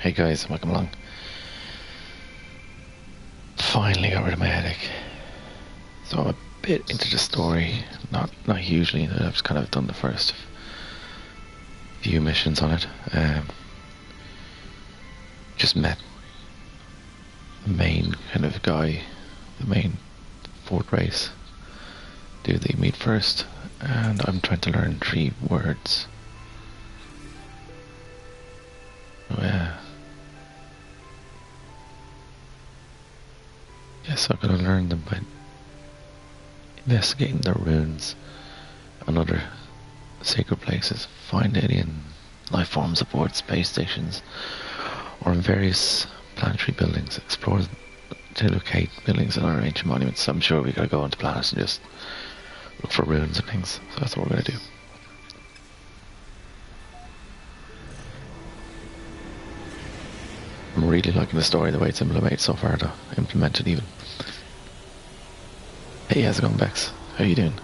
Hey guys, welcome along. Finally got rid of my headache. So I'm a bit into the story, not hugely. I've just kind of done the first few missions on it. Just met the main kind of guy, the main fort race dude that you meet first, and I'm trying to learn 3 words. Oh yeah. Yes, I'm gonna learn them by investigating the ruins and other sacred places, find alien life forms aboard space stations or in various planetary buildings, explore to locate buildings and other ancient monuments. I'm sure we gotta go onto planets and just look for ruins and things, so that's what we're gonna do. I'm really liking the story, the way it's implemented so far though. Implemented even. Hey, how's it going, Bex? How you doing?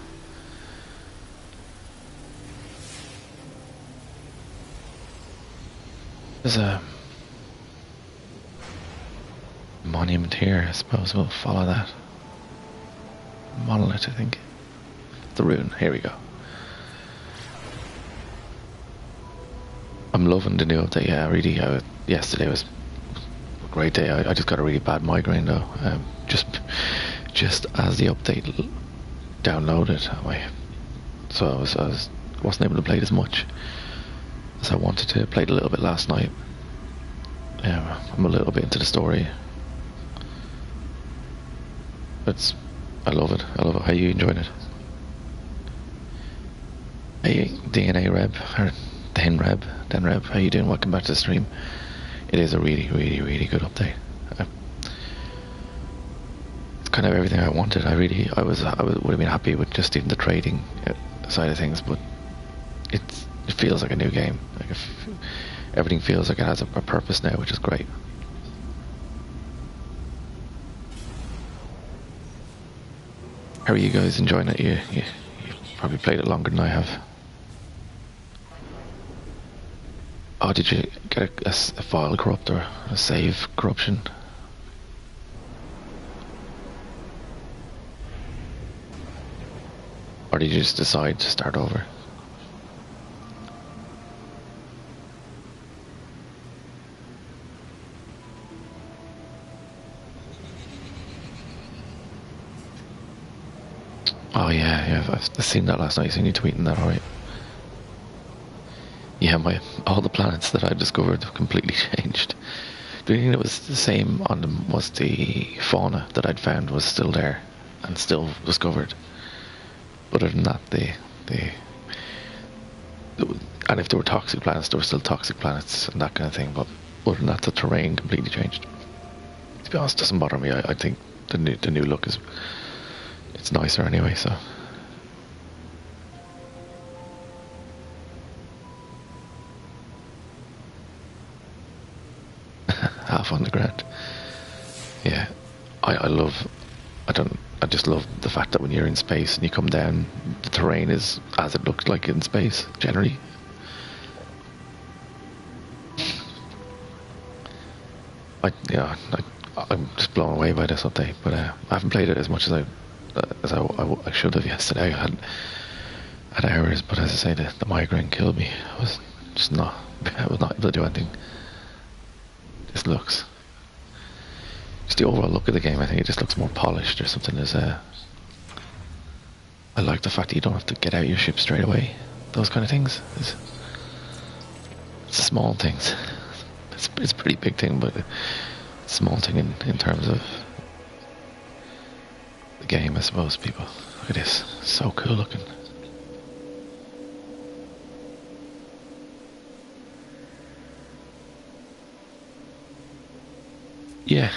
There's a monument here, I suppose we'll follow that. Monolith, I think. The rune, here we go. I'm loving the new update, yeah, really. Yesterday was a great day. I just got a really bad migraine though. Just as the update downloaded, so I wasn't able to play it as much as I wanted to. Played a little bit last night. I'm a little bit into the story. I love it. I love it. How are you enjoying it? Hey, DNA Reb, or Den Reb, how you doing? Welcome back to the stream. It is a really, really, really good update. It's kind of everything I wanted. I would have been happy with just even the trading side of things, but it feels like a new game. Like everything feels like it has a purpose now, which is great. How are you guys enjoying it? You probably played it longer than I have. Oh, did you get a file corrupt or a save corruption? Or did you just decide to start over? Oh yeah, I've seen that last night. I seen you tweeting that, alright. Yeah, all the planets that I discovered have completely changed. The only thing that was the same on them was the fauna that I'd found was still there and still discovered. Other than that, and if there were toxic planets, there were still toxic planets and that kind of thing. But other than that, the terrain completely changed. To be honest, it doesn't bother me. I think the new look it's nicer anyway. So. Half on the ground. Yeah, I just love the fact that when you're in space and you come down, the terrain is as it looked like in space, generally. I'm just blown away by this update, but I haven't played it as much as I should have yesterday. I had hours, but as I say, the migraine killed me. I was not able to do anything. Just the overall look of the game, I think it just looks more polished or something. I like the fact that you don't have to get out your ship straight away. Those kind of things. It's small things. It's a pretty big thing, but it's a small thing in terms of the game, I suppose. People, look at this. So cool looking. Yeah,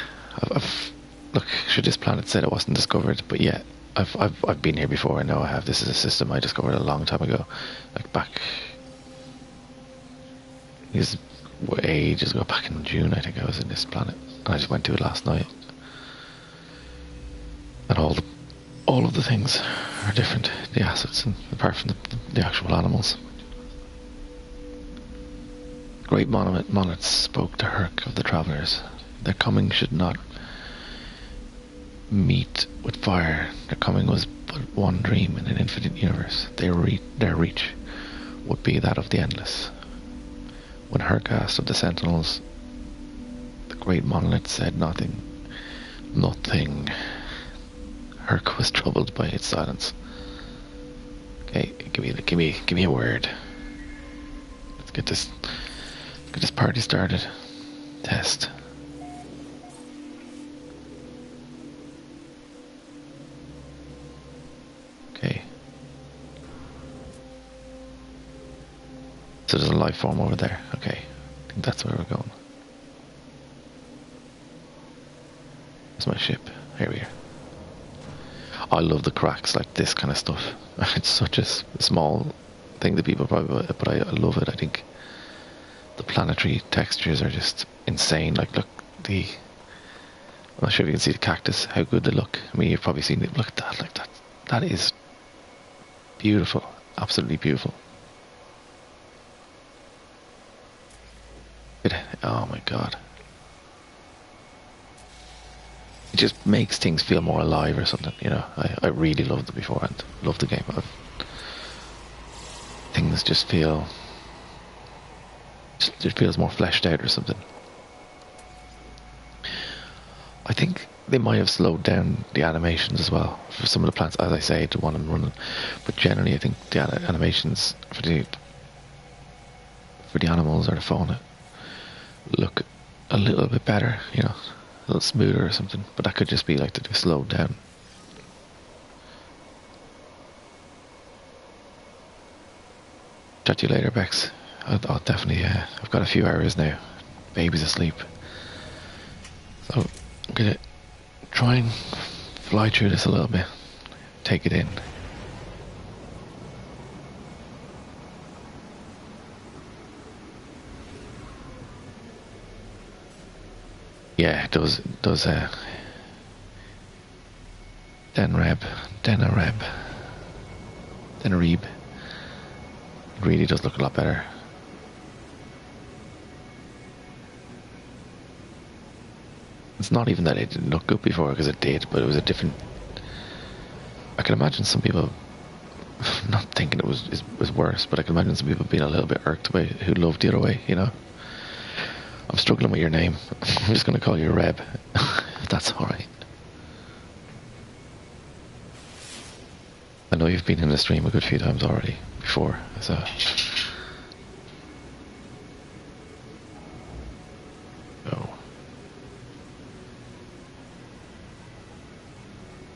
look. Should this planet said it wasn't discovered, but yeah, I've been here before. I know I have. This is a system I discovered a long time ago, like back. This ages ago, back in June. I think I was in this planet, and I just went to it last night, and all of the things are different. The assets, and apart from the actual animals. great monoliths spoke to Herc of the travellers. Their coming should not meet with fire. Their coming was but one dream in an infinite universe. Their reach would be that of the endless. When Herc asked of the Sentinels, the great monolith said nothing. Nothing. Herc was troubled by its silence. Okay, give me a word. Let's get this party started. Test. Okay. So there's a life form over there. Okay. I think that's where we're going. That's my ship. Here we are. I love the cracks, like this kind of stuff. It's such a small thing that people probably, but I love it. I think the planetary textures are just insane. Like, look, I'm not sure if you can see the cactus, how good they look. I mean, you've probably seen it. Look at that, like that. That is beautiful, absolutely beautiful. Oh my god. It just makes things feel more alive or something, you know. I really loved it beforehand. Loved the game. Things just feel... It feels more fleshed out or something. I think they might have slowed down the animations as well for some of the plants, as I say, to one and running. But generally, I think the animations for the animals or the fauna look a little bit better, you know, a little smoother or something. But that could just be like that they slowed down. Chat to you later, Bex. I'll definitely. I've got a few hours now. Baby's asleep, so I'm gonna try and fly through this a little bit, take it in. Yeah, it does. Denareb. It really does look a lot better. It's not even that it didn't look good before, because it did, but it was a different... I can imagine some people not thinking it was worse, but I can imagine some people being a little bit irked by who loved the other way, you know? I'm struggling with your name. I'm just going to call you Reb, if that's alright. I know you've been in the stream a good few times already before, so...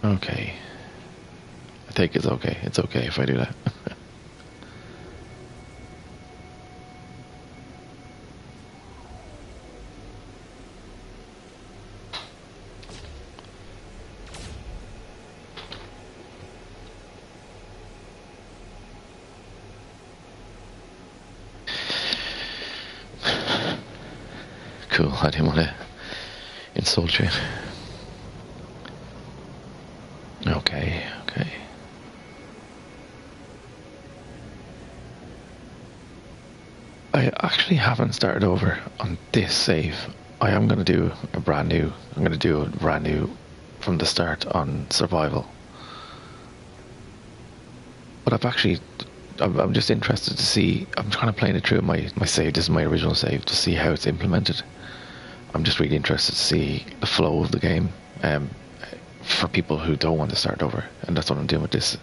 Okay. I think it's okay. It's okay if I do that. Cool, I didn't want to insult you. Okay. I actually haven't started over on this save. I am going to do a brand new from the start on survival. But I'm just interested to see, I'm trying to play it through my save, this is my original save, to see how it's implemented. I'm just really interested to see the flow of the game. For people who don't want to start over, and that's what I'm doing with this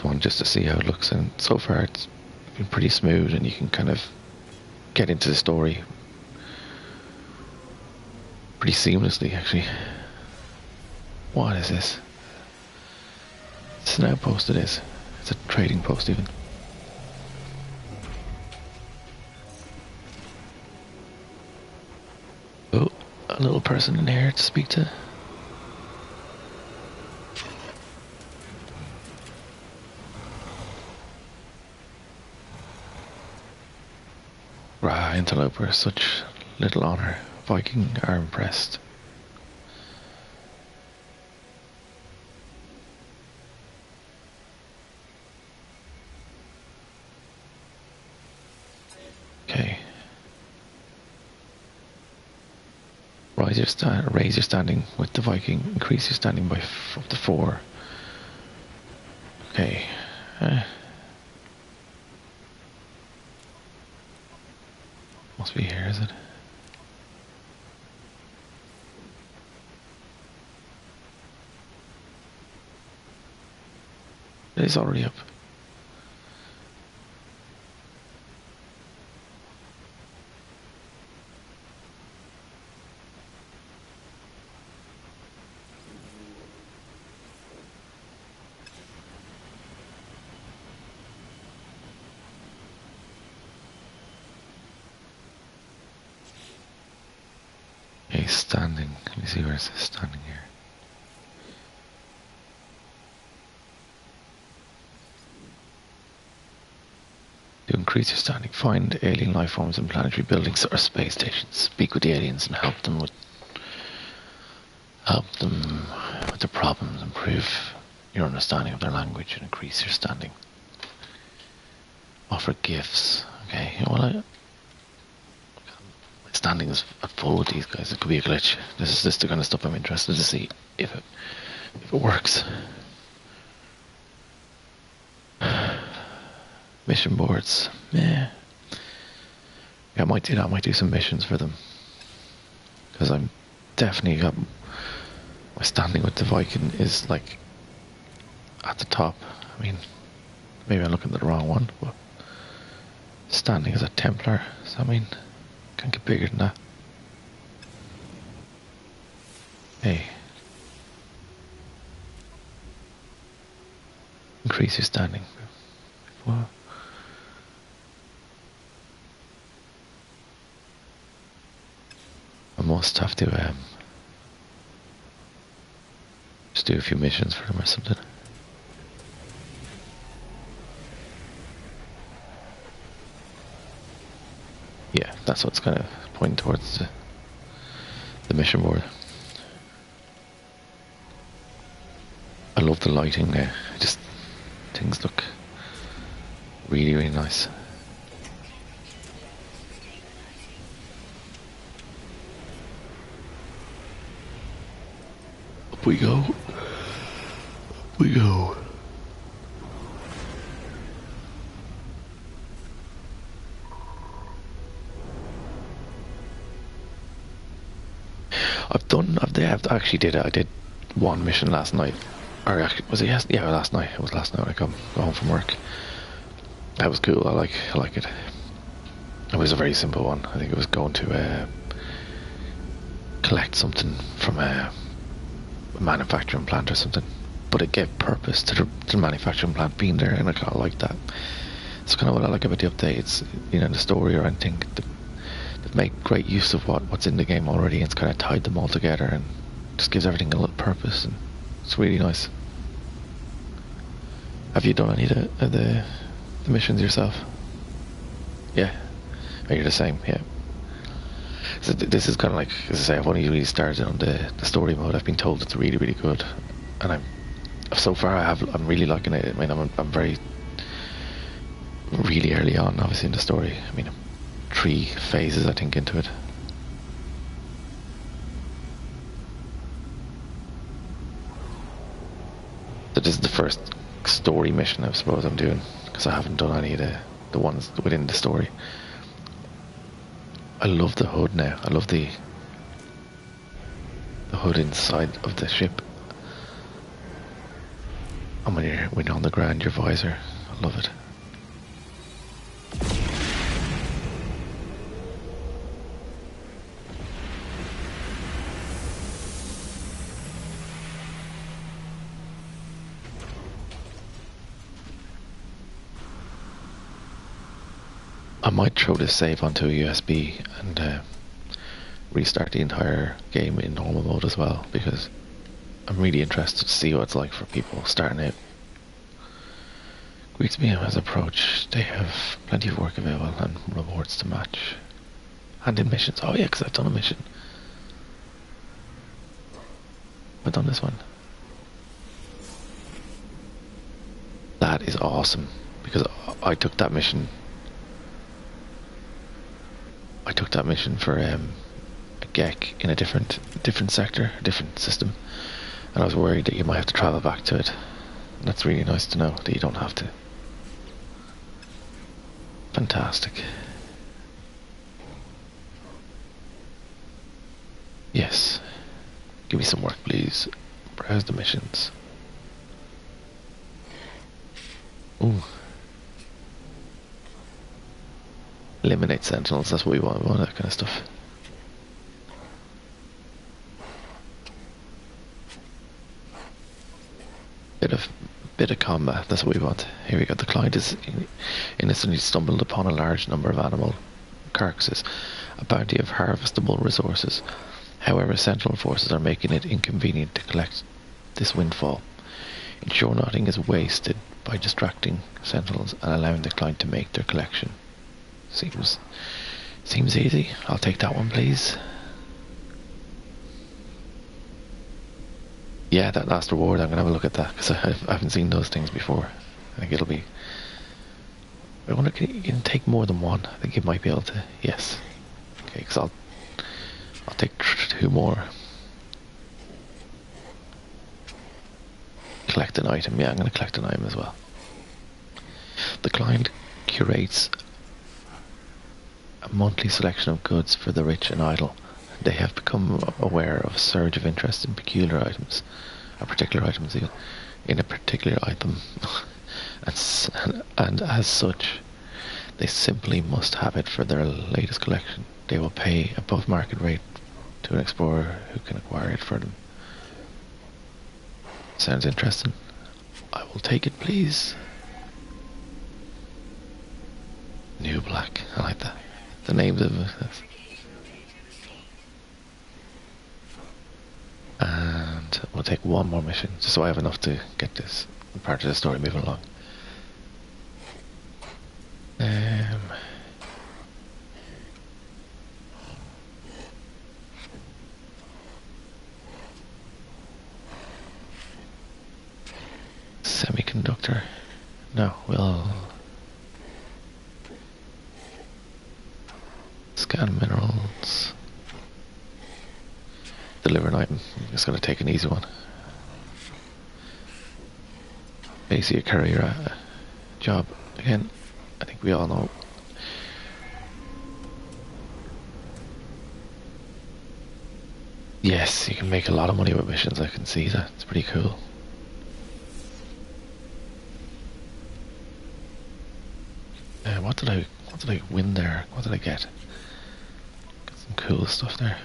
one, just to see how it looks. And so far it's been pretty smooth, and you can kind of get into the story pretty seamlessly, actually. What is this? It's an outpost. It is. It's a trading post even. Oh, a little person in here to speak to. Interloper, such little honor. Viking are impressed. Okay, raise your standing with the Viking. Increase your standing by up to 4. Okay. Must be here, is it? It's already up. Okay, standing. Let me see where it says standing here. To increase your standing, find alien life forms in planetary buildings or space stations. Speak with the aliens and help them with their problems. Improve your understanding of their language and increase your standing. Offer gifts. Okay, well, my standing is at full with these guys. It could be a glitch. This is the kind of stuff I'm interested to see if it works. Mission boards. Yeah, I might do that. I might do some missions for them. Because I'm definitely got... My standing with the Viking is like at the top. I mean, maybe I'm looking at the wrong one, but standing as a Templar. So I mean, can't get bigger than that. Hey. Increase your standing. What? I must have to just do a few missions for them or something. Yeah, that's what's kind of pointing towards the mission board. I love the lighting there. Just things look really, really nice. Up we go. Up we go. I actually did it. I did one mission last night. Or actually, was it yesterday? Yeah, last night. It was last night when I got home from work. That was cool. I like it. It was a very simple one. I think it was going to collect something from a manufacturing plant or something. But it gave purpose to the manufacturing plant being there, and I kind of like that. It's kind of what I like about the update. It's, you know, the story or anything. They've made great use of what's in the game already. It's kind of tied them all together and just gives everything a little purpose, and it's really nice. Have you done any of the missions yourself? Yeah, oh, you're the same. Yeah. So this is kind of like, as I say, I've only really started on the story mode. I've been told it's really, really good, and so far I'm really liking it. I mean, I'm very really early on, obviously, in the story. I mean, 3 phases I think into it. So this is the first story mission I suppose I'm doing, because I haven't done any of the ones within the story. I love the hood now. I love the hood inside of the ship. And when you're on the ground, your visor. I love it. I might throw this save onto a USB and restart the entire game in normal mode as well, because I'm really interested to see what it's like for people starting out. Greets me as approach. They have plenty of work available and rewards to match. And in missions. Oh yeah, because I've done a mission. I've done this one. That is awesome, because I took that mission. I took that mission for a Gek in a different sector, different system, and I was worried that you might have to travel back to it. And that's really nice to know that you don't have to. Fantastic. Yes. Give me some work, please. Browse the missions. Ooh. Eliminate sentinels, that's what we want. We want that kind of stuff. Bit of combat, that's what we want. Here we go. The client is innocently stumbled upon a large number of animal carcasses, a bounty of harvestable resources. However, Sentinel forces are making it inconvenient to collect this windfall. Ensure nothing is wasted by distracting Sentinels and allowing the client to make their collection. Seems easy. I'll take that one, please. Yeah, that last reward, I'm going to have a look at that, because I haven't seen those things before. I think it'll be... I wonder if you can take more than one. I think you might be able to... Yes. Okay, because I'll take 2 more. Collect an item. Yeah, I'm going to collect an item as well. The client curates a monthly selection of goods for the rich and idle. They have become aware of a surge of interest in peculiar items, or particular items in a particular item, and as such, they simply must have it for their latest collection. They will pay above market rate to an explorer who can acquire it for them. Sounds interesting. I will take it, please. New Black, I like that. The names of it. And we'll take one more mission, just so I have enough to get this part of the story moving along. Semiconductor. No, we'll scan minerals. Deliver an item. I'm just going to take an easy one. Basically a courier job. Again, I think we all know. Yes, you can make a lot of money with missions, I can see that. It's pretty cool. What did I win there? What did I get? Got some cool stuff there.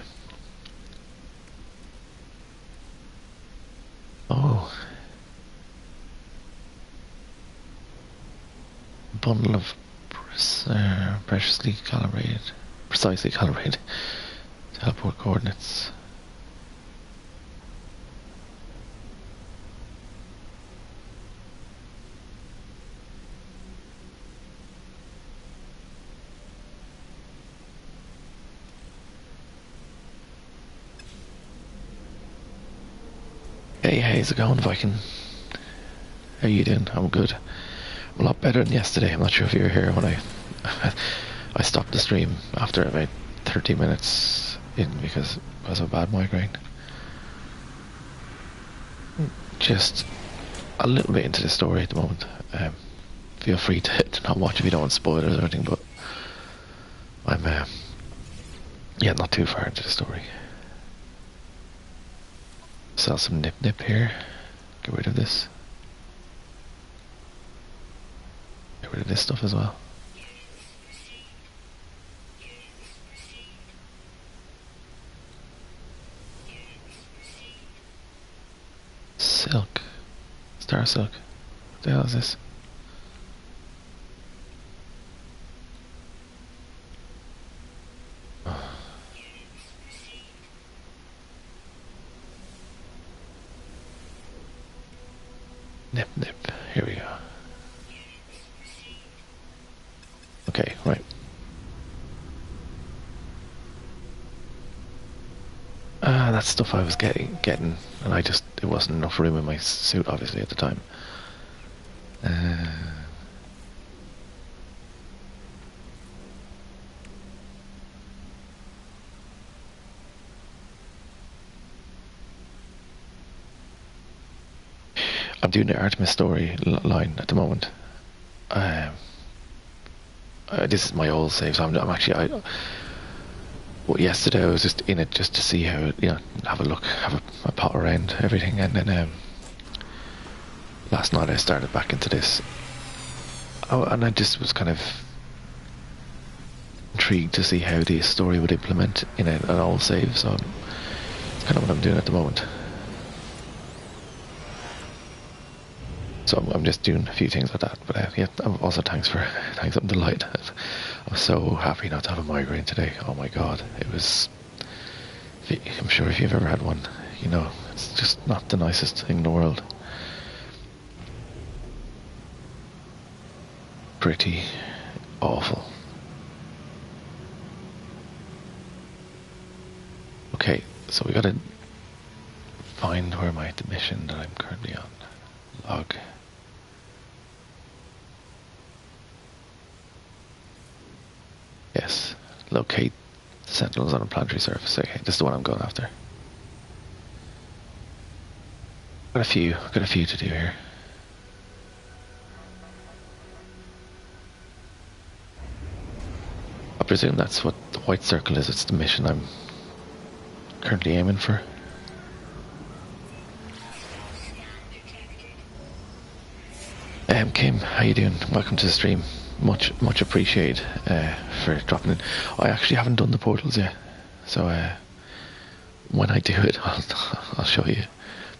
Oh. Bundle of precisely calibrated teleport coordinates. Hey, how's it going, Viking? How you doing? I'm good. I'm a lot better than yesterday. I'm not sure if you were here when I stopped the stream after about 30 minutes in because of a bad migraine. Just a little bit into the story at the moment. Feel free to not watch if you don't want spoilers or anything, but I'm yeah, not too far into the story. Sell some nip here. Get rid of this. Get rid of this stuff as well. Silk. Star silk. What the hell is this? Nip. Here we go. Okay, right. That's stuff I was getting, and it wasn't enough room in my suit, obviously, at the time. I'm doing the Artemis story line at the moment. This is my old save, so I'm actually. Well, yesterday I was just in it just to see how, have a look, have a pot around everything, and then last night I started back into this. Oh, and I just was kind of intrigued to see how the story would implement in an old save, so it's kind of what I'm doing at the moment. So I'm just doing a few things like that, but yeah, also thanks. I'm delighted. I'm so happy not to have a migraine today. Oh my god, it was. I'm sure if you've ever had one, it's just not the nicest thing in the world. Pretty awful. Okay, so we gotta find where the mission that I'm currently on. Log. Yes, locate Sentinels on a planetary surface. Okay, this is the one I'm going after. Got a few to do here. I presume that's what the white circle is. It's the mission I'm currently aiming for. Kim, how you doing? Welcome to the stream. Much appreciated for dropping in. I actually haven't done the portals yet, so when I do it, I'll show you.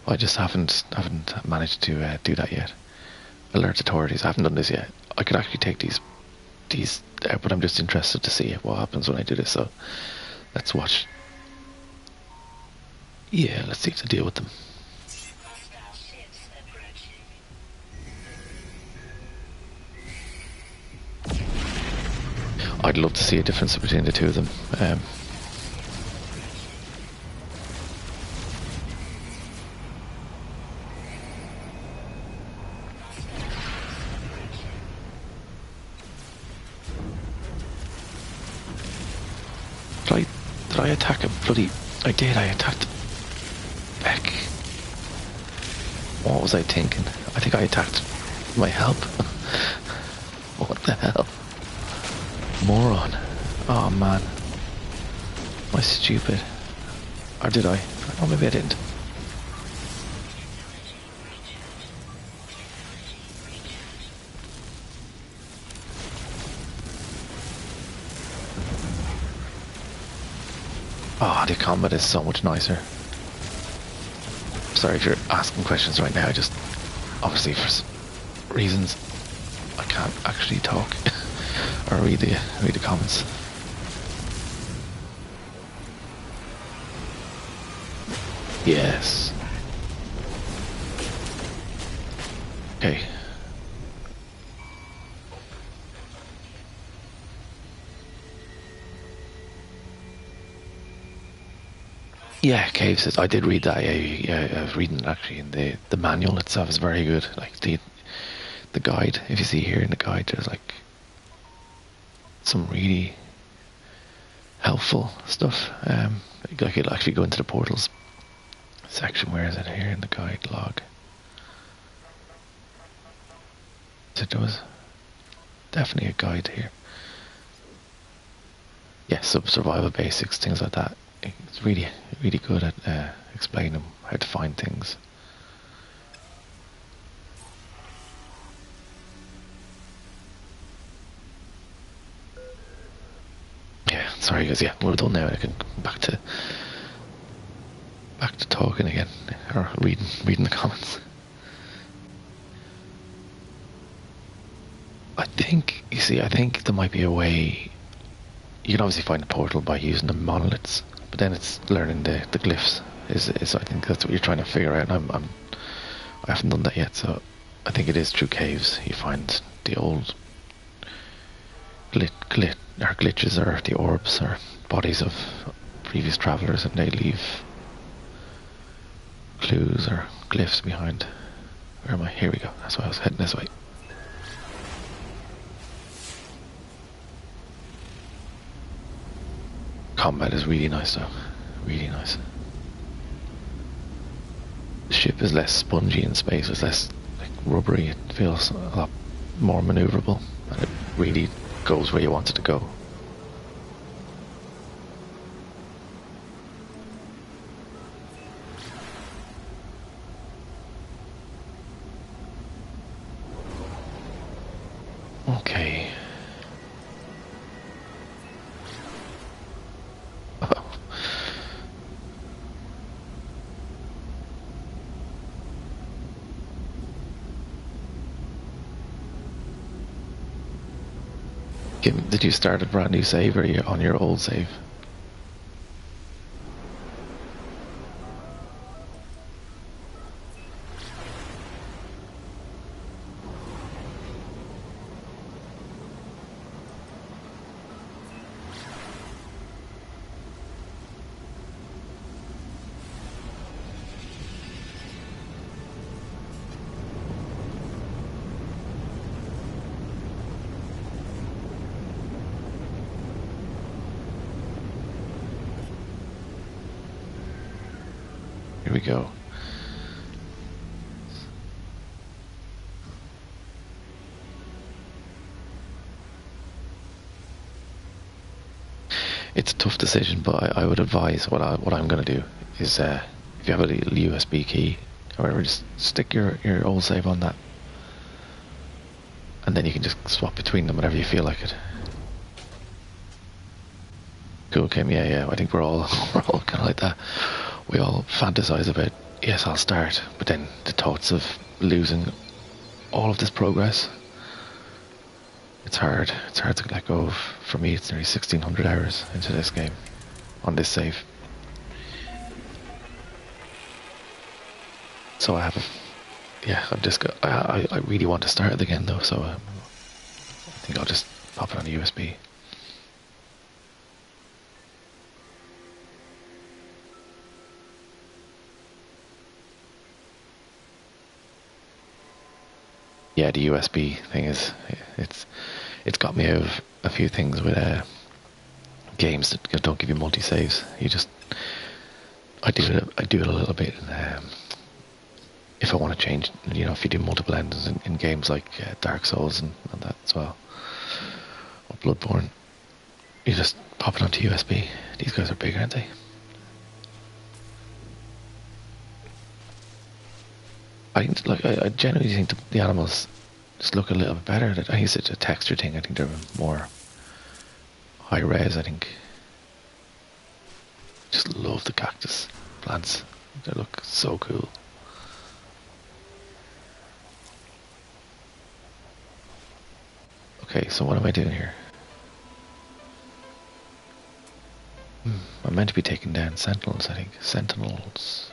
I just haven't managed to do that yet. Alert authorities. I haven't done this yet. I could actually take these out, but I'm just interested to see what happens when I do this. So let's watch. Yeah, let's see to deal with them. I'd love to see a difference between the two of them. Did I attack a bloody... I did, I attacked Beck. What was I thinking? I think I attacked my help. What the hell? Moron. Oh man. Am I stupid? Or did I? Oh, maybe I didn't. Oh, the combat is so much nicer. Sorry if you're asking questions right now. I just, obviously for reasons, I can't actually talk or read the comments. Yes. Okay. Yeah, Cave says I did read that. Yeah, I was reading it actually, and the manual itself is very good. Like the guide, if you see here in the guide, there's like some really helpful stuff. Like it'll actually go into the portals section. Where is it here in the guide log? So there was definitely a guide here. Yeah, survival basics, things like that. It's really good at explaining how to find things. Yeah, sorry guys. Yeah, we're done now. I can go back to talking again, or reading the comments. I think there might be a way. You can obviously find the portal by using the monoliths, but then it's learning the glyphs. Is I think that's what you're trying to figure out. I haven't done that yet, so I think it is through caves. You find the old glitches or the orbs or bodies of previous travelers, and they leave clues or glyphs behind. Where am I? Here we go. That's why I was heading this way. Combat is really nice though. Really nice. The ship is less spongy in space, it's less rubbery. It feels a lot more maneuverable, and it really goes where you want it to go. Okay. Oh. Did you start a brand new save, or are you on your old save? Here we go. It's a tough decision, but I would advise what I'm going to do is if you have a little USB key, however, just stick your old save on that, and then you can just swap between them whenever you feel like it. Cool, Kim. Yeah. I think we're all kind of like that. We all fantasize about, yes, I'll start, but then the thoughts of losing all of this progress, it's hard to let go of. For me, it's nearly 1600 hours into this game on this save, so I have I've just got, I really want to start it again though, so I think I'll just pop it on a USB. Yeah, the USB thing is, it's got me out of a few things with games that don't give you multi-saves. I do it a little bit if I want to change, if you do multiple endings in games like Dark Souls and that as well, or Bloodborne, you just pop it onto USB. These guys are big, aren't they? I genuinely think the animals just look a little bit better. I think it's a texture thing. I think they're more high res. I think. Just love the cactus plants. They look so cool. Okay, so what am I doing here? I'm meant to be taking down sentinels, I think. Sentinels.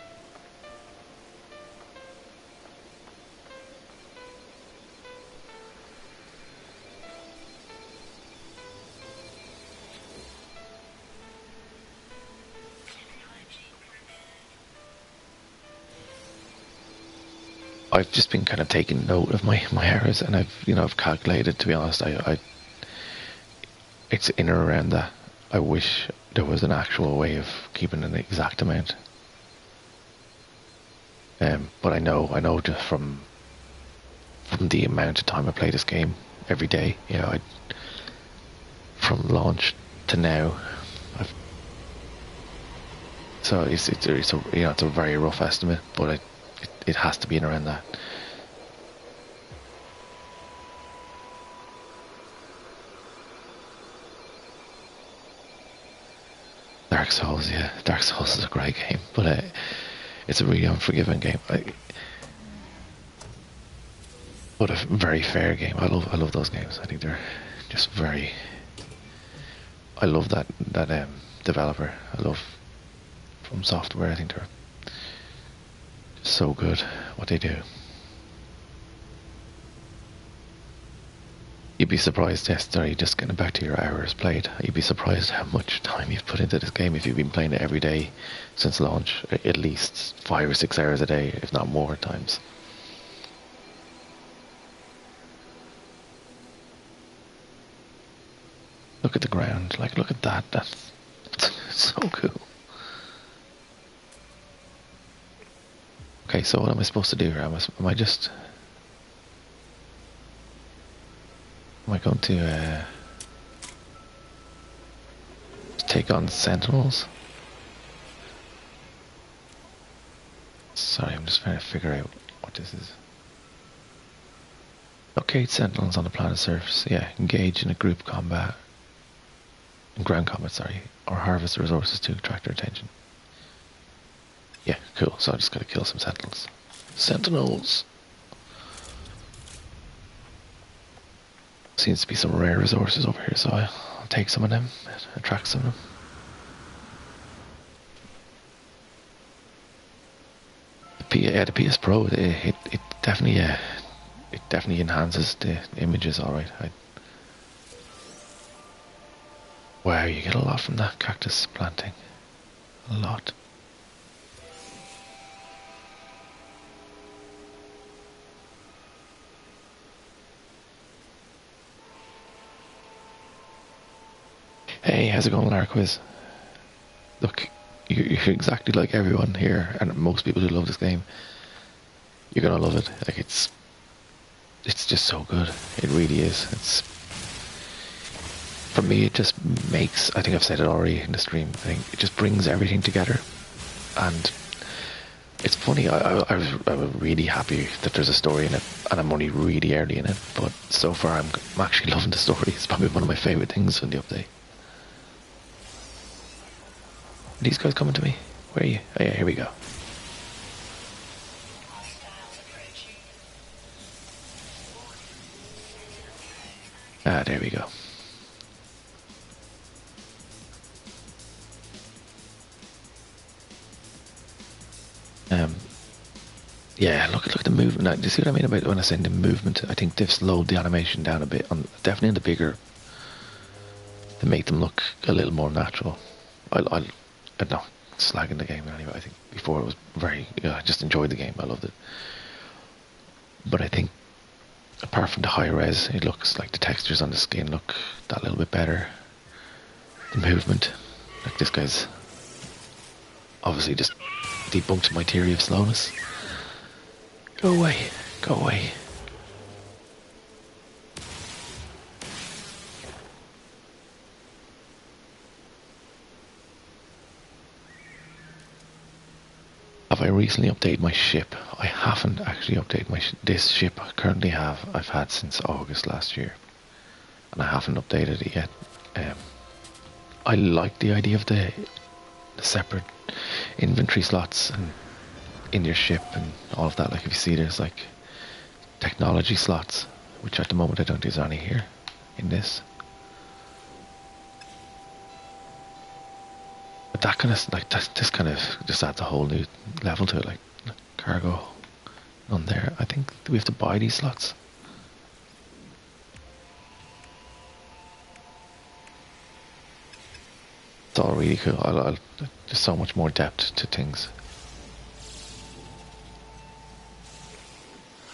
I've just been kind of taking note of my errors, and I've calculated, to be honest, it's in or around that. I wish there was an actual way of keeping an exact amount. But I know just from the amount of time I play this game every day, from launch to now, so it's a very rough estimate, but it has to be in around that. Dark Souls, yeah. Dark Souls is a great game, but it's a really unforgiving game. But a very fair game. I love those games. I think they're just very. I love that developer. I love From Software. I think they're just so good what they do. You'd be surprised, sorry, just getting back to your hours played, you'd be surprised how much time you've put into this game if you've been playing it every day since launch. At least 5 or 6 hours a day, if not more times. Look at the ground, look at that, that's so cool. Okay, so what am I supposed to do here? Am I just... Am I going to take on Sentinels? Sorry, I'm just trying to figure out what this is. Locate Sentinels on the planet's surface. Yeah, engage in a group combat. In ground combat, sorry. Or harvest resources to attract their attention. Yeah, cool. So I just gotta kill some Sentinels. Sentinels! Seems to be some rare resources over here, so I'll take some of them, attract some of them. The PS Pro, it definitely enhances the images. All right. Wow, you get a lot from that cactus planting. A lot. Hey, how's it going, Larquiz? Look, you're exactly like everyone here, and most people who love this game. You're gonna love it. Like it's just so good. It really is. It's for me. It just makes. I think I've said it already in the stream. I think it just brings everything together, and it's funny. I was really happy that there's a story in it, and I'm only really early in it. But so far, I'm actually loving the story. It's probably one of my favorite things in the update. Are these guys coming to me? Where are you? Oh yeah, here we go. Ah, there we go. Yeah, look at the movement. Now, do you see what I mean about when I say the movement? I think they've slowed the animation down a bit, definitely on the bigger, to make them look a little more natural. I'm not slagging the game anyway. I think before it was very, I just enjoyed the game. I loved it. But I think, apart from the high res, it looks like the textures on the skin look that little bit better. The movement, like this guy's obviously just debunked my theory of slowness. Go away, go away. Have I recently updated my ship? I haven't actually updated this ship I currently have. I've had since August last year, and I haven't updated it yet. I like the idea of the separate inventory slots and in your ship and all of that. Like if you see, there's like technology slots, which at the moment I don't think there's any here in this. But that kind of like this kind of just adds a whole new level to it. Like cargo on there. I think we have to buy these slots. It's all really cool. There's so much more depth to things.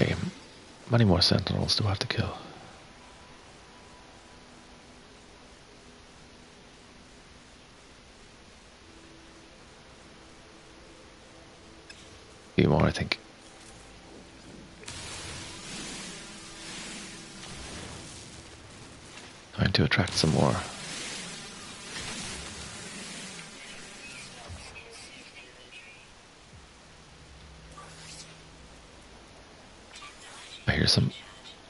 Okay, how many more Sentinels do I have to kill? A few more, I think. Trying to attract some more.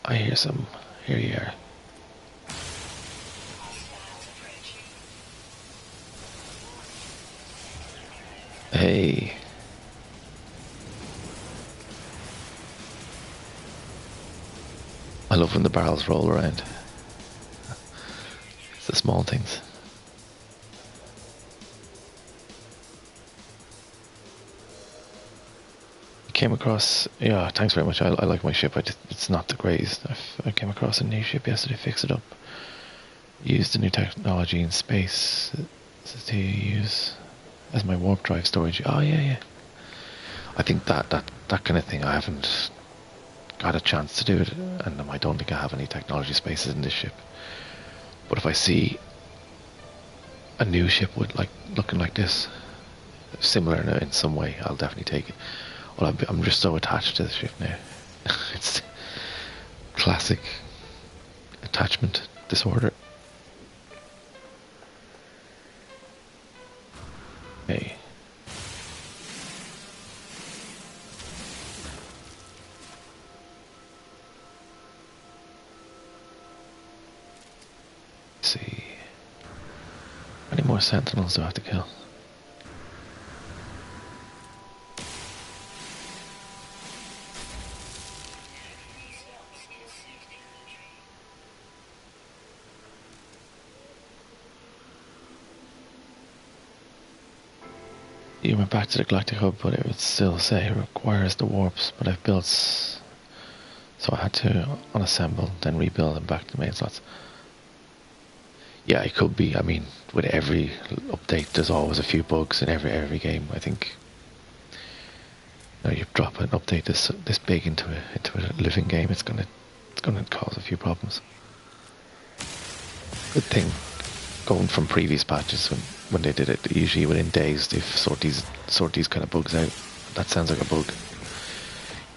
I hear some. Here you are. Hey. I love when the barrels roll around. It's the small things. Came across, yeah, thanks very much. I like my ship. It's not the greatest. I came across a new ship yesterday, fixed it up, used the new technology in space to use as my warp drive storage. Oh yeah. I think that kind of thing, I haven't got a chance to do it, and I don't think I have any technology spaces in this ship. But if I see a new ship with looking like this, similar in some way, I'll definitely take it. Well, I'm just so attached to the ship now. It's classic attachment disorder. Okay. Let's see. How many more sentinels do I have to kill? You went back to the Galactic Hub, but it would still say it requires the warps, but I've built, so I had to unassemble, then rebuild them back to the main slots. Yeah, it could be. I mean, with every update, there's always a few bugs in every game. I think you drop an update this big into a living game, it's gonna cause a few problems. Good thing, going from previous patches when they did it, usually within days they've sort these kind of bugs out. That sounds like a bug.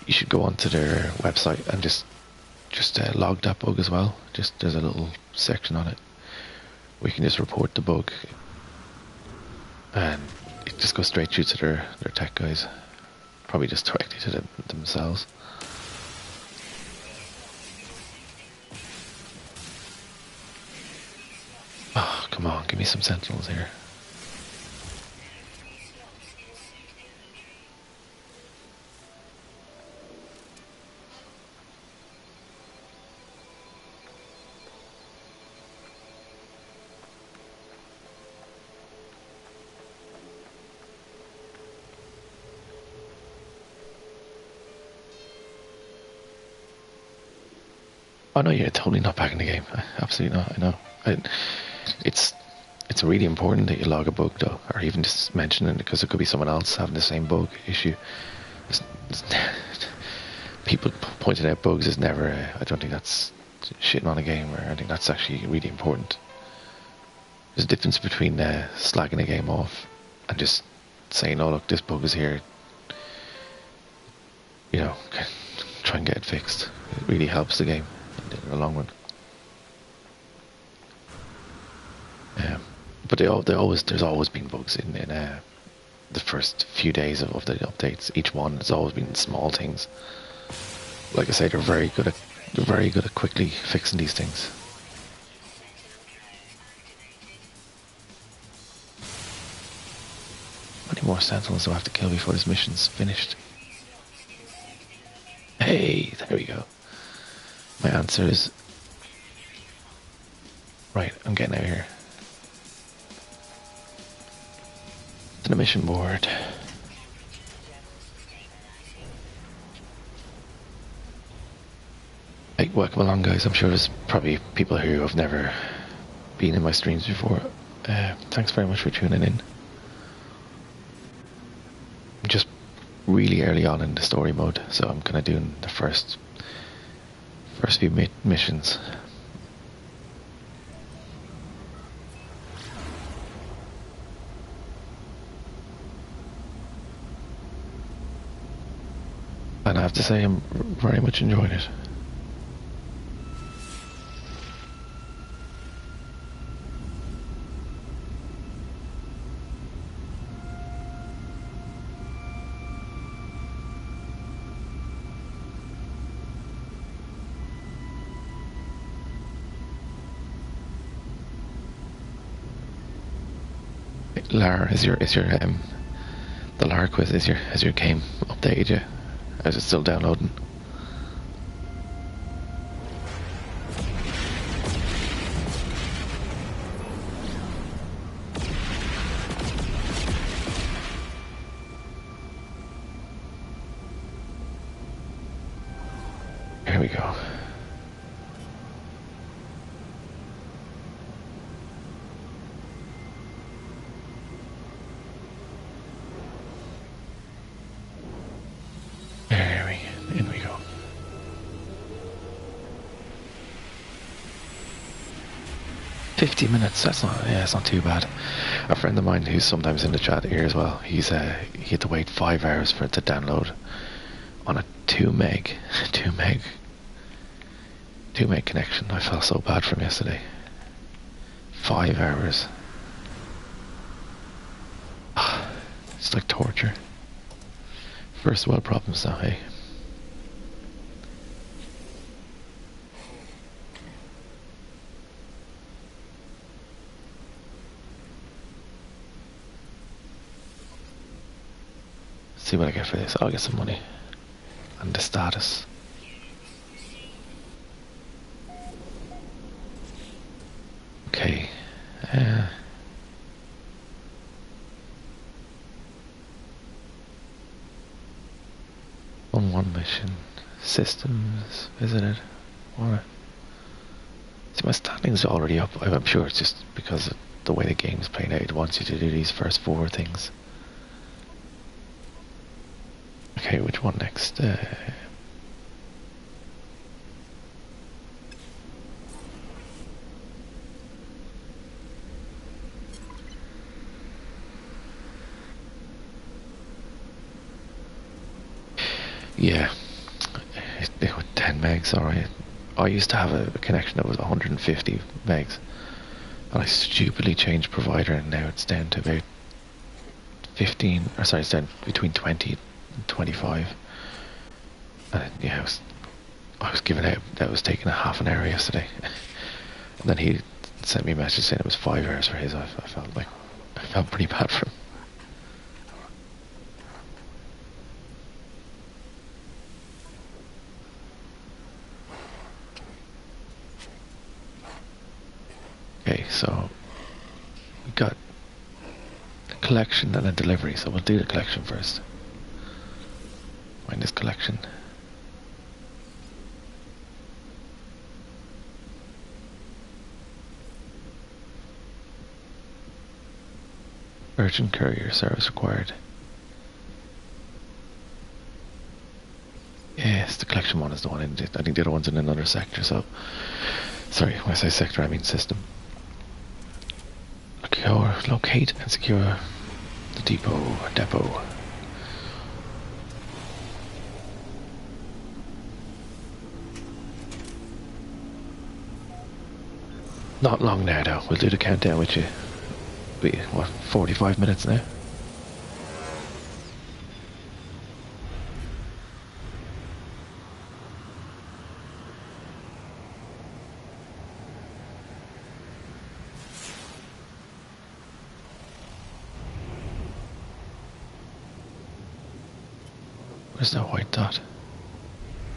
You should go onto their website and just log that bug as well. Just there's a little section on it. We can just report the bug, and it just goes straight through to their tech guys, probably just directly to themselves. Oh, come on, give me some sentinels here. Oh no, you're totally not back in the game. Absolutely not. I know. It's really important that you log a bug though, or even just mention it, because it could be someone else having the same bug issue. People pointing out bugs is never. I don't think that's shitting on a game, or I think that's actually really important. There's a difference between slagging a game off and just saying, "Oh look, this bug is here." You know, try and get it fixed. It really helps the game in the long run. But there's always been bugs in the first few days of the updates. Each one has always been small things. Like I say, they're very good at quickly fixing these things. How many more sentinels do I have to kill before this mission's finished? Hey, there we go. My answer is right. I'm getting out of here. To the mission board. Hey, welcome along, guys. I'm sure there's probably people here who have never been in my streams before. Thanks very much for tuning in. I'm just really early on in the story mode, so I'm kind of doing the first few missions. And I have to say, I'm very much enjoying it. Lar, is your the Lar quiz has your game updated yet? Or is it still downloading? Here we go. In we go. $50. That's not too bad. A friend of mine who's sometimes in the chat here as well, he had to wait 5 hours for it to download on a 2 meg 2 meg connection. I felt so bad from yesterday. 5 hours. It's like torture. First world problems now, hey? See what I get for this. I'll get some money. And the status. Okay. One mission. Systems visited. What? See, my standings are already up. I'm sure it's just because of the way the game's playing out. It wants you to do these first 4 things. Okay, which one next? Yeah, 10 megs, alright. I used to have a connection that was 150 megs, and I stupidly changed provider, and now it's down to about 15, or sorry, it's down between 20 and 25. And yeah, I was giving out, that was taking a half an hour yesterday. And then he sent me a message saying it was 5 hours for his. I felt pretty bad for him. Okay, so we got a collection and a delivery, so we'll do the collection first. Find this collection. Urgent courier service required. Yes, the collection one is the one. I think the other one's in another sector, so... Sorry, when I say sector, I mean system. Locate and secure the depot. Not long now, though. We'll do the countdown with you. What, 45 minutes now? Where's that white dot?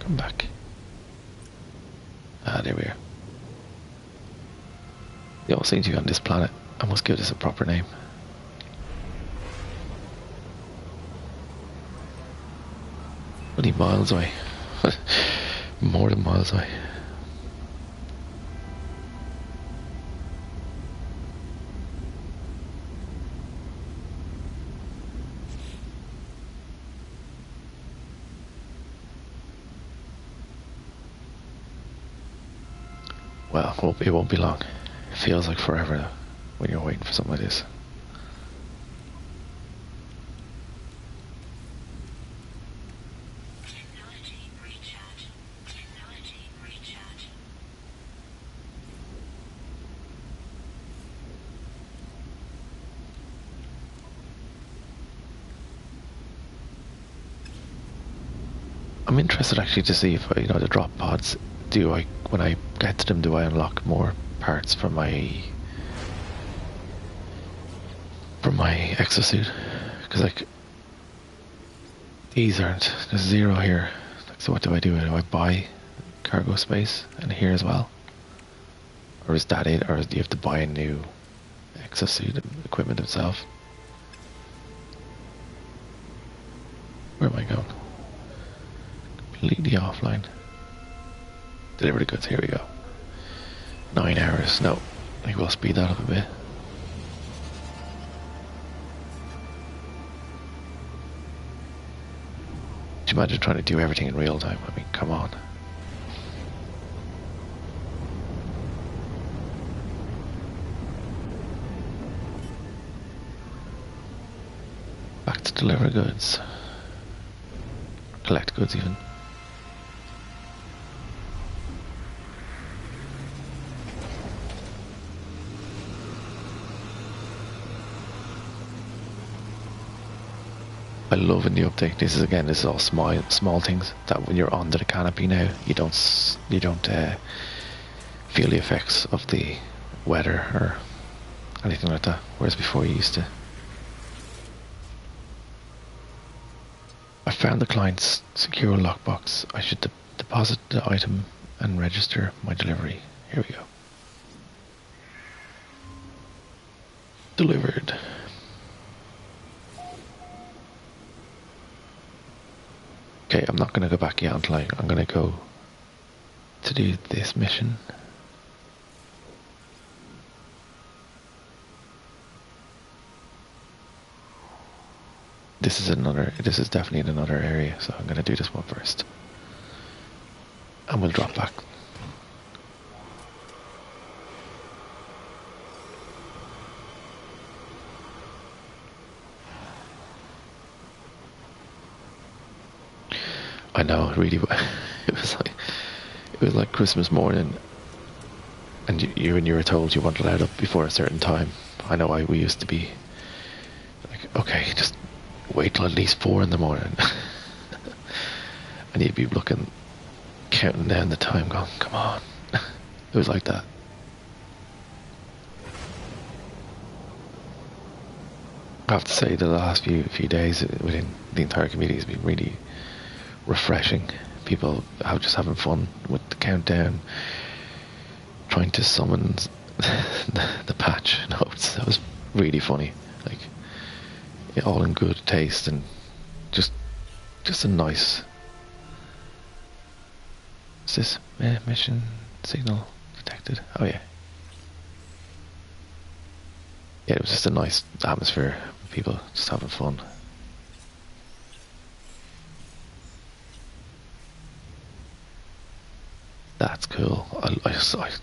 Come back. Ah, there we are. They all seem to be on this planet. I must give this a proper name. Only miles away. More than miles away. Well, it won't be long. It feels like forever though, when you're waiting for something like this. I'm interested actually to see if the drop pods. When I get to them, do I unlock more parts from my exosuit? Because like these aren't. There's 0 here. So what do? Do I buy cargo space and here as well, or is that it? Or do you have to buy a new exosuit equipment itself? Where am I going? Completely offline. Deliver the goods, here we go. 9 hours, no. I think we'll speed that up a bit. Could you imagine trying to do everything in real time? I mean, come on. Back to deliver goods. Collect goods even. I love in the update. This is all small things that when you're under the canopy now, you don't feel the effects of the weather or anything like that. Whereas before you used to. I found the client's secure lockbox. I should deposit the item and register my delivery. Here we go. Delivered. Okay, I'm not going to go back yet until I'm going to go to do this mission. This is definitely in another area, so I'm going to do this one first. And we'll drop back. I know, really, it was like Christmas morning, and you were told you weren't allowed up before a certain time. I know we used to be like, okay, just wait till at least 4 in the morning, and you'd be counting down the time, going, come on. It was like that. I have to say, the last few days within the entire community has been really refreshing. People are just having fun with the countdown, trying to summon the patch notes. That was really funny. Like, all in good taste and just a nice. Is this mission signal detected? Oh yeah. Yeah, it was just a nice atmosphere. People just having fun. That's cool.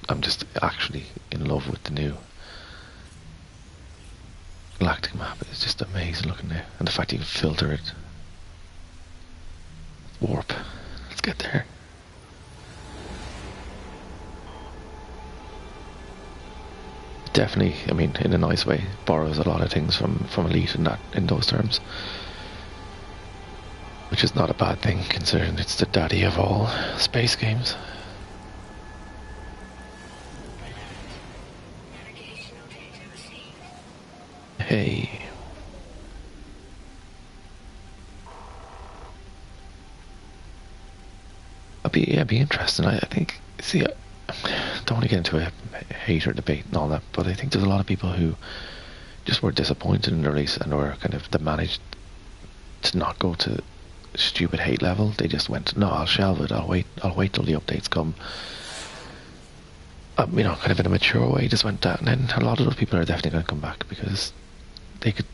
I'm just actually in love with the new galactic map. It's just amazing looking now, and the fact you can filter it. Warp. Let's get there. Definitely, I mean, in a nice way, borrows a lot of things from Elite in those terms, which is not a bad thing considering it's the daddy of all space games. Hey. It'd be interesting. I think, see, I don't want to get into a hater debate and all that, but I think there's a lot of people who just were disappointed in the release and were they managed to not go to stupid hate level. They just went, no, I'll shelve it. I'll wait till the updates come. Kind of in a mature way, just went that, and then a lot of those people are definitely going to come back because they could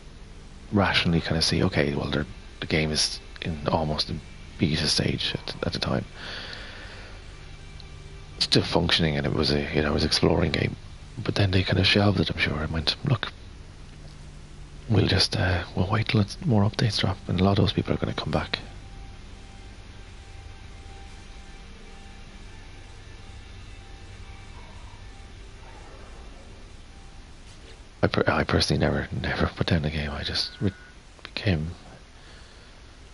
rationally kind of see, okay, well, the game is in almost a beta stage at the time, still functioning, and it was it was exploring game, but then they kind of shelved it, I'm sure, and went, look, we'll just we'll wait till more updates drop, and a lot of those people are going to come back. I personally never put down the game. I just became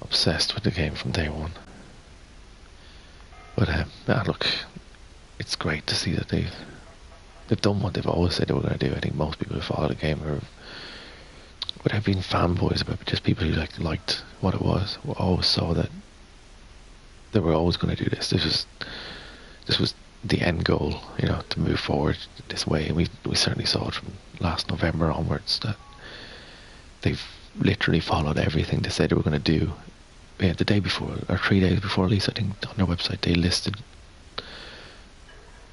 obsessed with the game from day one. But look, it's great to see that they've done what they've always said they were going to do. I think most people who follow the game without being fanboys about it, just people who liked what it was, always saw that they were always going to do this. This was the end goal, to move forward this way, and we certainly saw it from last November onwards that they've literally followed everything they said they were going to do. The day before, or 3 days before release, I think on their website they listed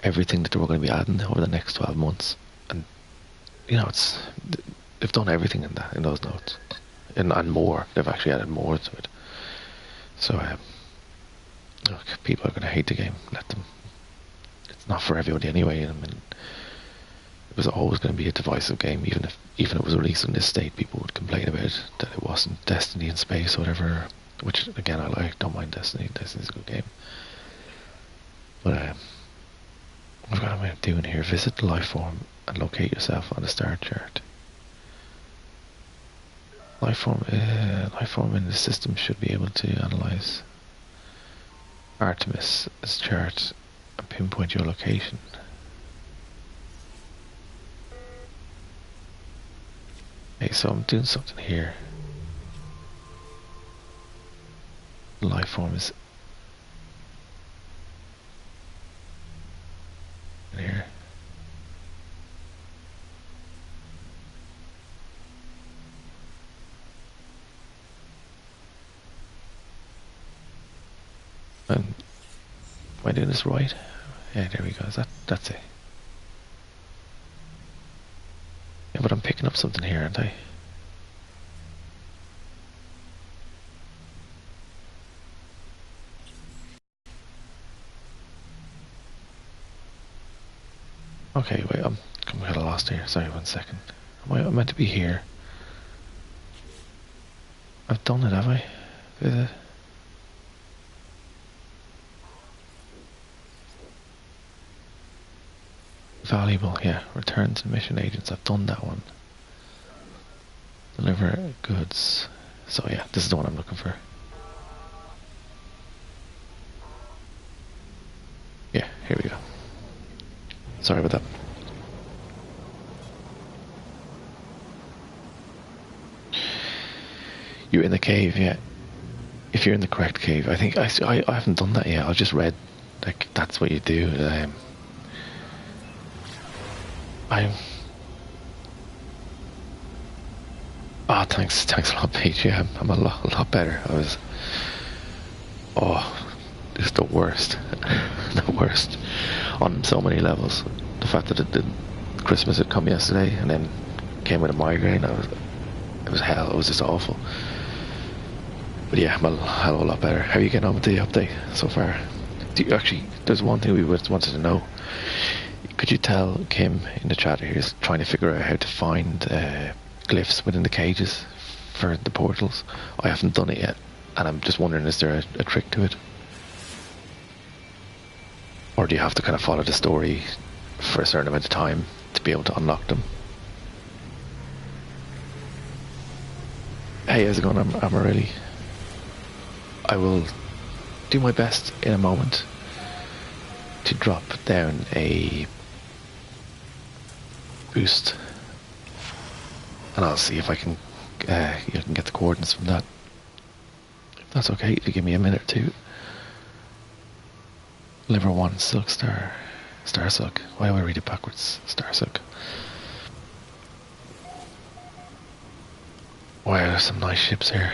everything that they were going to be adding over the next 12 months, and they've done everything in those notes, and more. They've actually added more to it. So look, people are going to hate the game. Let them. It's not for everybody anyway. I mean, it was always going to be a divisive game. Even if it was released in this state, people would complain about it, that it wasn't Destiny in space or whatever. Which again, I like. Don't mind Destiny. Destiny's a good game. But what am I doing here? Visit the life form and locate yourself on the star chart. Life form in the system should be able to analyze Artemis' chart and pinpoint your location. Okay, so I'm doing something here. Life form is in here. Am I doing this right? Yeah, there we go. That's it. Yeah, but I'm picking up something here, aren't I? Okay, wait, I'm kind of lost here. Sorry, 1 second. I'm meant to be here. I've done it, have I? Is it? Valuable, yeah. Return to mission agents. I've done that one. Deliver goods. So yeah, this is the one I'm looking for. Yeah, here we go. Sorry about that. You're in the cave, yeah. If you're in the correct cave, I think I haven't done that yet. I just read like that's what you do. I'm. Ah, thanks a lot, Paige. Yeah, I'm a lot better. I was. Oh, it's the worst, the worst on so many levels. The fact that Christmas had come yesterday and then came with a migraine. It was hell. It was just awful. But yeah, I'm a hell of a lot better. How are you getting on with the update so far? Actually, there's one thing we wanted to know. Could you tell Kim in the chat here is trying to figure out how to find glyphs within the cages for the portals? I haven't done it yet, and I'm just wondering, is there a trick to it? Or do you have to kind of follow the story for a certain amount of time to be able to unlock them? Hey, how's it going? I'm Aurelie. I will do my best in a moment to drop down a boost, and I'll see if I can you can get the coordinates from that. If that's okay, if you give me a minute or two. Liver 1 Silk Star Silk. Why do I read it backwards? Star Silk. Wow, there's some nice ships here.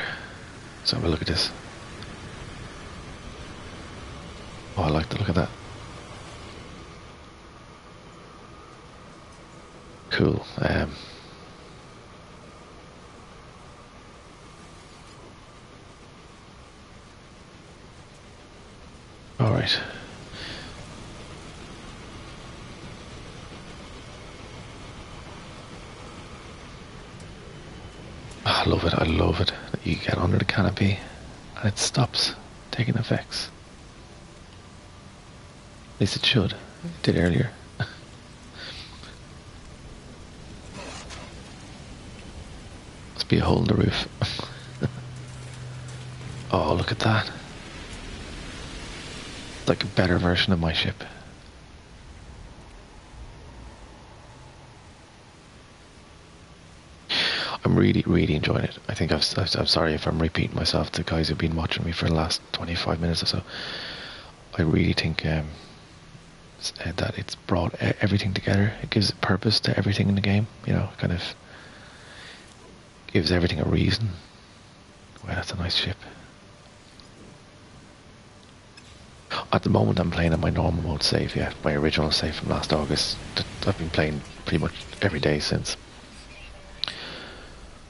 Let's have a look at this. Oh, I like the look of that. Cool. All right. I love it. I love it. You get under the canopy and it stops taking effects. At least it should. It did earlier. Must be a hole in the roof. Oh, look at that. It's like a better version of my ship. I'm really enjoying it. I think I'm sorry if I'm repeating myself to guys who've been watching me for the last 25 minutes or so. I really think that it's brought everything together. It gives purpose to everything in the game, you know, kind of gives everything a reason. Wow, that's a nice ship. At the moment I'm playing on my normal mode save, yeah, my original save from last August. I've been playing pretty much every day since.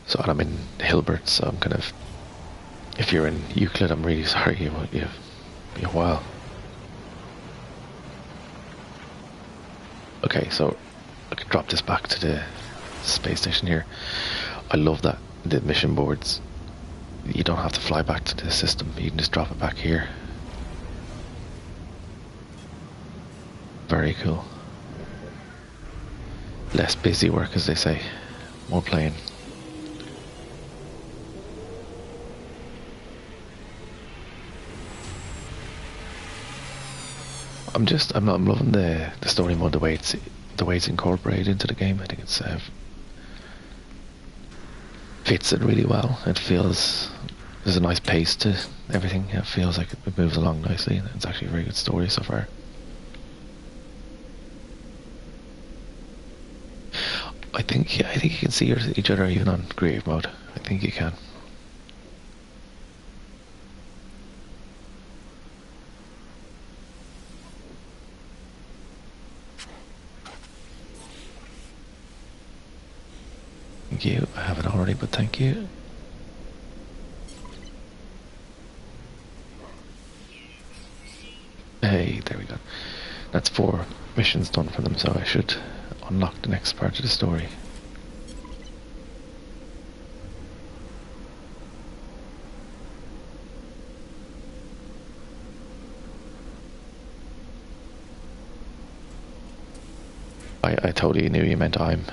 So I'm in Hilbert, so I'm kind of, if you're in Euclid, I'm really sorry, you'll be a while. Okay, so I can drop this back to the space station here. I love that the mission boards, you don't have to fly back to the system, you can just drop it back here. Very cool. Less busy work, as they say, more playing. I'm loving the story mode, the way it's incorporated into the game. I think it's fits it really well. It feels there's a nice pace to everything. It feels like it moves along nicely. It's actually a very good story so far. I think you can see each other even on creative mode. I think you can. Thank you. I haven't already, but thank you. Hey, there we go. That's 4 missions done for them, so I should unlock the next part of the story. I totally knew you meant I'm.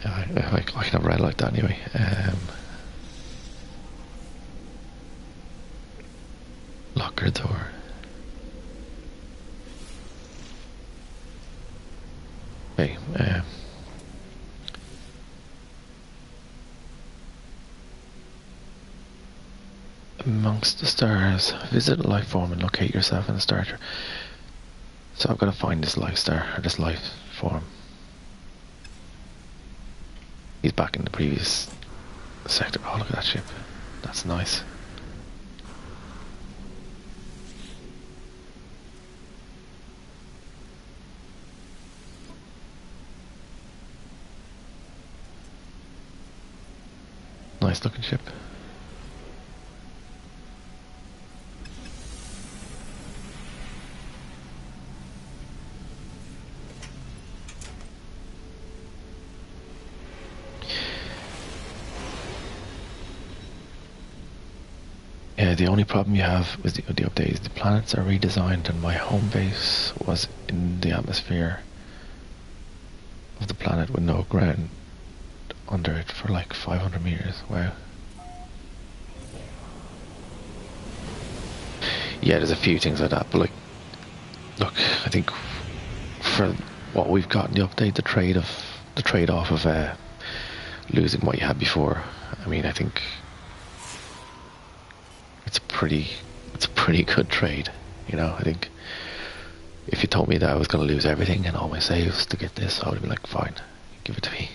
I can have read like that anyway. Locker door. Hey, amongst the stars, visit a life form and locate yourself in the starter. So I've got to find this life star, or this life form. He's back in the previous sector. Oh, look at that ship. That's nice. Nice looking ship. Yeah, the only problem you have with the update is the planets are redesigned and my home base was in the atmosphere of the planet with no ground under it for like 500 meters. Wow. Yeah, there's a few things like that, but like, look, I think for what we've got in the update, the trade-off of losing what you had before, I mean, I think it's a pretty good trade, you know. I think if you told me that I was going to lose everything and all my saves to get this, I would be like, fine, give it to me.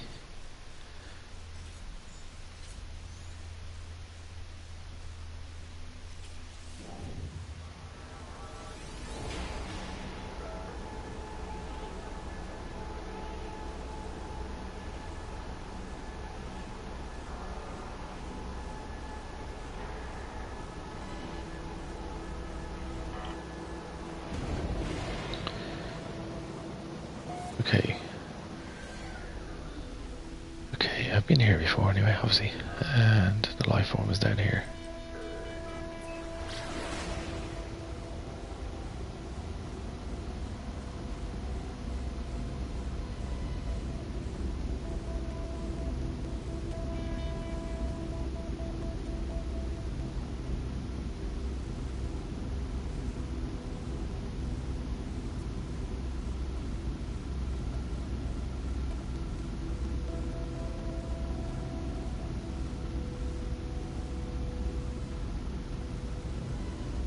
Okay, I've been here before anyway, obviously, and the life form is down here.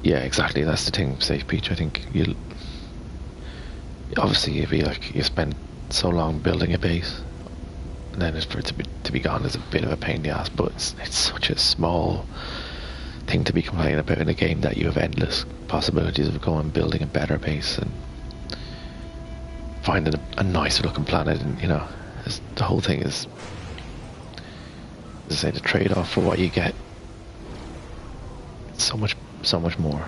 Yeah, exactly. That's the thing, Safe Peach. I think you'll obviously you'll be like you spend so long building a base, and then for it to be gone is a bit of a pain in the ass. But it's such a small thing to be complaining about in a game that you have endless possibilities of going building a better base and finding a nicer looking planet, and you know, the whole thing is, as I say, the trade-off for what you get. So much more.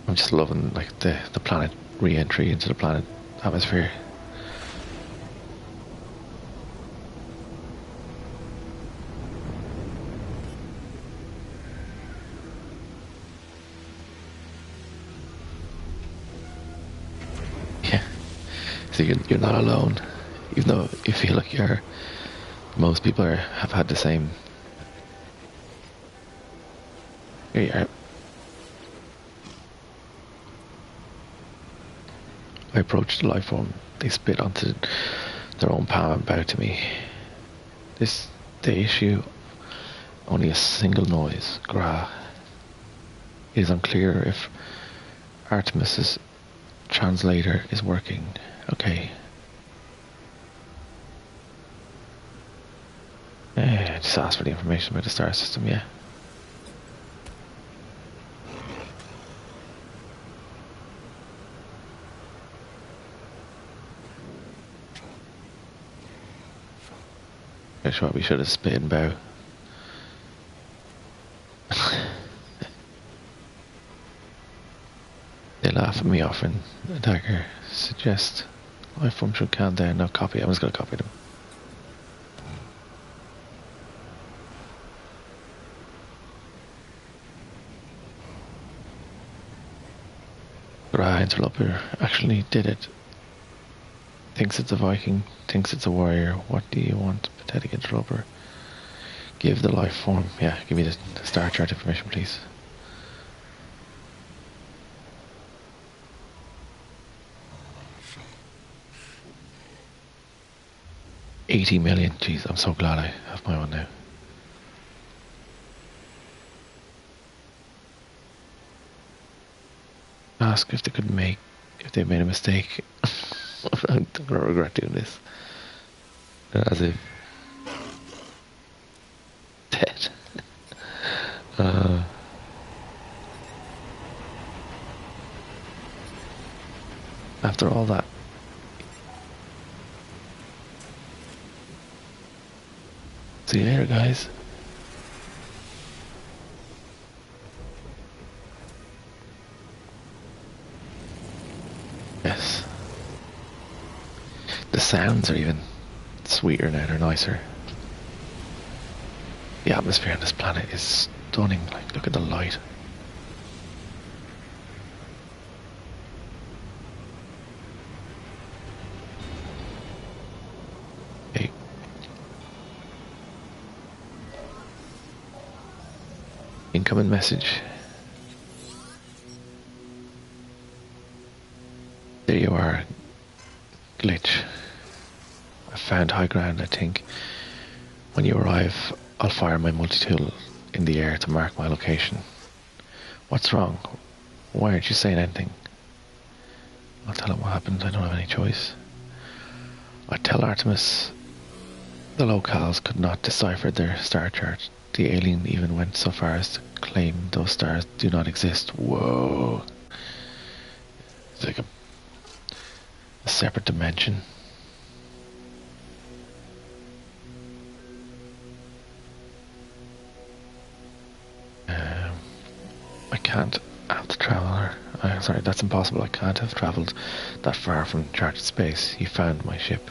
I'm just loving like the planet re-entry into the planet atmosphere. So you're not alone, even though you feel like you're. Most people have had the same. Here you are. I approached the life form. They spit onto their own palm and bowed to me. They issue only a single noise, gra. It is unclear if Artemis's translator is working. Okay. Just ask for the information about the star system, yeah. That's what we should have spit and bow. They laugh at me offering a dagger. Suggest life form should calm down. No, copy. I'm just going to copy them. Interloper actually did it. Thinks it's a Viking, thinks it's a warrior. What do you want, pathetic interloper? Give the life form. Yeah, give me the star chart information, please. $80 million. Jeez, I'm so glad I have my one now. Ask if they made a mistake. I'm gonna regret doing this. As if dead. After all that. See you later, guys. Yes. The sounds are even sweeter now, they're nicer. The atmosphere on this planet is stunning, like, look at the light. Okay. Incoming message. There you are. Glitch. I found high ground, I think. When you arrive, I'll fire my multi-tool in the air to mark my location. What's wrong? Why aren't you saying anything? I'll tell him what happened, I don't have any choice. I tell Artemis the locals could not decipher their star chart. The alien even went so far as to claim those stars do not exist. Whoa. It's like a separate dimension. I can't have to travel. Sorry, that's impossible. I can't have travelled that far from charted space. You found my ship.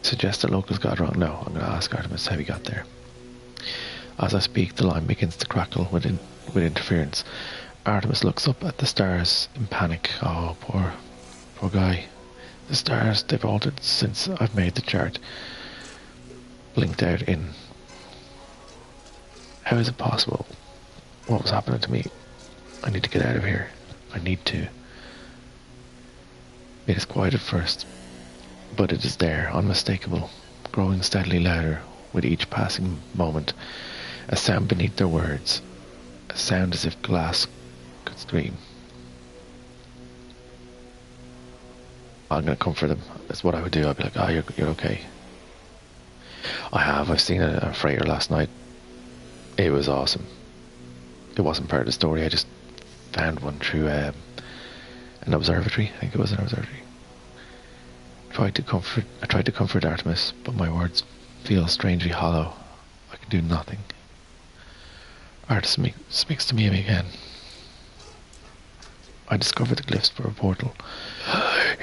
Suggest the locals got it wrong. No, I'm going to ask Artemis how he got there. As I speak, the line begins to crackle with interference. Artemis looks up at the stars in panic. Oh, poor guy. The stars, they've altered since I've made the chart. Blinked out in. How is it possible? What was happening to me? I need to get out of here. I need to. It is quiet at first, but it is there, unmistakable, growing steadily louder with each passing moment. A sound beneath their words. A sound as if glass could scream. I'm going to comfort them. That's what I would do. I'd be like, oh, you're okay. I've seen a freighter last night. It was awesome. It wasn't part of the story. I just found one through an observatory. I think it was an observatory. I tried to comfort Artemis, but my words feel strangely hollow. I can do nothing. Artemis speaks to me again. I discovered the glyphs for a portal.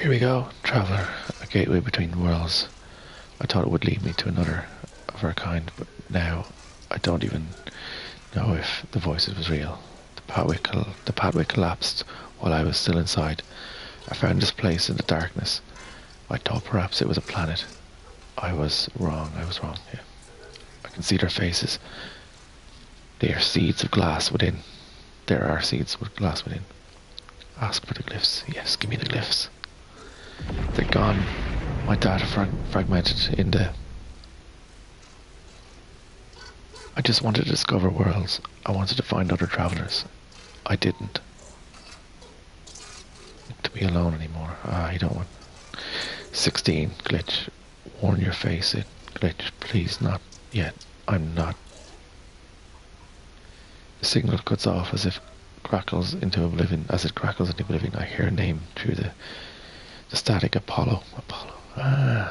Here we go, traveller, a gateway between worlds. I thought it would lead me to another of our kind, but now I don't even know if the voices was real. The pathway collapsed while I was still inside. I found this place in the darkness. I thought perhaps it was a planet. I was wrong, yeah. I can see their faces. They are seeds of glass within. There are seeds with glass within. Ask for the glyphs. Yes, give me the glyphs. They're gone. My data fragmented in the... I just wanted to discover worlds. I wanted to find other travelers. I didn't. To be alone anymore. You don't want... 16, glitch. Warn your face, it. Glitch, please, not yet. I'm not. The signal cuts off as it crackles into oblivion. As it crackles into oblivion, I hear a name through the static. Apollo. A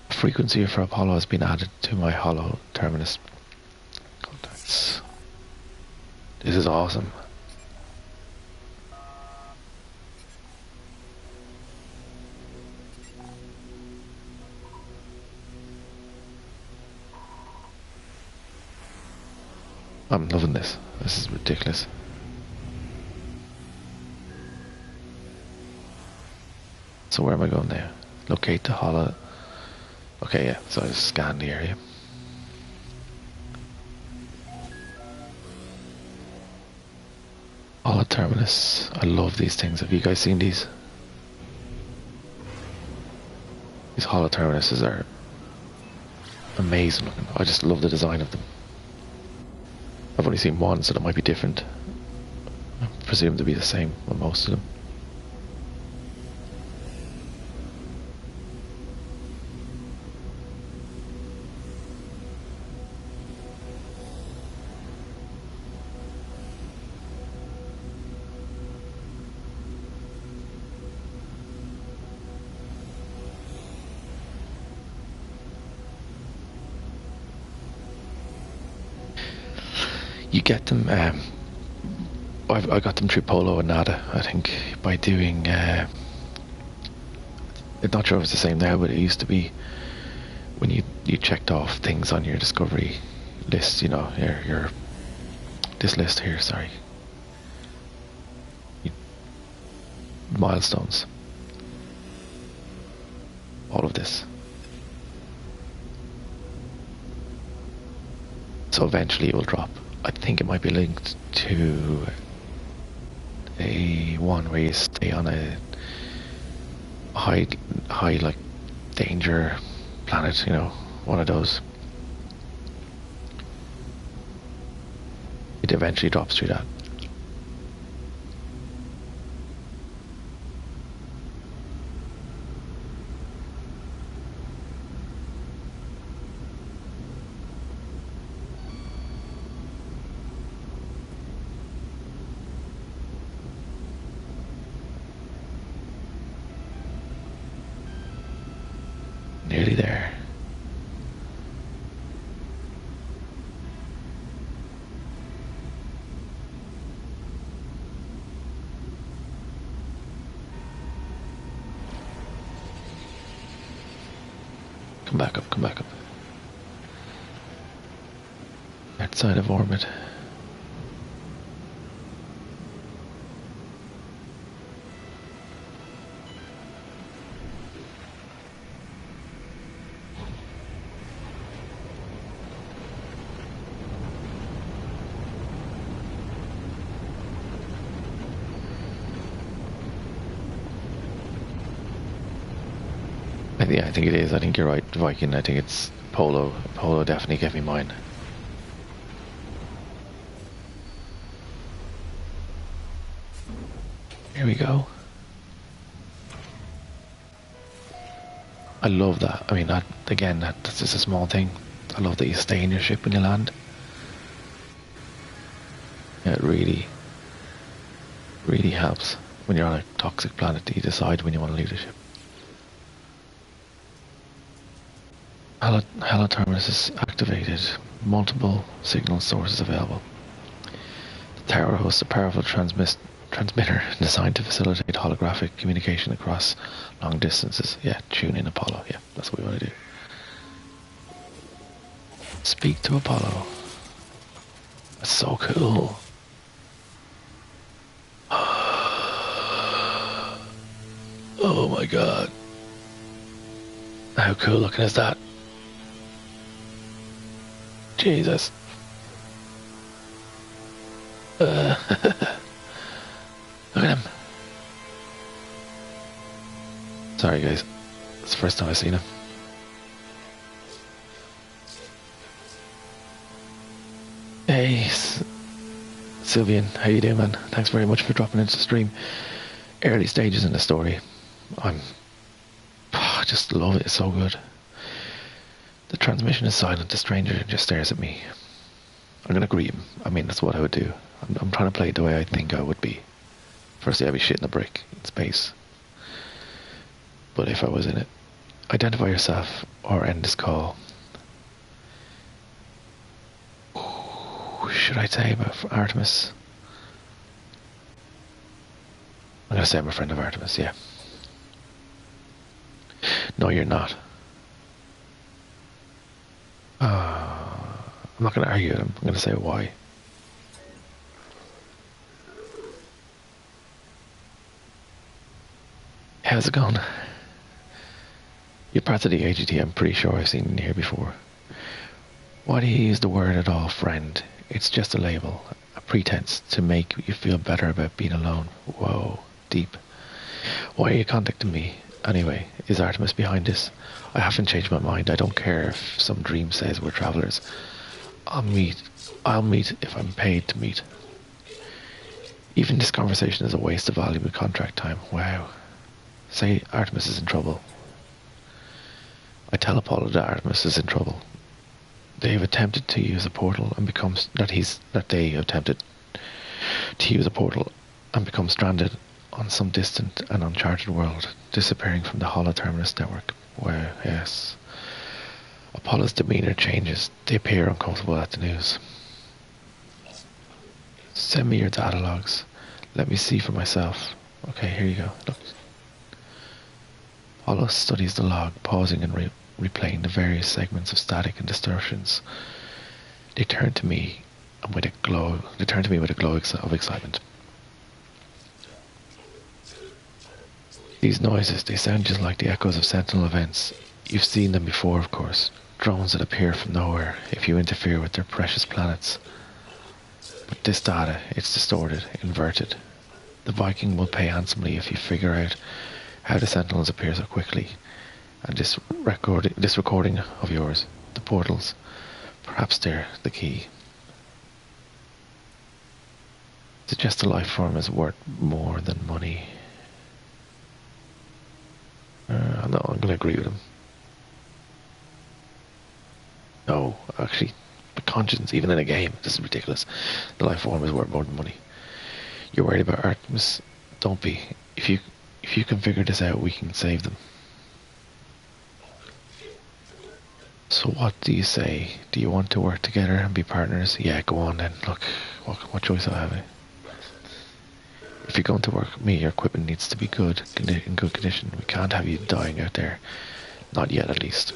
frequency for Apollo has been added to my hollow terminus contacts. This is awesome. I'm loving this. This is ridiculous. So where am I going now? Locate the hollow. Okay, yeah. So I just scanned the area. Hollow terminus. I love these things. Have you guys seen these? These hollow terminuses are amazing looking. I just love the design of them. I've only seen one, so that might be different. I presume to be the same on most of them. You get them, I got them through Polo and Nada, I think, by doing, I'm not sure if it's the same now, but it used to be when you checked off things on your discovery list, you know, your this list here, sorry. Milestones. All of this. So eventually it will drop. I think it might be linked to a one where you stay on a high like danger planet, you know, one of those. It eventually drops through that. Nearly there. Come back up, come back up. Outside of orbit. Yeah, I think it is. I think you're right, Viking. I think it's Polo. Polo definitely gave me mine. Here we go. I love that. I mean, that again, that's just a small thing. I love that you stay in your ship when you land. Yeah, it really helps when you're on a toxic planet that you decide when you want to leave the ship. Hello terminus is activated. Multiple signal sources available. The tower hosts a powerful transmitter designed to facilitate holographic communication across long distances. Yeah, tune in Apollo. Yeah, that's what we want to do. Speak to Apollo. That's so cool. Oh my god. How cool looking is that? Jesus. Look at him. Sorry guys, it's the first time I've seen him. Hey, Sylvian, how you doing, man? Thanks very much for dropping into the stream. Early stages in the story. I just love it, it's so good. The transmission is silent, the stranger just stares at me. I'm gonna greet him. I mean, that's what I would do. I'm trying to play it the way I think I would be. Firstly, I'd be shitting a brick in space. But if I was in it, identify yourself or end this call. Should I say about Artemis? I'm gonna say I'm a friend of Artemis, yeah. No, you're not. I'm not gonna argue with him. I'm gonna say why. How's it going? You're part of the AGT, I'm pretty sure I've seen you here before. Why do you use the word at all, friend? It's just a label, a pretense to make you feel better about being alone. Whoa, deep. Why are you contacting me? Anyway, is Artemis behind this? I haven't changed my mind. I don't care if some dream says we're travelers. I'll meet if I'm paid to meet. Even this conversation is a waste of valuable contract time. Wow. Say Artemis is in trouble. I tell Apollo that Artemis is in trouble. They've attempted to use a portal and become stranded on some distant and uncharted world, disappearing from the hollow terminus network. Wow, yes. Apollo's demeanor changes. They appear uncomfortable at the news. Send me your data logs. Let me see for myself. Okay, here you go. Look. Apollo studies the log, pausing and replaying the various segments of static and distortions. They turn to me with a glow of excitement. These noises, they sound just like the echoes of Sentinel events. You've seen them before, of course. Drones that appear from nowhere if you interfere with their precious planets. But this data, it's distorted, inverted. The Viking will pay handsomely if you figure out how the Sentinels appear so quickly. And this recording of yours, the portals, perhaps they're the key. Suggest a life form is worth more than money. No, I'm going to agree with him. No, actually, the conscience, even in a game, this is ridiculous. The life form is worth more than money. You're worried about Artemis? Don't be. If you can figure this out, we can save them. So what do you say? Do you want to work together and be partners? Yeah, go on then. Look, what choice I have? If you're going to work with me, your equipment needs to be in good condition. We can't have you dying out there. Not yet, at least.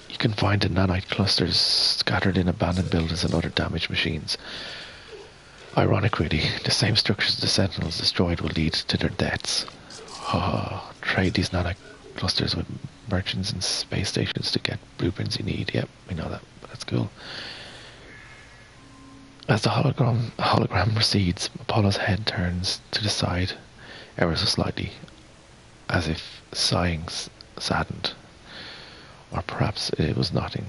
You can find the nanite clusters scattered in abandoned buildings and other damaged machines. Ironic, really. The same structures the Sentinels destroyed will lead to their deaths. Trade these nanite clusters with merchants and space stations to get blueprints you need. Yep, we know that, but that's cool. As the hologram recedes, Apollo's head turns to the side ever so slightly, as if sighing saddened. Or perhaps it was nothing,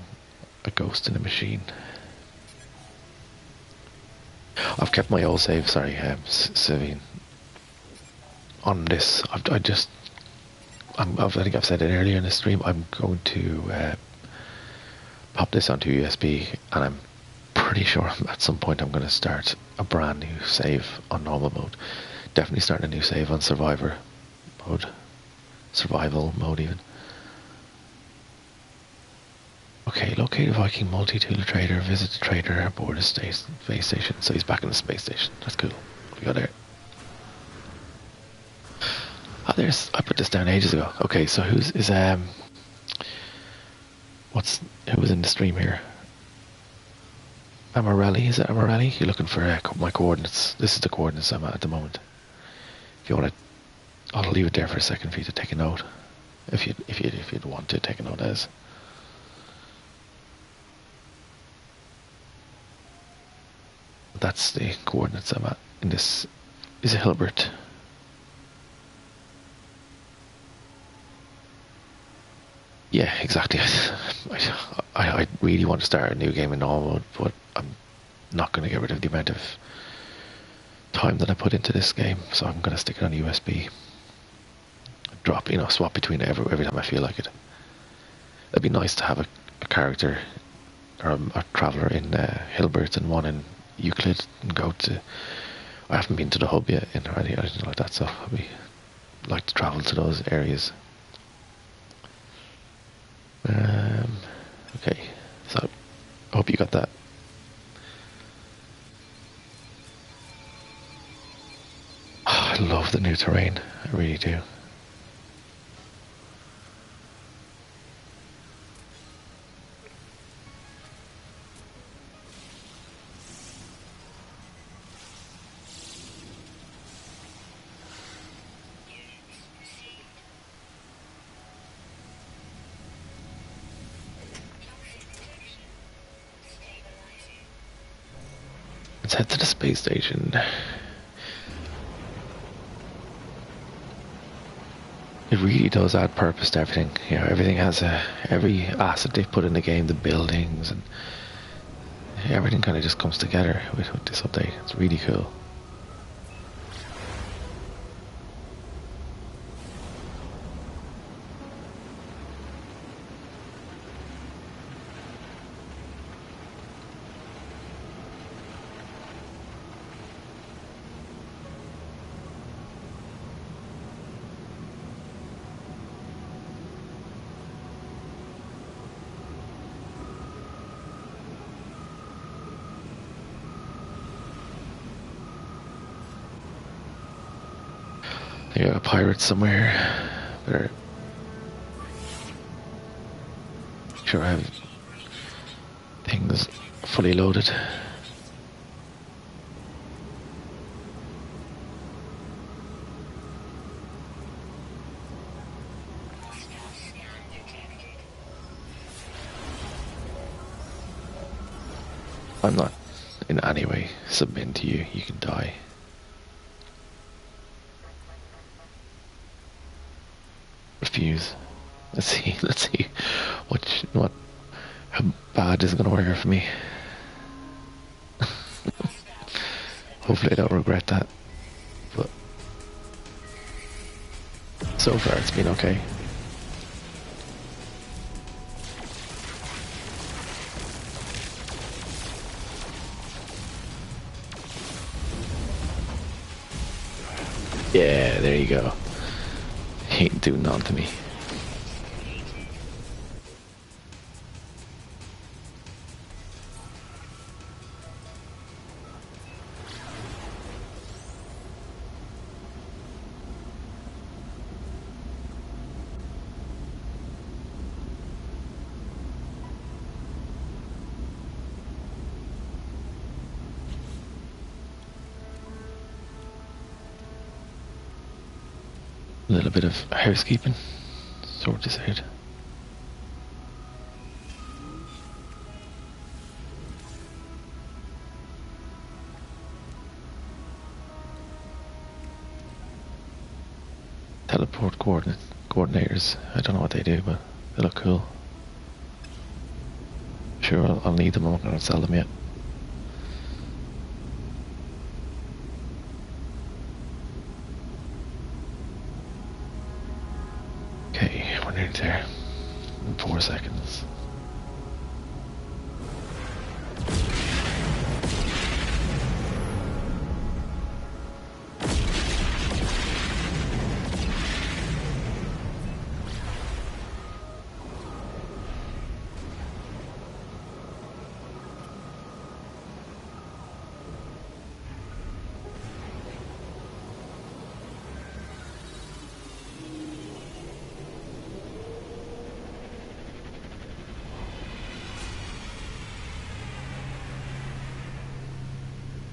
a ghost in a machine. I've kept my old save, sorry, Sylvian. On this, I think I've said it earlier in the stream, I'm going to pop this onto USB, and I'm pretty sure at some point I'm going to start a brand new save on normal mode. Definitely starting a new save on survival mode even. Okay, locate a Viking multi-tool trader, visit the trader aboard a space station. So he's back in the space station. That's cool. What we got there? I put this down ages ago. Okay, so who was in the stream here? Amarelli, is it Amarelli? You're looking for my coordinates. This is the coordinates I'm at the moment. If you want to, I'll leave it there for a second for you to take a note, if you'd want to take a note as. That's the coordinates I'm at in this. Is it Hilbert? Yeah, exactly. I really want to start a new game in normal mode, but I'm not going to get rid of the amount of time that I put into this game, so I'm going to stick it on USB. Drop, swap between it every time I feel like it. It'd be nice to have a character or a traveller in Hilbert and one in Euclid and go to. I haven't been to the hub yet or anything like that, so I'd like to travel to those areas. Okay, so I hope you got that. Oh, I love the new terrain, I really do. Let's head to the space station. It really does add purpose to everything. Everything has every asset they've put in the game, the buildings and everything kind of just comes together with this update. It's really cool. I got a pirate somewhere. Better make sure I have things fully loaded. I'm not in any way submitting to you. You can die. Refuse. Let's see what how bad is it gonna work for me. Hopefully I don't regret that. But so far it's been okay. Yeah, there you go. He ain't doing nothing to me. A little bit of housekeeping. Sort this out. Teleport coordinators. I don't know what they do, but they look cool. Sure, I'll need them. I'm not going to sell them yet. Okay, we're nearly there. In 4 seconds.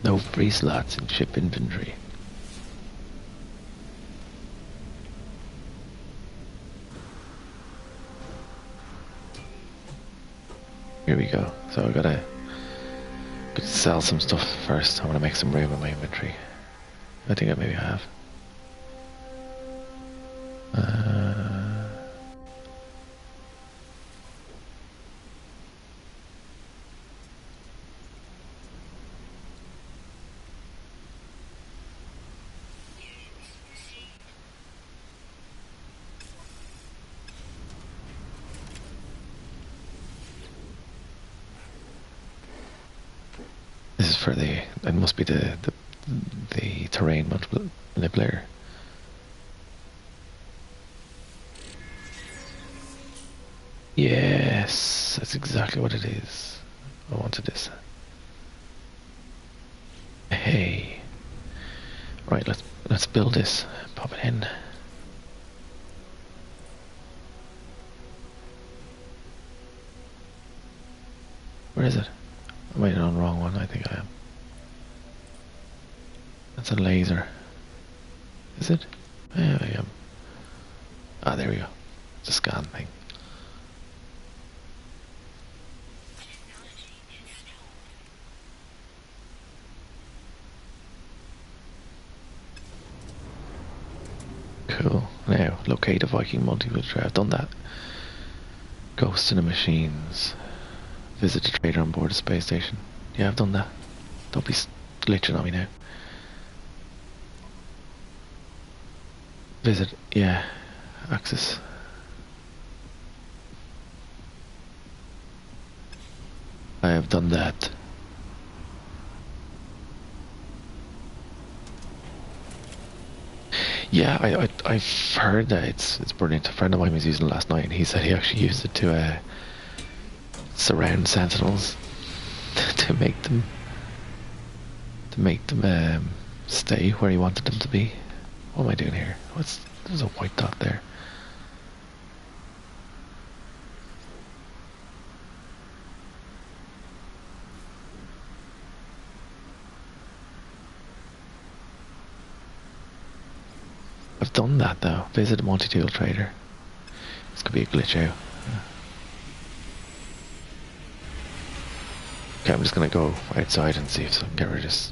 No free slots in ship inventory. here we go. So I gotta sell some stuff first. I want to make some room in my inventory. I think I maybe have. This is for the. It must be the terrain manipulator. Yes, that's exactly what it is. I wanted this. Hey, right. Let's build this. Pop it in. Where is it? I made it on the wrong one. I think I am. That's a laser. Is it? Yeah, I am. Ah, there we go. It's a scan thing. Cool. Now, locate a Viking multi-wheelchair. I've done that. Ghosts in the machines. Visit the trader on board the space station. Yeah, I've done that. Don't be glitching on me now. Visit, yeah. Access. I have done that. Yeah, I've heard that it's brilliant. A friend of mine was using it last night, and he said he actually used it to surround sentinels to make them stay where he wanted them to be. What am I doing here? There's a white dot there. I've done that though. Visit a multi-tool trader. This could be a glitch out. Okay, I'm just gonna go outside and see if I can get rid of this.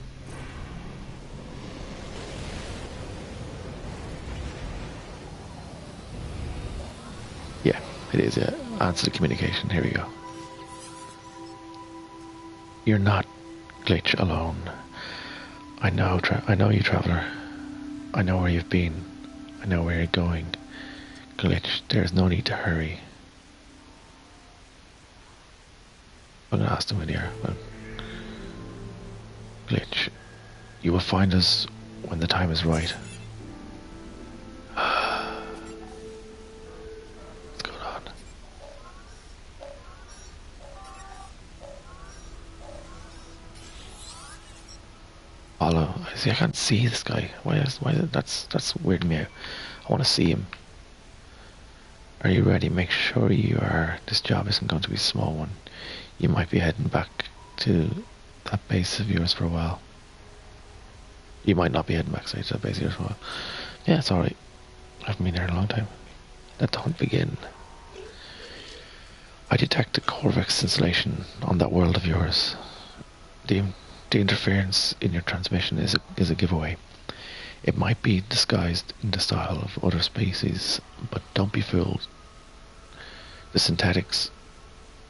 Yeah, it is, yeah. Answer the communication. Here we go. You're not glitch alone. I know you, traveler. I know where you've been. I know where you're going. Glitch, there's no need to hurry. I'm gonna ask them in here. But Glitch, you will find us when the time is right. What's going on? Follow. I can't see this guy. Why is that's weirding me out. I want to see him. Are you ready? Make sure you are. This job isn't going to be a small one. You might be heading back to that base of yours for a while. You might not be heading back to that base of yours for a while. Yeah, it's alright. I haven't been there in a long time. Let the hunt begin. I detect a Corvex installation on that world of yours. The interference in your transmission is a giveaway. It might be disguised in the style of other species, but don't be fooled. The synthetics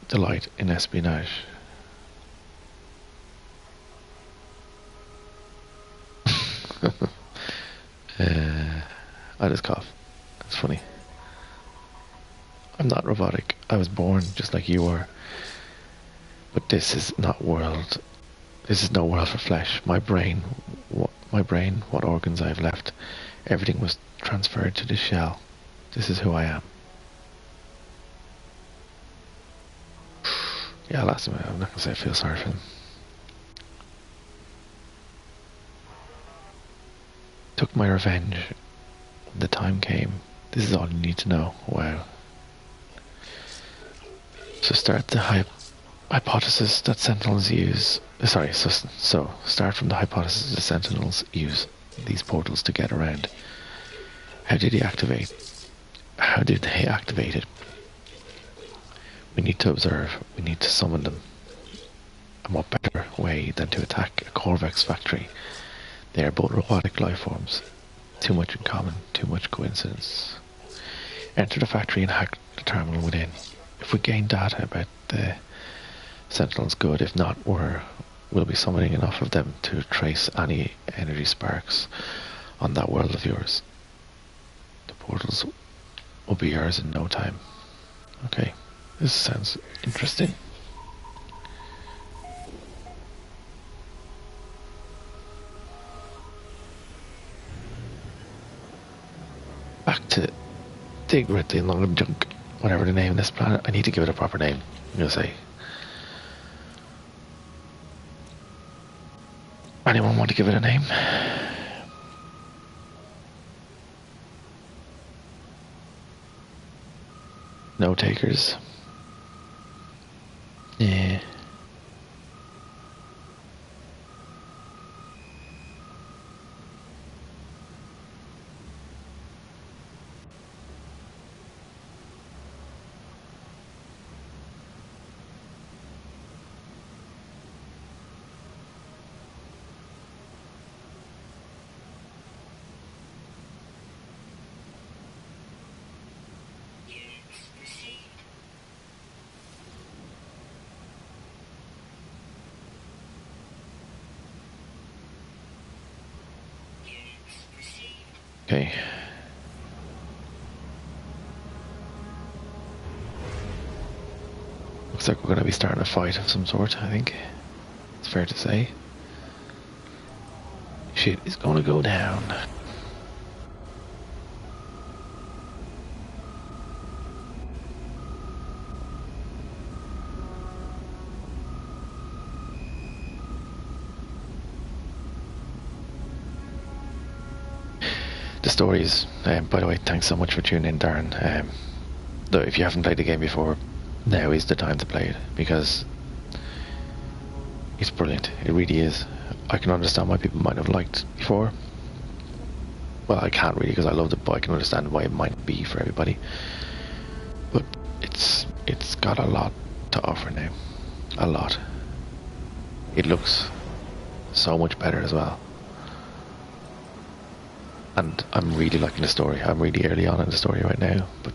delight in espionage. I just cough. That's funny. I'm not robotic. I was born just like you are. But this is not world. This is no world for flesh. My brain, what organs I have left, everything was transferred to this shell. This is who I am. Yeah, last time I'm not gonna say I feel sorry for him. Took my revenge when the time came. This is all you need to know. Wow. So start the hypothesis that sentinels use. Sorry, so start from the hypothesis that sentinels use these portals to get around. How did they activate it? We need to observe. We need to summon them. And what better way than to attack a Corvex factory? They are both robotic life forms. Too much in common, too much coincidence. Enter the factory and hack the terminal within. If we gain data about the Sentinels, good. If not, we'll be summoning enough of them to trace any energy sparks on that world of yours. The portals will be yours in no time. Okay, this sounds interesting. Back to dig with the long junk, whatever the name of this planet. I need to give it a proper name. I'm gonna say. Anyone want to give it a name? No takers. Yeah. Okay. Looks like we're going to be starting a fight of some sort, I think. It's fair to say. Shit is going to go down. The stories, by the way, thanks so much for tuning in, Darren. Though if you haven't played the game before, now is the time to play it, because it's brilliant. It really is. I can understand why people might have liked before. Well, I can't really, because I loved it, but I can understand why it might be for everybody. But it's got a lot to offer now. A lot. It looks so much better as well. And I'm really liking the story. I'm really early on in the story right now, but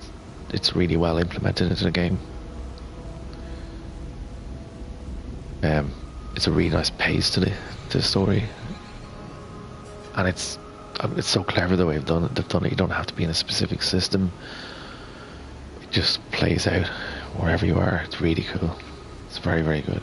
it's really well implemented into the game. It's a really nice pace to the story, and it's so clever the way they've done it. You don't have to be in a specific system. It just plays out wherever you are. It's really cool. It's very, very good.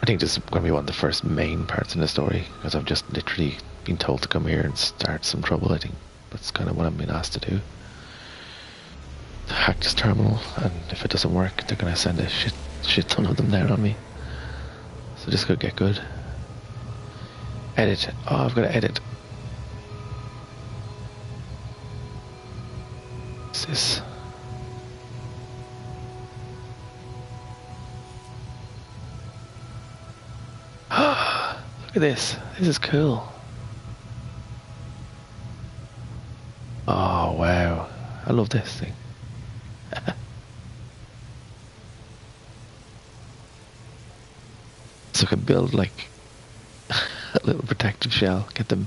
I think this is going to be one of the first main parts in the story, because I've just literally been told to come here and start some trouble. I think that's kind of what I'm being asked to do. Hack this terminal, and if it doesn't work, they're going to send a shit ton of them down on me. So this could get good. Edit. Oh, I've got to edit. What's this? Look at this. This is cool. Oh, wow. I love this thing. So I can build like a little protective shell, get them.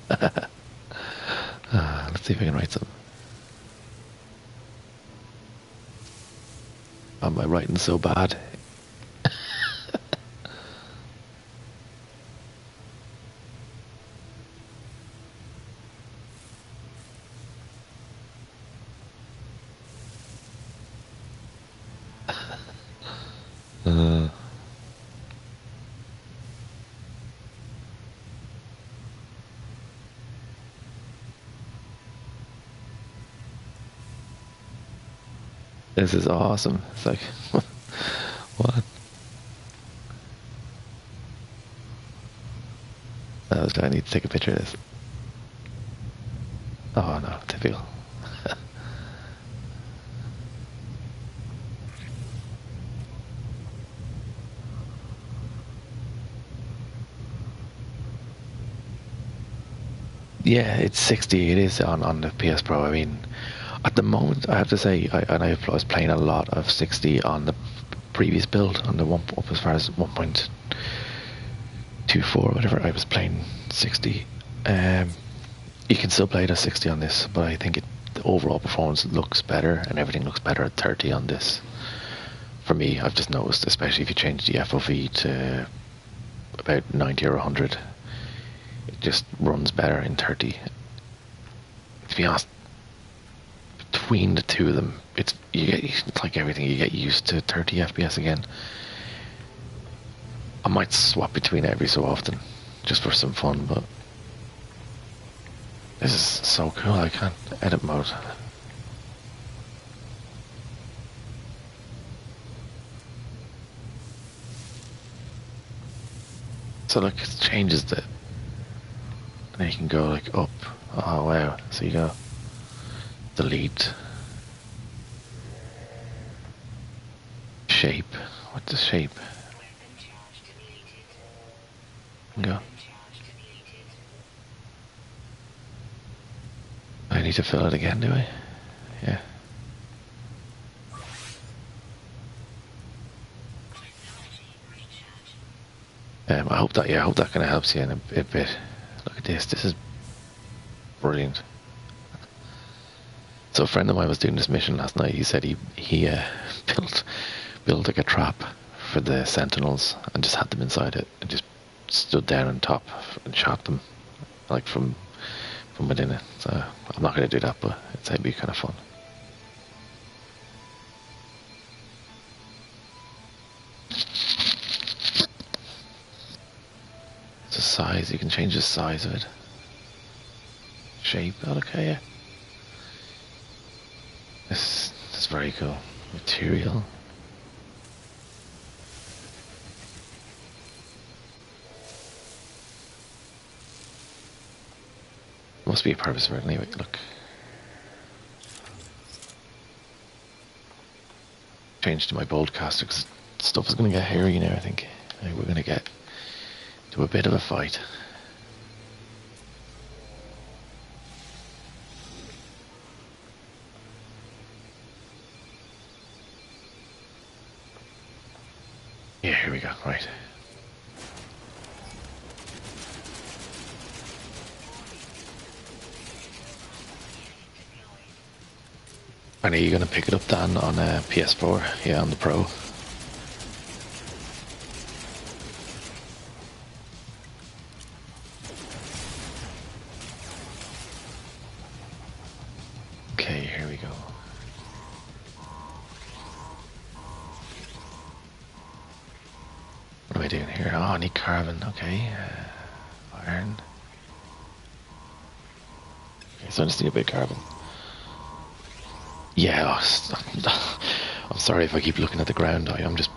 Let's see if I can write some. Oh, my writing's so bad. This is awesome. It's like, what? I need to take a picture of this. Oh no, typical. Yeah, it's 60. It is on the PS Pro. I mean, at the moment, I have to say, I was playing a lot of 60 on the previous build, on the one up as far as 1.24, whatever. I was playing 60. You can still play it at 60 on this, but I think the overall performance looks better, and everything looks better at 30 on this. For me, I've just noticed, especially if you change the FOV to about 90 or 100, it just runs better in 30. To be honest, between the two of them, it's like everything, you get used to 30 FPS again. I might swap between it every so often, just for some fun, but this is so cool. I can't edit mode. So look, it changes the, and then you can go like up. Oh wow! So you go delete shape. What's the shape? Go. I need to fill it again, do I? Yeah. I hope that kind of helps you in a bit. Look at this. This is brilliant. So a friend of mine was doing this mission last night. He said he built like a trap for the Sentinels and just had them inside it and just stood down on top and shot them like from within it. So I'm not going to do that, but it'd be kind of fun. The size, you can change the size of it. Shape, okay, yeah. This is very cool. Material. Must be a purpose for it anyway, look. Change to my boldcaster because stuff is going to get hairy now, I think. We're going to get to a bit of a fight. Yeah, here we go, right. And are you going to pick it up, Dan, on PS4? Yeah, on the Pro. Okay, here we go. What am I doing here? Oh, I need carbon, okay. Iron. Okay, so I just need a bit of carbon. Yeah, I'm sorry if I keep looking at the ground. I'm just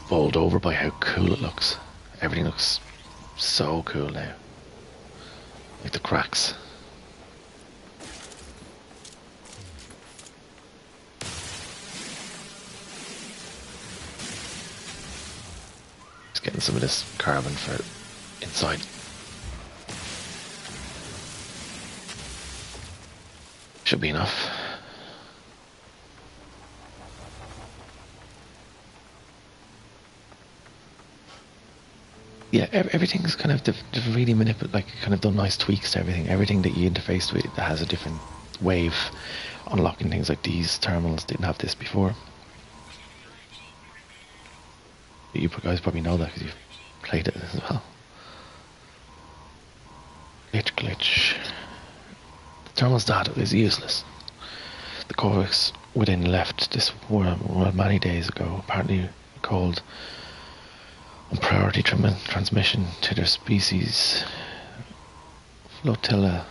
bowled over by how cool it looks. Everything looks so cool now. Like the cracks. Just getting some of this carbon for inside. Should be enough. Yeah, everything's kind of really manipulated, like kind of done nice tweaks to everything. Everything that you interface with has a different wave. Unlocking things like these terminals didn't have this before. You guys probably know that because you've played it as well. Glitch. The terminal's data is useless. The Corvix within left this world many days ago, apparently called on priority transmission to their species flotilla.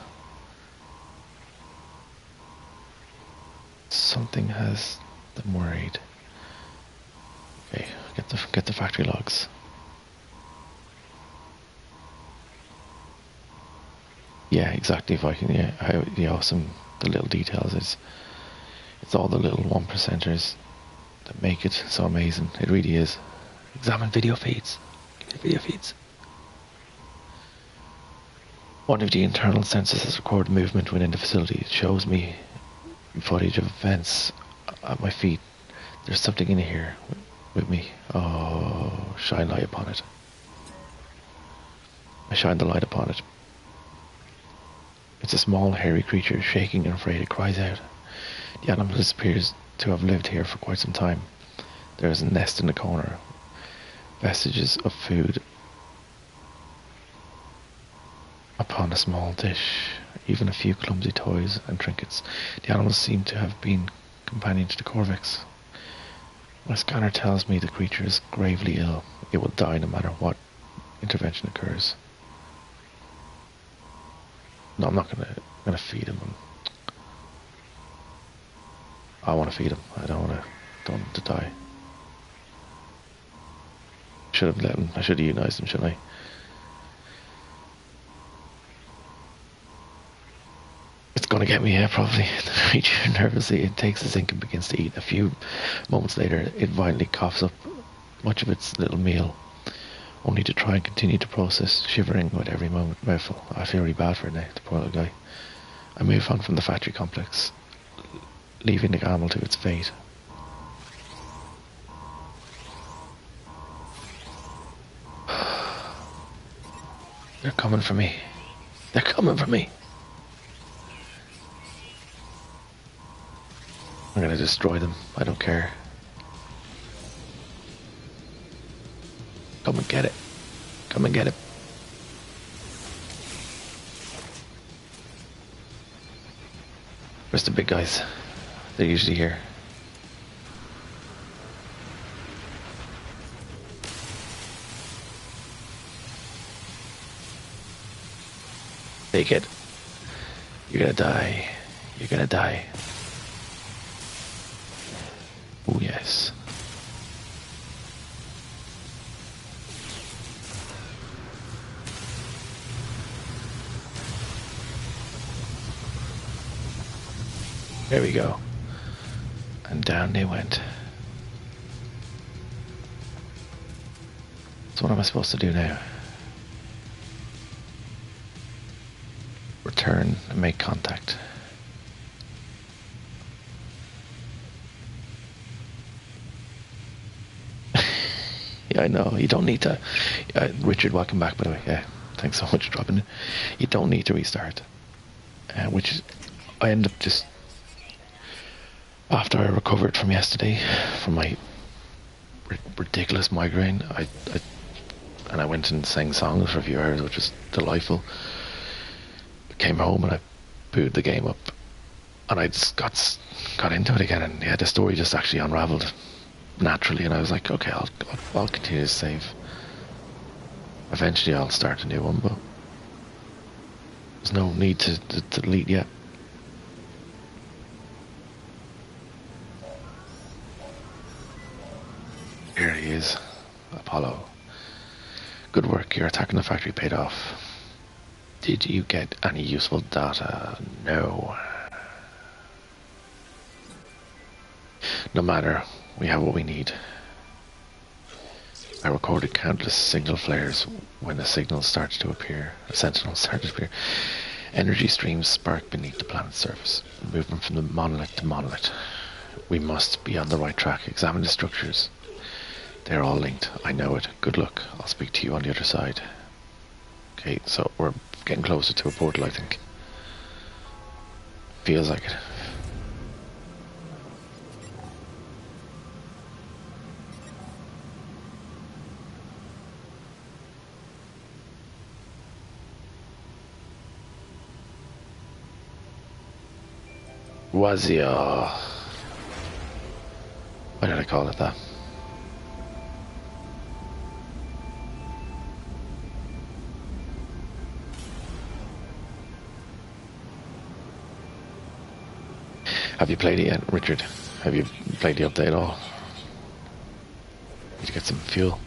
Something has them worried. Okay, get the factory logs. Yeah, exactly. If I can, yeah, how awesome the little details is. It's all the little 1%ers that make it so amazing. It really is. Examine video feeds. Give me the video feeds. One of the internal sensors has recorded movement within the facility. It shows me footage of events at my feet. There's something in here with me. Oh, shine light upon it. I shine the light upon it. It's a small, hairy creature, shaking and afraid. It cries out. The animal appears to have lived here for quite some time. There is a nest in the corner. Vestiges of food upon a small dish. Even a few clumsy toys and trinkets. The animals seem to have been companion to the Corvex. My scanner tells me the creature is gravely ill. It will die no matter what intervention occurs. No, I'm not gonna feed him. I want to feed him. I don't want him to die. Should have let him. I should have euthanized him, shouldn't I? It's gonna get me, yeah, probably. The creature nervously it takes a zinc and begins to eat. A few moments later, it violently coughs up much of its little meal, only to try and continue to process, shivering with every mouthful. I feel really bad for it now, the poor little guy. I move on from the factory complex, leaving the animal to its fate. They're coming for me. They're coming for me. I'm gonna destroy them. I don't care. Come and get it. Come and get it. Where's the big guys? They're usually here. Take it. You're gonna die. You're gonna die. Oh yes. There we go. And down they went. So what am I supposed to do now? Return and make contact. Yeah, I know. You don't need to. Richard, welcome back, by the way. Yeah, thanks so much for dropping in. You don't need to restart. Which is, I end up just after I recovered from yesterday, from my ridiculous migraine. I went and sang songs for a few hours, which was delightful. Came home and I booted the game up, and I just got into it again, and yeah, the story just actually unraveled naturally, and I was like, okay, I'll continue to save. Eventually I'll start a new one, but there's no need to delete yet. Here he is, Apollo. Good work, your attack on the factory paid off. Did you get any useful data? No. No matter, we have what we need. I recorded countless signal flares when a signal started to appear. A sentinel started to appear. Energy streams spark beneath the planet's surface, moving from the monolith to monolith. We must be on the right track. Examine the structures. They're all linked. I know it. Good luck. I'll speak to you on the other side. Okay, so we're getting closer to a portal, I think. Feels like it. Wazia. Why did I call it that? Have you played it yet, Richard? Have you played the update at all? Did you get some fuel?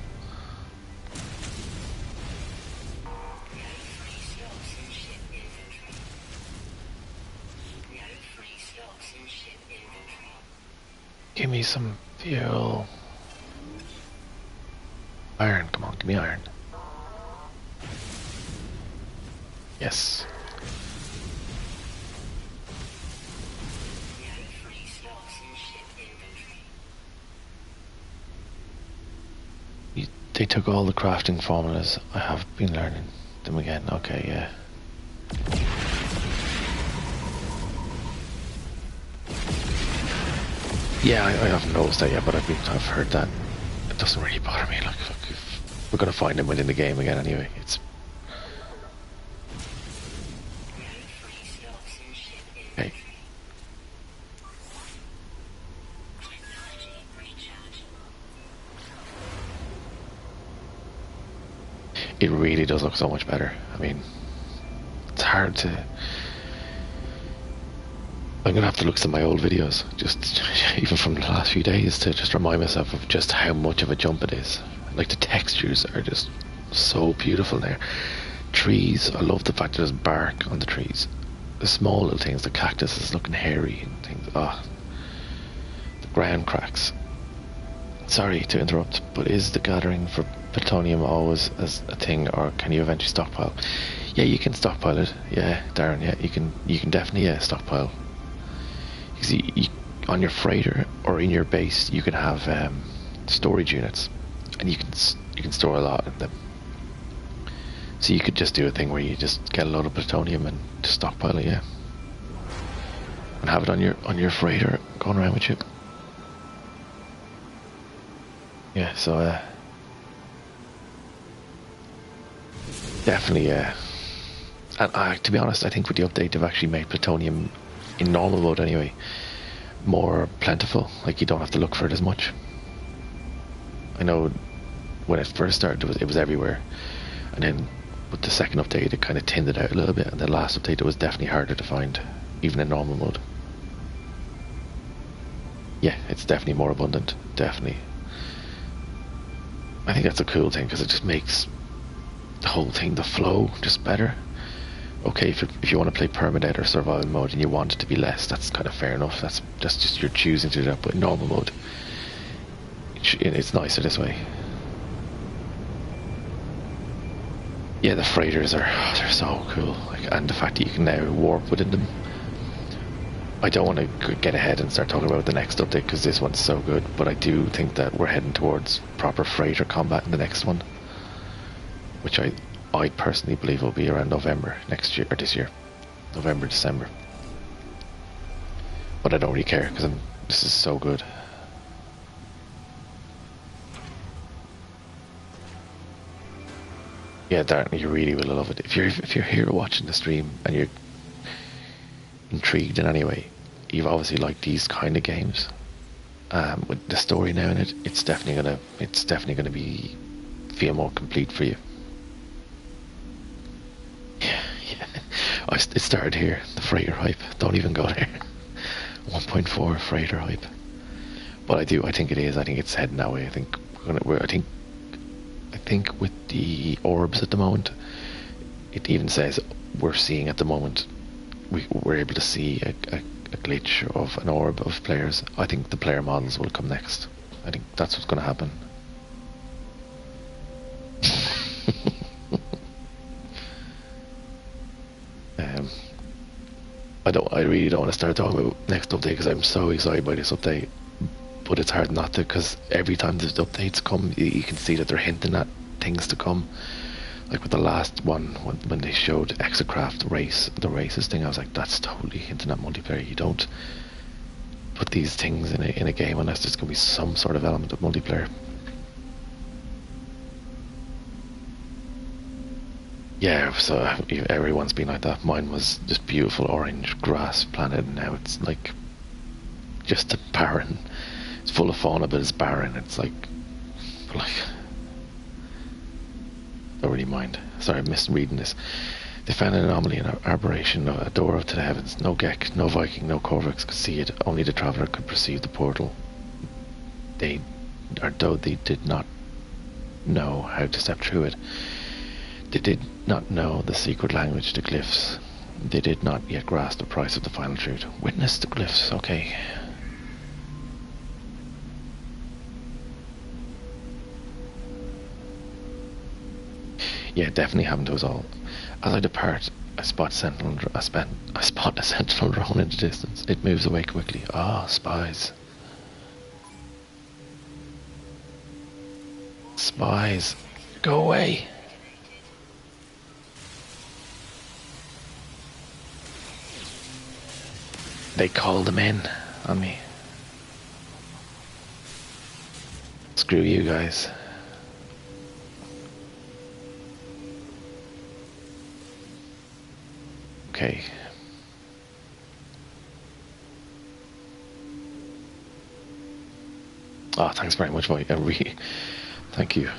Give me some fuel. Iron, come on, give me iron. Yes. They took all the crafting formulas. I have been learning them again. Okay, yeah. Yeah, I haven't noticed that yet, but I've heard that. It doesn't really bother me. Like, look, if we're gonna find him within the game again anyway. It's okay. It really does look so much better. I mean, it's hard to. I'm gonna have to look at my old videos, just even from the last few days, to just remind myself of just how much of a jump it is. Like the textures are just so beautiful there. Trees, I love the fact that there's bark on the trees. The small little things, the cactus is looking hairy and things. The ground cracks. Sorry to interrupt, but is the gathering for plutonium always as a thing, or can you eventually stockpile? Yeah, you can stockpile it. Yeah, Darren. Yeah, you can definitely stockpile. You, on your freighter or in your base, you can have storage units, and you can store a lot of them. So you could just do a thing where you just get a load of plutonium and just stockpile it, yeah, and have it on your freighter going around with you. Yeah, so definitely, and to be honest, I think with the update they've actually made plutonium in normal mode anyway more plentiful. Like, you don't have to look for it as much. I know when it first started it was everywhere, and then with the second update it kind of thinned it out a little bit, and the last update it was definitely harder to find even in normal mode. Yeah, it's definitely more abundant, definitely. I think that's a cool thing because it just makes the whole thing, the flow, just better. Okay, if you want to play permadeath or survival mode and you want it to be less, that's kind of fair enough. That's just you're choosing to do that. But in normal mode, it's nicer this way. Yeah, the freighters they're so cool. Like, and the fact that you can now warp within them. I don't want to get ahead and start talking about the next update because this one's so good, but I do think that we're heading towards proper freighter combat in the next one, which I personally believe will be around November next year, or this year, November, December. But I don't really care because this is so good. Yeah, Darren, you really will love it. If you're here watching the stream and you're intrigued in any way, you've obviously liked these kind of games. With the story now in it, it's definitely gonna be feel more complete for you. It started here, the freighter hype. Don't even go there. 1.4 freighter hype. But I think it is. I think it's heading that way. I think with the orbs at the moment, it even says we're seeing at the moment. We're able to see a glitch of an orb of players. I think the player models will come next. I think that's what's going to happen. I really don't want to start talking about next update because I'm so excited by this update, but it's hard not to because every time these updates come, you can see that they're hinting at things to come. Like with the last one, when they showed Exocraft race, the races thing, I was like, that's totally hinting at multiplayer. You don't put these things in a game unless there's going to be some sort of element of multiplayer. Yeah, so everyone's been like that. Mine was just beautiful orange grass planet, and now it's like just a barren. It's full of fauna, but it's barren. It's like don't really mind. Sorry, I missed reading this. They found an anomaly, an aberration, a door to the heavens. No Gek, no Viking, no Corvix could see it. Only the traveller could perceive the portal. Though they did not know how to step through it. They did not know the secret language, the glyphs. They did not yet grasp the price of the final truth. Witness the glyphs, okay. Yeah, definitely happened to us all. As I depart, I spot a sentinel drone in the distance. It moves away quickly. Ah, spies. Spies. Go away. They called them in on me. Screw you guys. Okay. Oh, thanks very much, boy. Thank you.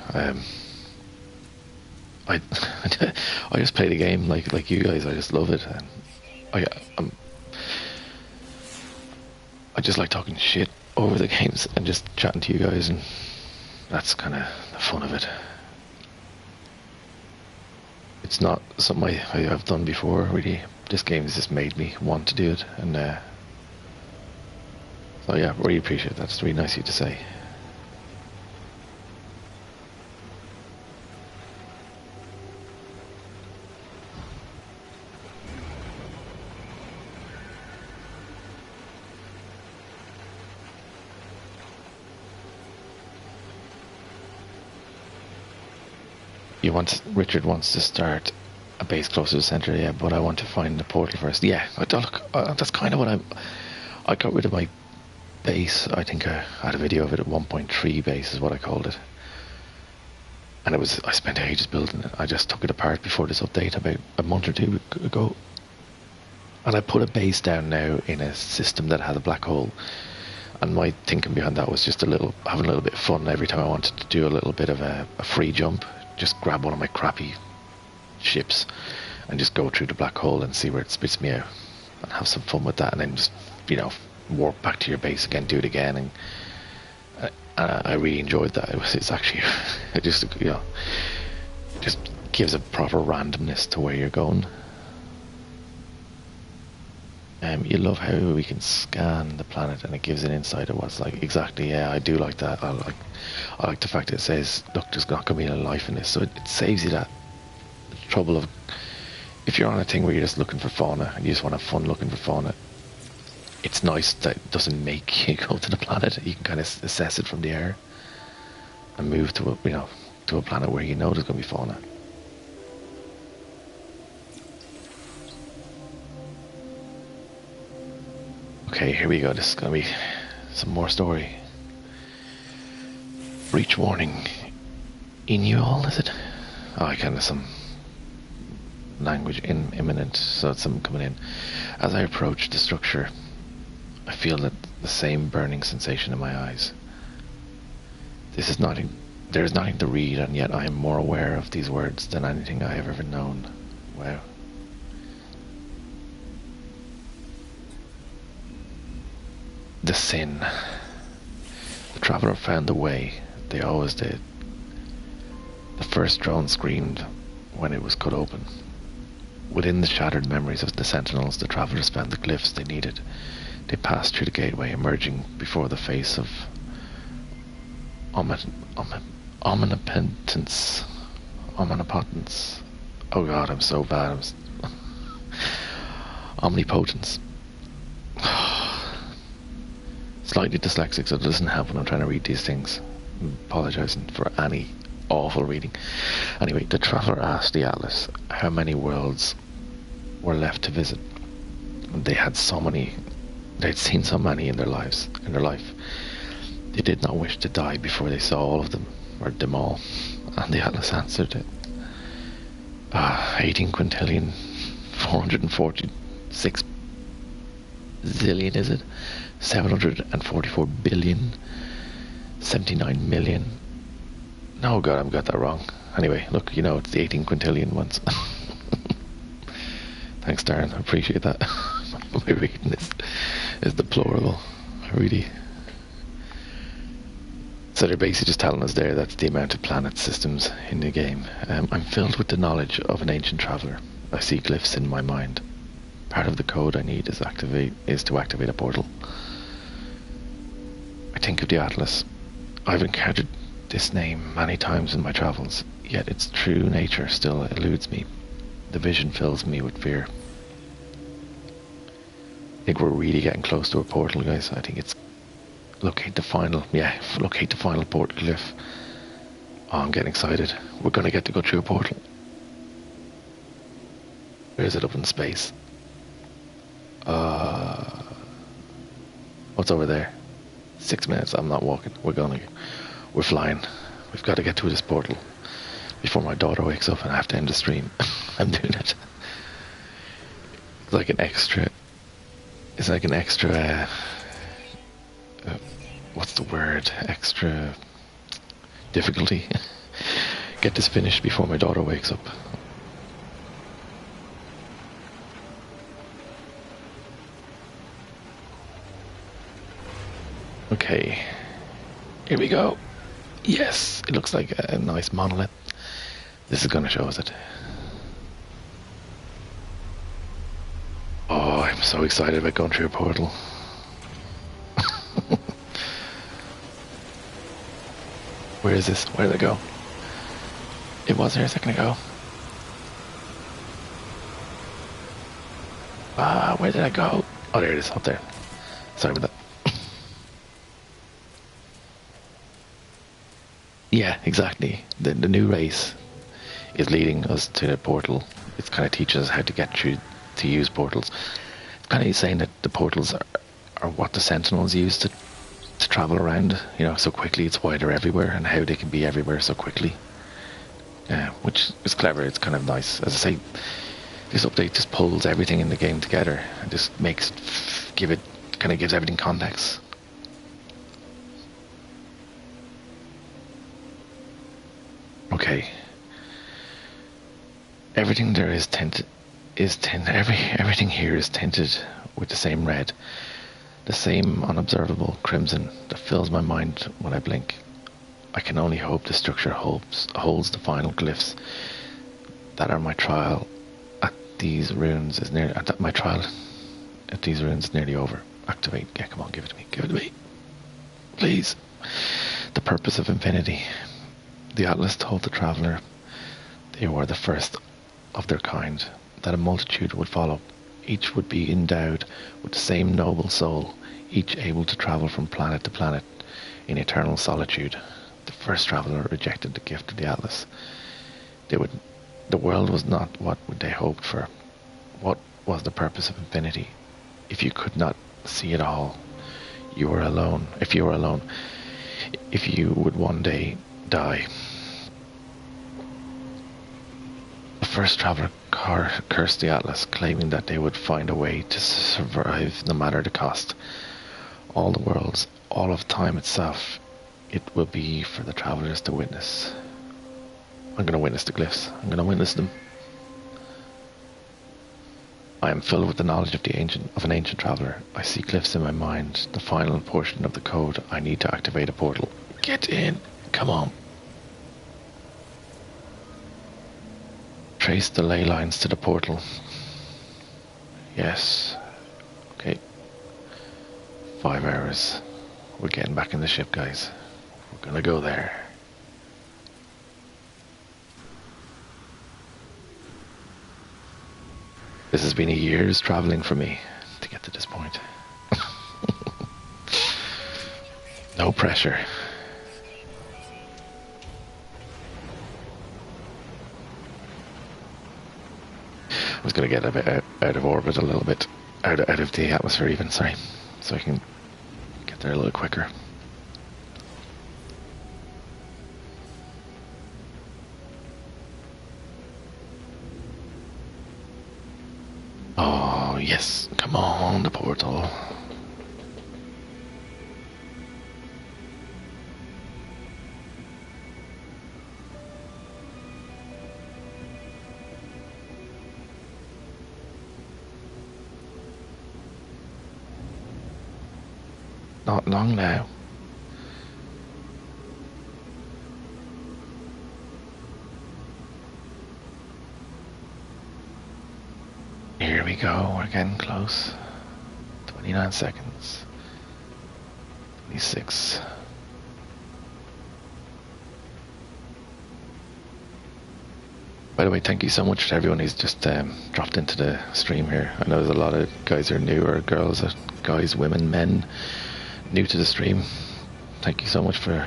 I I just play the game like you guys. I just love it, and I just like talking shit over the games and just chatting to you guys, and that's kind of the fun of it. It's not something I've done before, really. This game has just made me want to do it, and so yeah, really appreciate that. It's really nice of you to say. Richard wants to start a base closer to the center, yeah, but I want to find the portal first. Yeah, that's kind of what I got rid of my base. I think I had a video of it at 1.3 base is what I called it. And I spent ages building it. I just took it apart before this update about a month or two ago. And I put a base down now in a system that had a black hole. And my thinking behind that was just having a little bit of fun every time I wanted to do a little bit of a free jump. Just grab one of my crappy ships and just go through the black hole and see where it spits me out and have some fun with that, and then just, warp back to your base again, do it again, and I really enjoyed that. It's actually it just just gives a proper randomness to where you're going. You love how we can scan the planet and it gives an insight of what's like. Exactly, yeah, I do like that. I like the fact that it says, look, there's not going to be any life in this, so it saves you that trouble of, if you're on a thing where you're just looking for fauna and you just want to have fun looking for fauna, it's nice that it doesn't make you go to the planet. You can kind of assess it from the air and move to a planet where you know there's going to be fauna. Okay, here we go. This is going to be some more story. Breach warning. Inual, is it? Oh, I kind of some language imminent, so it's something coming in. As I approach the structure, I feel that the same burning sensation in my eyes. There is nothing to read, and yet I am more aware of these words than anything I have ever known. Wow. The sin. The traveler found the way. They always did. The first drone screamed when it was cut open. Within the shattered memories of the Sentinels, the travelers found the glyphs they needed. They passed through the gateway, emerging before the face of omnipotence. Oh God, I'm so bad. Omnipotence. Slightly dyslexic, so it doesn't help when I'm trying to read these things. I'm apologising for any awful reading. Anyway, the traveller asked the Atlas how many worlds were left to visit. They had so many. They'd seen so many in their life. They did not wish to die before they saw all of them, or them all. And the Atlas answered it. 18 quintillion, 446 zillion, is it? 744 billion, 79 million. No, God, I've got that wrong. Anyway, look, it's the 18 quintillion ones. Thanks, Darren. I appreciate that. My reading is deplorable. Really. So they're basically just telling us there that's the amount of planet systems in the game. I'm filled with the knowledge of an ancient traveller. I see glyphs in my mind. Part of the code I need is to activate a portal. I think of the Atlas. I've encountered this name many times in my travels, yet its true nature still eludes me. The vision fills me with fear. I think we're really getting close to a portal, guys. I think it's locate the final portal glyph. Oh, I'm getting excited. We're gonna get to go through a portal. Where is it? Up in space? What's over there? 6 minutes. I'm not walking. We're flying. We've got to get to this portal before my daughter wakes up and I have to end the stream. I'm doing it. It's like an extra. What's the word? Extra difficulty. Get this finished before my daughter wakes up. Okay, here we go. Yes, it looks like a nice monolith. This is gonna show us it. Oh, I'm so excited about going through a portal. Where is this? Where did it go? It was here a second ago. Where did I go? Oh, there it is, up there. Sorry about that. Yeah, exactly. The new race is leading us to the portal. It's kind of teaching us how to get through, to use portals. It's kind of saying that the portals are what the Sentinels use to travel around, you know, so quickly. It's why they're everywhere and how they can be everywhere so quickly. Which is clever. It's kind of nice. As I say, this update just pulls everything in the game together and just gives everything context. Okay. Everything there is tinted. Everything here is tinted with the same red, the same unobservable crimson that fills my mind when I blink. I can only hope the structure holds the final glyphs that are my trial at these ruins is nearly. My trial at these ruins is nearly over. Activate. Yeah, come on, give it to me. Give it to me, please. The purpose of infinity. The Atlas told the traveller they were the first of their kind, that a multitude would follow. Each would be endowed with the same noble soul, each able to travel from planet to planet in eternal solitude. The first traveller rejected the gift of the Atlas. The world was not what they hoped for. What was the purpose of infinity? If you could not see it all, you were alone. If you were alone, if you would one day die. The first traveller cursed the Atlas, claiming that they would find a way to survive no matter the cost. All the worlds, all of time itself, it will be for the travellers to witness. I'm going to witness the glyphs. I'm going to witness them. I am filled with the knowledge of an ancient traveller. I see glyphs in my mind, the final portion of the code. I need to activate a portal. Get in. Come on. Trace the ley lines to the portal. Yes. Okay. 5 hours. We're getting back in the ship, guys. We're gonna go there. This has been a year's traveling for me to get to this point. No pressure. I was going to get a bit out of orbit a little bit, out of the atmosphere even, sorry, so I can get there a little quicker. Oh yes, come on, the portal. Not long now. Here we go, we're getting close. 29 seconds. 26. By the way, thank you so much to everyone who's just dropped into the stream here. I know there's a lot of guys who are new, or girls, guys, women, men, new to the stream. Thank you so much for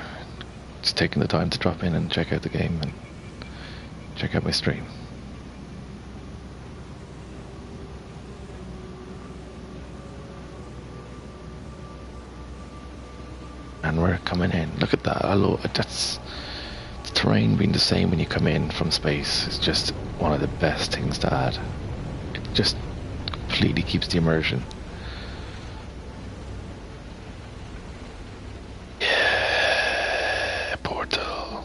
just taking the time to drop in and check out the game and check out my stream. And we're coming in. Look at that. That's the terrain being the same when you come in from space. It's just one of the best things to add. It just completely keeps the immersion. Yeah, Portal.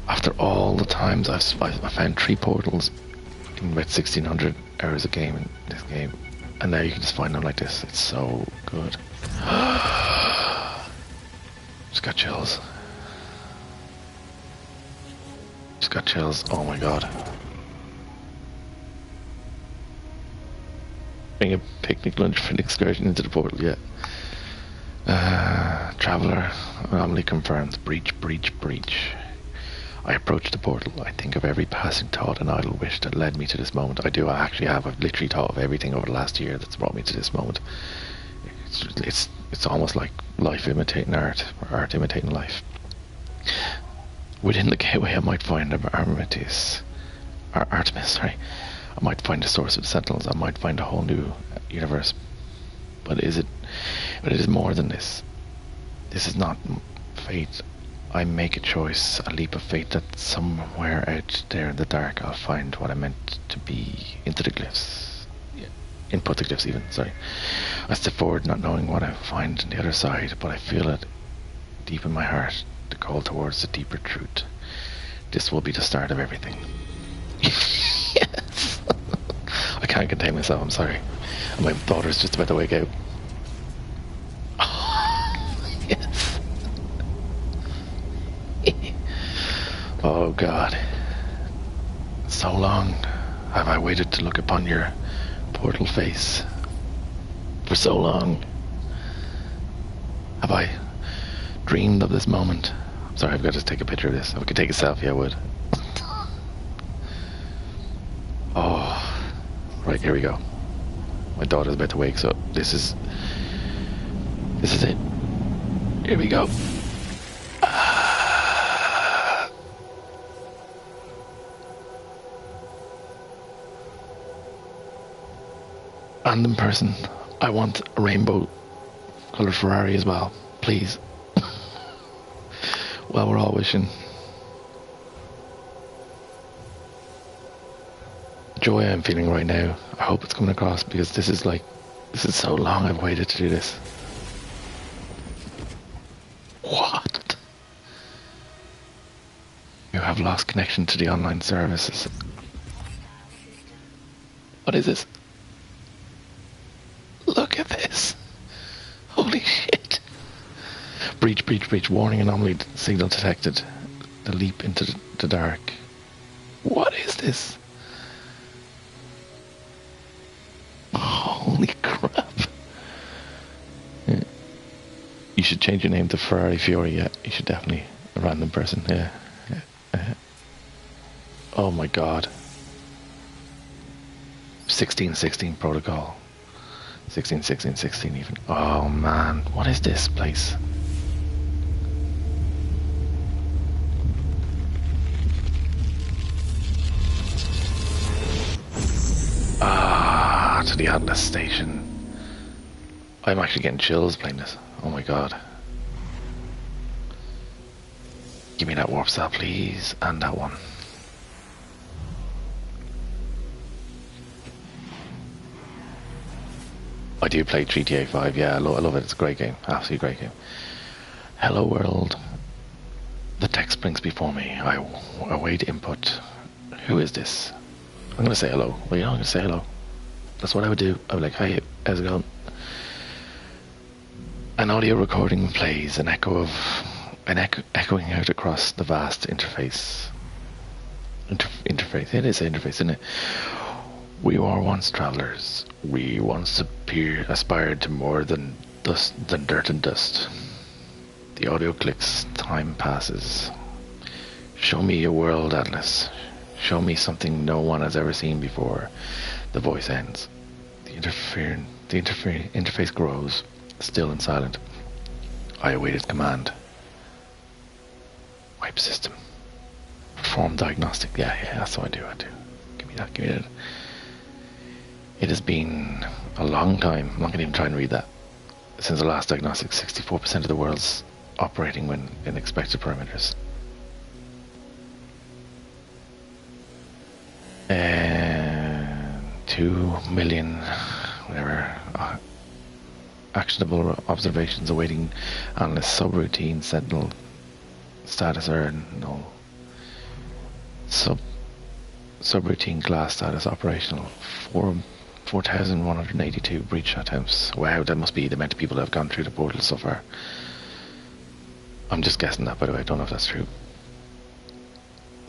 After all the times I found 3 portals in about 1600 hours a game in this game, and now you can just find them like this. It's so good. Just got chills. Just got chills. Oh my god. Bring a picnic lunch for an excursion into the portal, yeah. Traveller, anomaly confirmed. Breach, breach, breach. I approach the portal. I think of every passing thought and idle wish that led me to this moment. I actually have. I've literally thought of everything over the last year that's brought me to this moment. It's almost like life imitating art, or art imitating life. Within the gateway I might find Artemis, sorry. I might find the source of the Sentinels. I might find a whole new universe. But it is more than this. This is not fate. I make a choice, a leap of faith that somewhere out there in the dark I'll find what I meant to be into the glyphs. Input the glyphs even, sorry. I step forward not knowing what I find on the other side, but I feel it deep in my heart, the call towards the deeper truth. This will be the start of everything. Yes! I can't contain myself, I'm sorry. My daughter's just about to wake out. Yes! Oh God. So long have I waited to look upon your portal face. For so long have I dreamed of this moment. I'm sorry, I've got to take a picture of this. If I could take a selfie, I would. Oh, right, here we go. My daughter's about to wake, so this is it. Here we go. Random person, I want a rainbow coloured Ferrari as well, please. Well, we're all wishing. The joy I'm feeling right now, I hope it's coming across, because this is so long I've waited to do this. What? You have lost connection to the online services. What is this? Look at this. Holy shit. Breach, breach, breach. Warning anomaly signal detected. The leap into the dark. What is this? Holy crap. Yeah. You should change your name to Ferrari Fiore. Yeah, you should definitely. A random person. Yeah. Oh my god. 1616 protocol. 16, 16, 16 even. Oh man, what is this place? To the Atlas station. I'm actually getting chills playing this. Oh my god. Give me that warp cell, please, and that one. I do play GTA 5, yeah, I love it, it's a great game, absolutely great game. Hello world. The text brings before me, I await input. Who is this? I'm gonna say hello. Well, you know, I'm gonna say hello. That's what I would do. I would be like, hey, how's it going? An audio recording plays, echoing out across the vast interface. Interface, it is an interface, isn't it? We were once travelers. We once aspired to more than dirt and dust. The audio clicks, time passes. Show me your world, Atlas. Show me something no one has ever seen before. The voice ends. The interface grows, still and silent. I awaited command. Wipe system. Perform diagnostic. Yeah, that's what I do. Give me that. It has been a long time. I'm not going to even try and read that. Since the last diagnostic, 64% of the world's operating in expected parameters. And 2 million, whatever, actionable observations awaiting analyst subroutine. Sentinel status are null. Subroutine class status operational. 4,182 breach attempts. Wow, that must be the amount of people that have gone through the portal so far. I'm just guessing that, by the way. I don't know if that's true.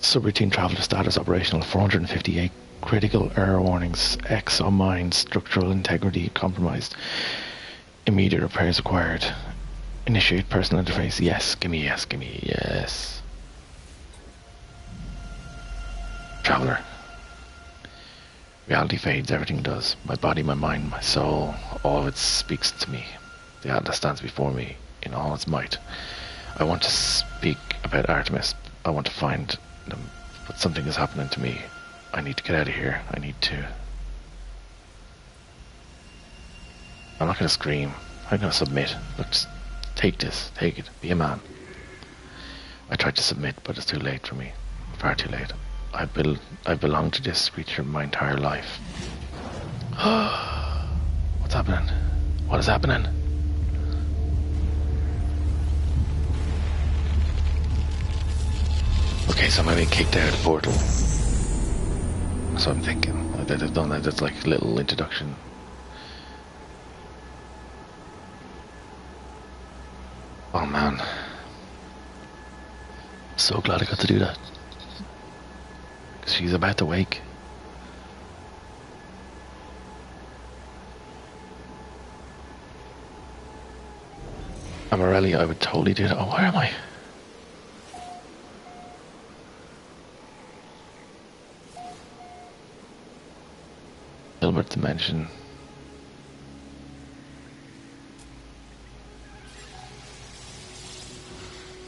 Subroutine traveler status operational. 458 critical error warnings. X on mine. Structural integrity compromised. Immediate repairs required. Initiate personal interface. Yes. Give me yes. Traveler. Reality fades, everything does. My body, my mind, my soul, all of it speaks to me. The Atlas stands before me in all its might. I want to speak about Artemis. I want to find them, but something is happening to me. I need to get out of here. I'm not going to scream. I'm going to submit. Look, just take this. Take it. Be a man. I tried to submit, but it's too late for me. Far too late. I belong to this creature my entire life. What's happening? What is happening? Okay, so I'm being kicked out of the portal. So I'm thinking. They've done that. That's like a little introduction. Oh man. So glad I got to do that. She's about to wake. Amarelli, I would totally do that. Oh, where am I? Hilbert Dimension.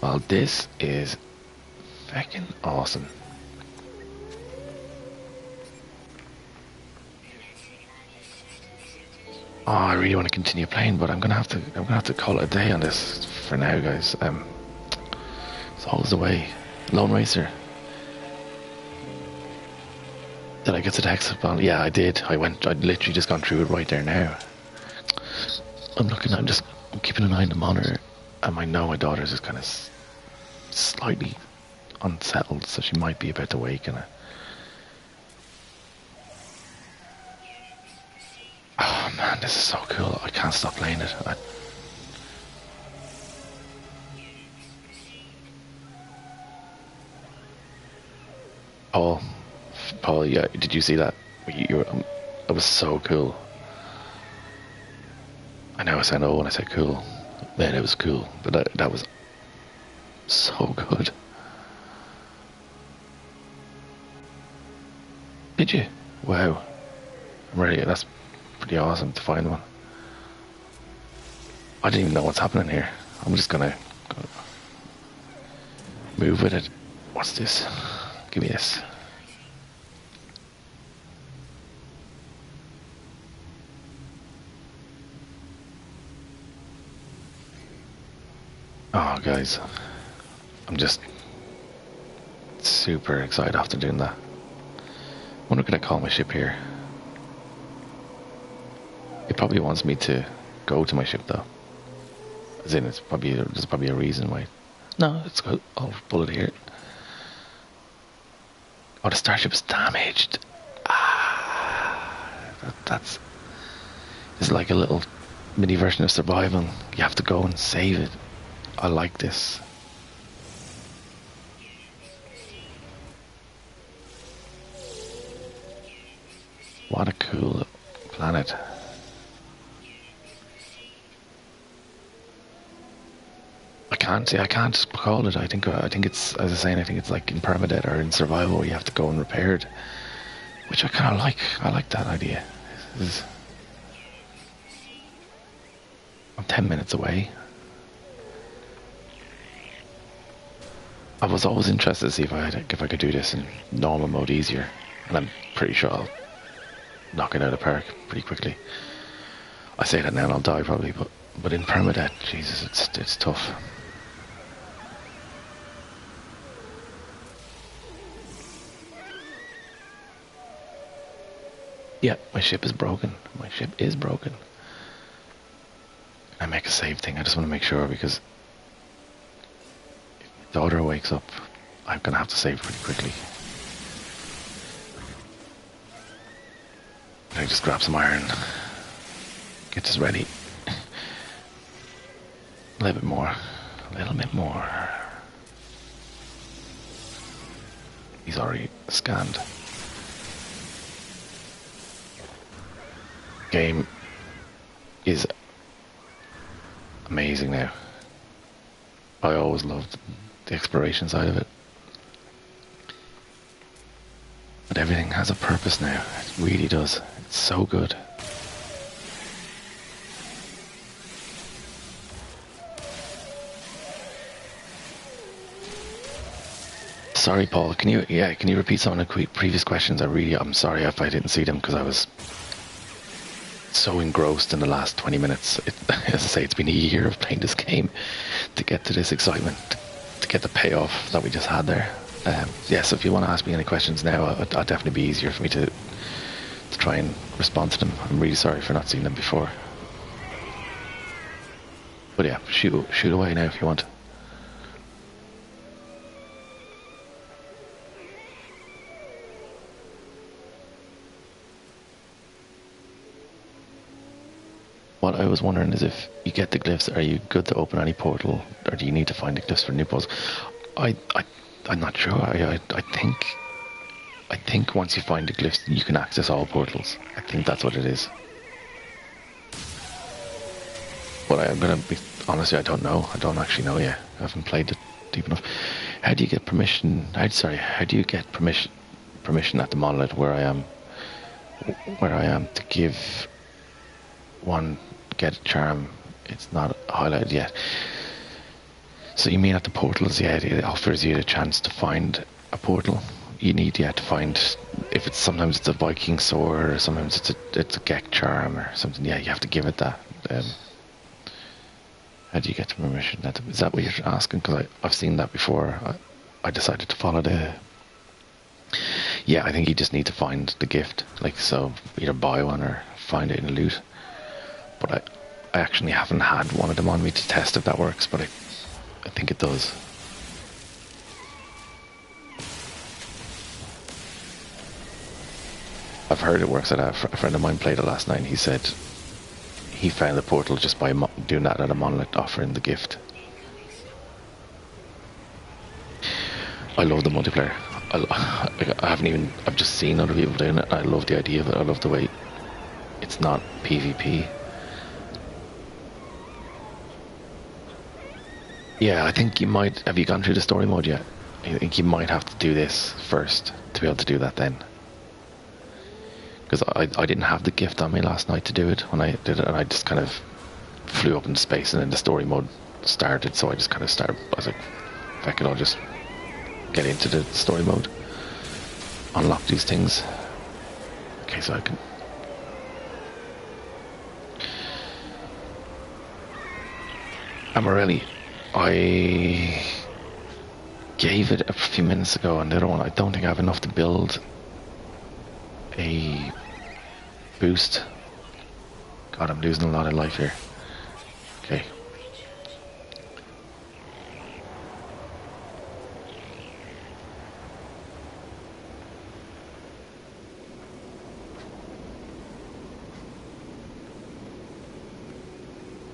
Well, this is fucking awesome. Oh, I really want to continue playing, but I'm gonna have to call it a day on this for now, guys. It's always the way. Lone Racer. Did I get to the hexagon? Yeah, I did. I'd literally just gone through it right there now. I'm keeping an eye on the monitor, and I know my daughter's just kind of slightly unsettled, so she might be about to wake, and oh man, this is so cool. I can't stop playing it. Paul, yeah, did you see that? It was so cool. I know I said oh when I said cool. Man, it was cool. But that was so good. Did you? Wow. That's pretty awesome to find one. I didn't even know what's happening here. I'm just gonna move with it. What's this? Give me this. Oh, guys. I'm just super excited after doing that. I wonder can I call my ship here? It probably wants me to go to my ship though. As in, there's probably a reason why. No, it's good. I'll pull it here. Oh, the starship is damaged. That's it's like a little mini version of survival. You have to go and save it. I like this. What a cool planet. can't. See, I can't call it. I think it's, as I was saying, I think it's like in Permadeath or in Survival where you have to go and repair it, which I kind of like. I like that idea. I'm 10 minutes away. I was always interested to see if I could do this in normal mode easier, and I'm pretty sure I'll knock it out of the park pretty quickly. I say that now and I'll die probably, but in Permadeath, Jesus, it's tough. Yeah, my ship is broken. My ship is broken. I make a save thing. I just want to make sure, because if my daughter wakes up, I'm gonna have to save pretty quickly. I just grab some iron. Get this ready. A little bit more. A little bit more. He's already scanned. Game is amazing now. I always loved the exploration side of it. But everything has a purpose now. It really does. It's so good. Sorry, Paul. Can you repeat some of the previous questions? I'm sorry if I didn't see them, because I was so engrossed in the last 20 minutes. As I say, it's been a year of playing this game to get to this excitement, to get the payoff that we just had there. Yes, if you want to ask me any questions now, it'll definitely be easier for me to try and respond to them. I'm really sorry for not seeing them before. But yeah, shoot away now if you want. What I was wondering is, if you get the glyphs, are you good to open any portal, or do you need to find the glyphs for new portals? I'm not sure. I think once you find the glyphs, you can access all portals. I think that's what it is. But I'm gonna be honestly, I don't know. I don't actually know yet. I haven't played it deep enough. How do you get permission? How do you get permission at the monolith where I am to give one get a charm? It's not highlighted yet. So you mean at the portals? Yeah, it offers you the chance to find a portal. You need to find, if it's, sometimes it's a Viking sword, or sometimes it's a Gek charm or something. Yeah, you have to give it that. How do you get the permission? Is that what you're asking? Because I've seen that before. I decided to follow the. Yeah, I think you just need to find the gift. Like, so either buy one or find it in a loot. But I actually haven't had one of them on me to test if that works, but I think it does. I've heard it works. A friend of mine played it last night, and he said he found the portal just by doing that at a monolith, offering the gift. I love the multiplayer. I've just seen other people doing it, and I love the idea of it. I love the way it's not PvP. Yeah, I think you might. Have you gone through the story mode yet? I think you might have to do this first to be able to do that then. Because I didn't have the gift on me last night to do it when I did it, and I just kind of flew up into space, and then the story mode started, so I just kind of started. I was like, heck it, I'll just get into the story mode, unlock these things. Okay, so I can. Amarelli, I gave it a few minutes ago, and the other one, I don't think I have enough to build a boost. God, I'm losing a lot of life here. Okay.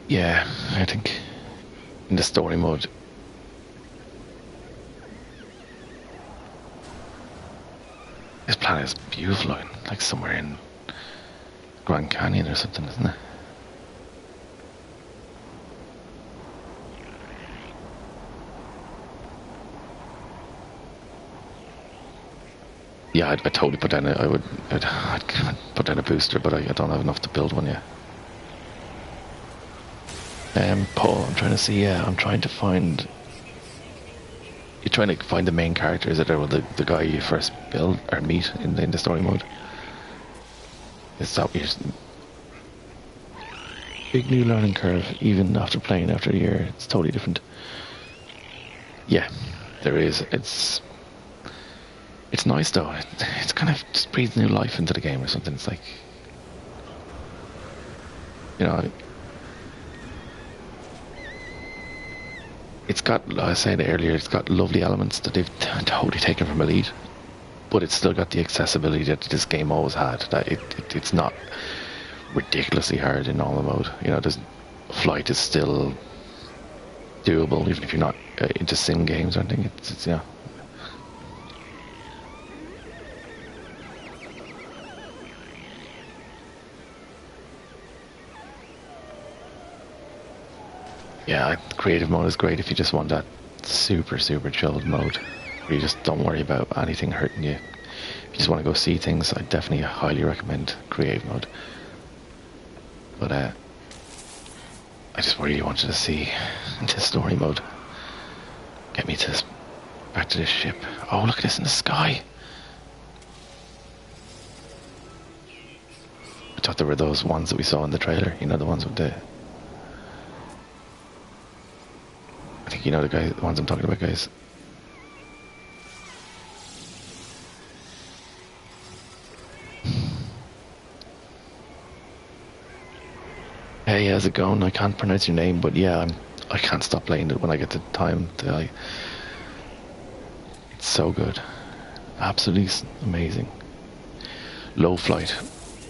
Yeah, I think in the story mode, this planet is beautiful, like somewhere in Grand Canyon or something, isn't it? Yeah, I'd totally put down I'd put down a booster, but I don't have enough to build one yet. Paul, I'm trying to see. Yeah, I'm trying to find. You're trying to find the main character, is it, or the guy you first build or meet in the story mode? It's that weird. Big new learning curve, even after playing after a year. It's totally different. Yeah, there is. It's nice though. It's kind of just breathes new life into the game or something. It's like, you know, it's got, like I said earlier, it's got lovely elements that they've totally taken from Elite, but it's still got the accessibility that this game always had. That it's not ridiculously hard in normal mode. You know, flight is still doable even if you're not into sim games or anything. It's yeah. Yeah, creative mode is great if you just want that super chilled mode where you just don't worry about anything hurting you. If you just want to go see things, I definitely highly recommend creative mode. But I just really wanted to see into story mode. Get me to back to this ship. Oh, look at this in the sky. I thought there were those ones that we saw in the trailer. You know, the ones with the... I think you know the ones I'm talking about, guys. Hey, how's it going? I can't pronounce your name, but yeah, I can't stop playing it when I get the time. It's so good. Absolutely amazing. Low flight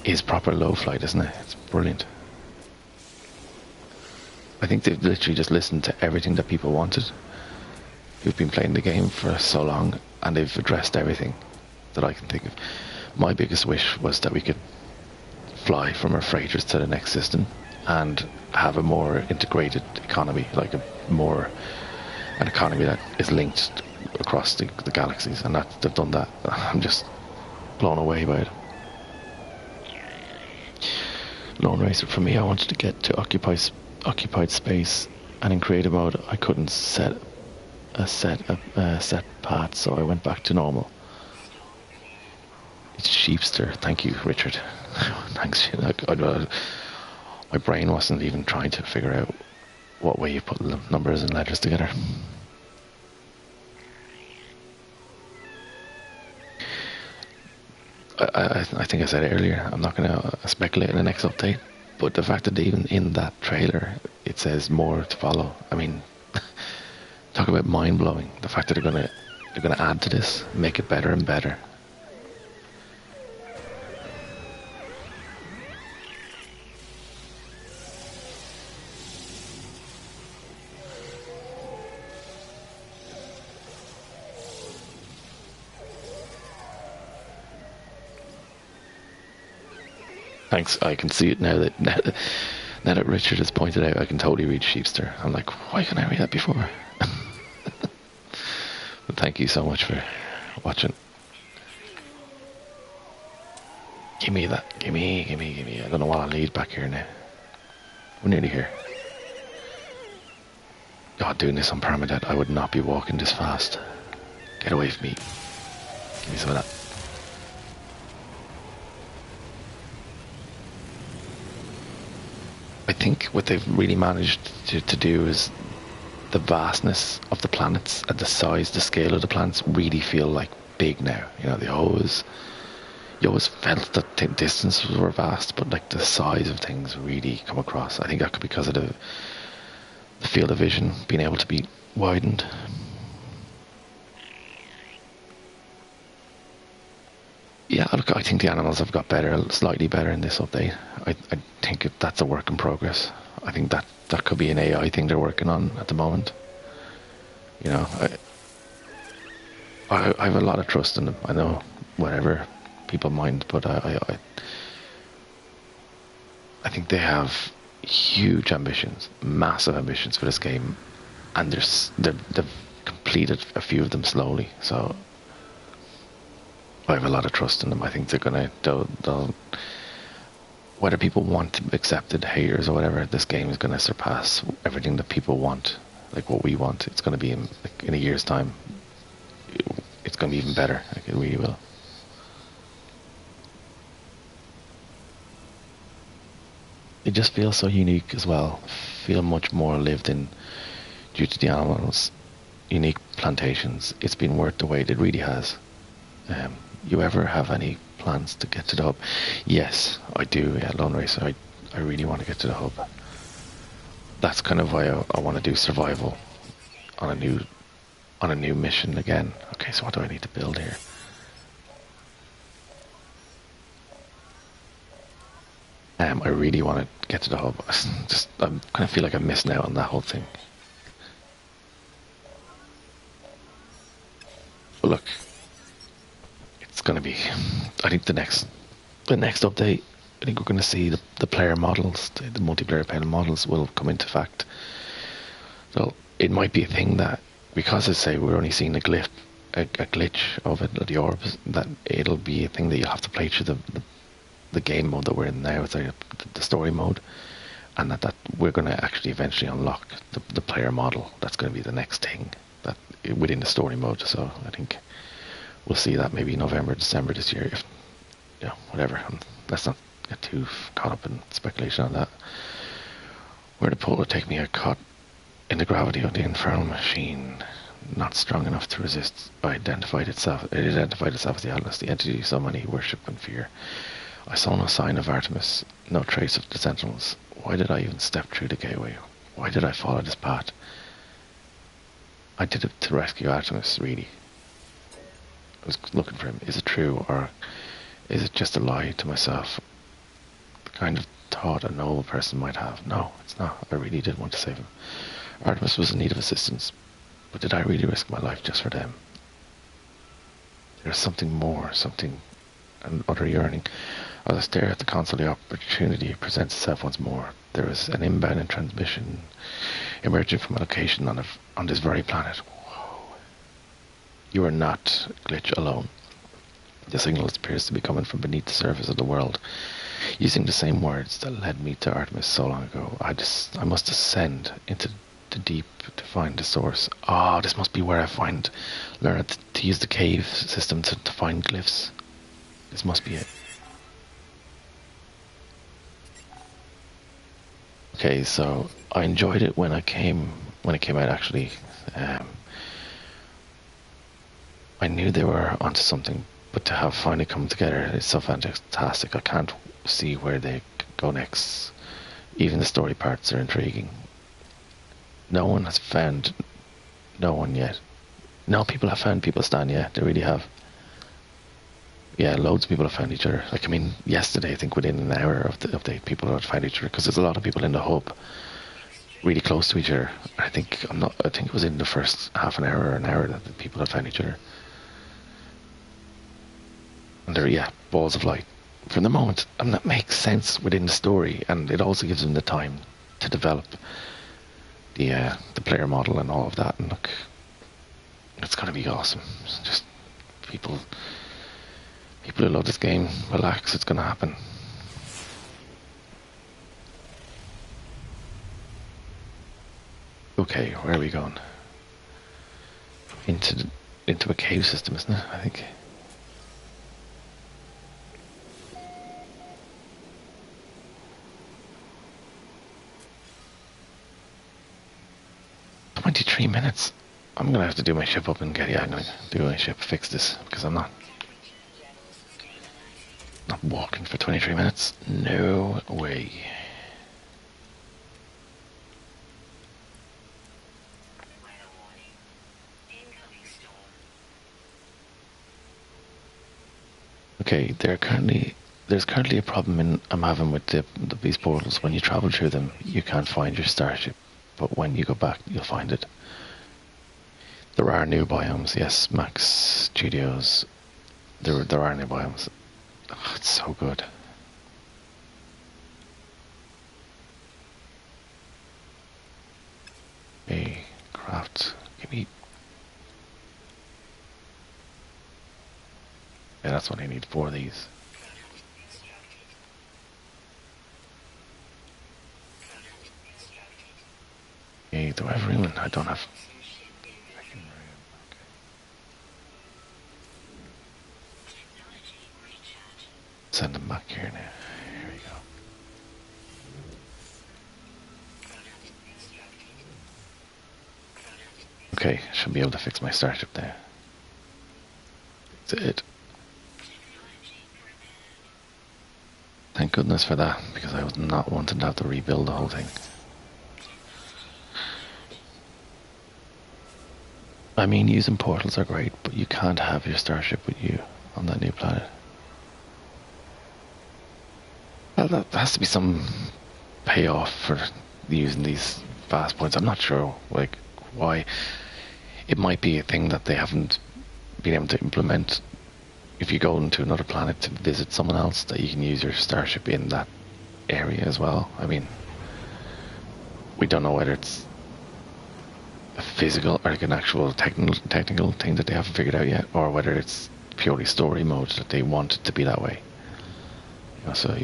is proper low flight, isn't it? It's brilliant. I think they've literally just listened to everything that people wanted, who've been playing the game for so long, and they've addressed everything that I can think of. My biggest wish was that we could fly from our freighters to the next system and have a more integrated economy, like an economy that is linked across the galaxies, and that they've done that. I'm just blown away by it. Lone Racer, for me, I wanted to get to occupied space, and in creative mode I couldn't set a set path, so I went back to normal. It's Sheepster. Thank you, Richard. Thanks. My brain wasn't even trying to figure out what way you put the numbers and letters together. I think I said earlier, I'm not going to speculate in the next update, but the fact that even in that trailer it says more to follow, I mean, talk about mind-blowing. The fact that they're going to add to this, make it better and better. Thanks. I can see it now that Richard has pointed out. I can totally read Sheepster. I'm like, why couldn't I read that before? But thank you so much for watching. Give me that. Give me. I don't know what I'll need back here now. We're nearly here. God, doing this on Permadeath, I would not be walking this fast. Get away from me. Give me some of that. I think what they've really managed to do is the vastness of the planets and the size, the scale of the planets really feel like big now. You know, you always felt that the distances were vast, but like the size of things really come across. I think that could be because of the field of vision being able to be widened. Yeah, look, I think the animals have got better, slightly better in this update. I think that's a work in progress. I think that could be an AI thing they're working on at the moment. You know, I have a lot of trust in them. I know whatever people mind, but I think they have huge ambitions, massive ambitions for this game, and they've completed a few of them slowly. So I have a lot of trust in them. I think they'll whether people want to accept it, haters or whatever, this game is gonna surpass everything that people want, like what we want. It's gonna be in a year's time. It's gonna be even better. Like it really will. It just feels so unique as well. Feel much more lived in due to the animals, unique plantations. It's been worth the wait. It really has. You ever have any plans to get to the hub? Yes, I do. Yeah, Lone Racer. I really want to get to the hub. That's kind of why I want to do survival on a new mission again. Okay, so what do I need to build here? I really want to get to the hub. I kind of feel like I'm missing out on that whole thing. But look, it's going to be. I think the next update. I think we're going to see the player models, the multiplayer player models will come into fact. So it might be a thing that, because I say we're only seeing a glitch of it, the orbs, that it'll be a thing that you'll have to play through the game mode that we're in now. It's like the story mode, and that we're going to actually eventually unlock the player model. That's going to be the next thing that within the story mode. So I think we'll see that maybe November, December this year. If whatever. Let's not get too caught up in speculation on that. Where the polar take me, I caught in the gravity of the infernal machine, not strong enough to resist. It identified itself as the Atlas, the entity so many worship and fear. I saw no sign of Artemis, no trace of the Sentinels. Why did I even step through the gateway? Why did I follow this path? I did it to rescue Artemis, really. I was looking for him. Is it true, or is it just a lie to myself? The kind of thought a noble person might have. No, it's not. I really did want to save him. Artemis was in need of assistance, but did I really risk my life just for them? There's something more, an utter yearning. As I stare at the console, the opportunity presents itself once more. There is an inbound transmission emerging from a location on this very planet. Whoa. You are not Glitch alone. The signal appears to be coming from beneath the surface of the world, using the same words that led me to Artemis so long ago. I must ascend into the deep to find the source. Oh, this must be where I learn to use the cave system to find glyphs. This must be it. Okay, so I enjoyed it when it came out. Actually, I knew they were onto something, but to have finally come together is so fantastic. I can't see where they go next. Even the story parts are intriguing. No one has found no one yet. No, people have found people stand. Yeah, they really have. Yeah, loads of people have found each other. Like, I mean, yesterday, I think within an hour of the update, people had found each other, because there's a lot of people in the hub really close to each other. I think it was in the first half an hour or an hour that the people had found each other. And they're, balls of light. From the moment, and that makes sense within the story, and it also gives them the time to develop the player model and all of that. And look, it's going to be awesome. It's just people who love this game, relax, it's going to happen. Okay, where are we going? Into a cave system, isn't it? I think. $23. I'm going to have to do my ship up and I'm going to do my ship, fix this, because I'm not walking for 23 minutes. No way. Okay, there's currently a problem I'm having with these portals. When you travel through them, you can't find your starship, but when you go back, you'll find it. There are new biomes, yes, Max Studios. There are new biomes. Oh, it's so good. Hey, craft. Give me. Yeah, that's what I need for these. Okay, do I have room? I don't have. Send them back here now. Here we go. Okay, should be able to fix my starship there. That's it. Thank goodness for that, because I was not wanting to have to rebuild the whole thing. I mean, using portals are great, but you can't have your starship with you on that new planet. Well, that has to be some payoff for using these fast points. I'm not sure, like, why. It might be a thing that they haven't been able to implement. If you go into another planet to visit someone else, that you can use your starship in that area as well. I mean, we don't know whether it's a physical or like an actual technical thing that they haven't figured out yet, or whether it's purely story mode that they want it to be that way. You know, so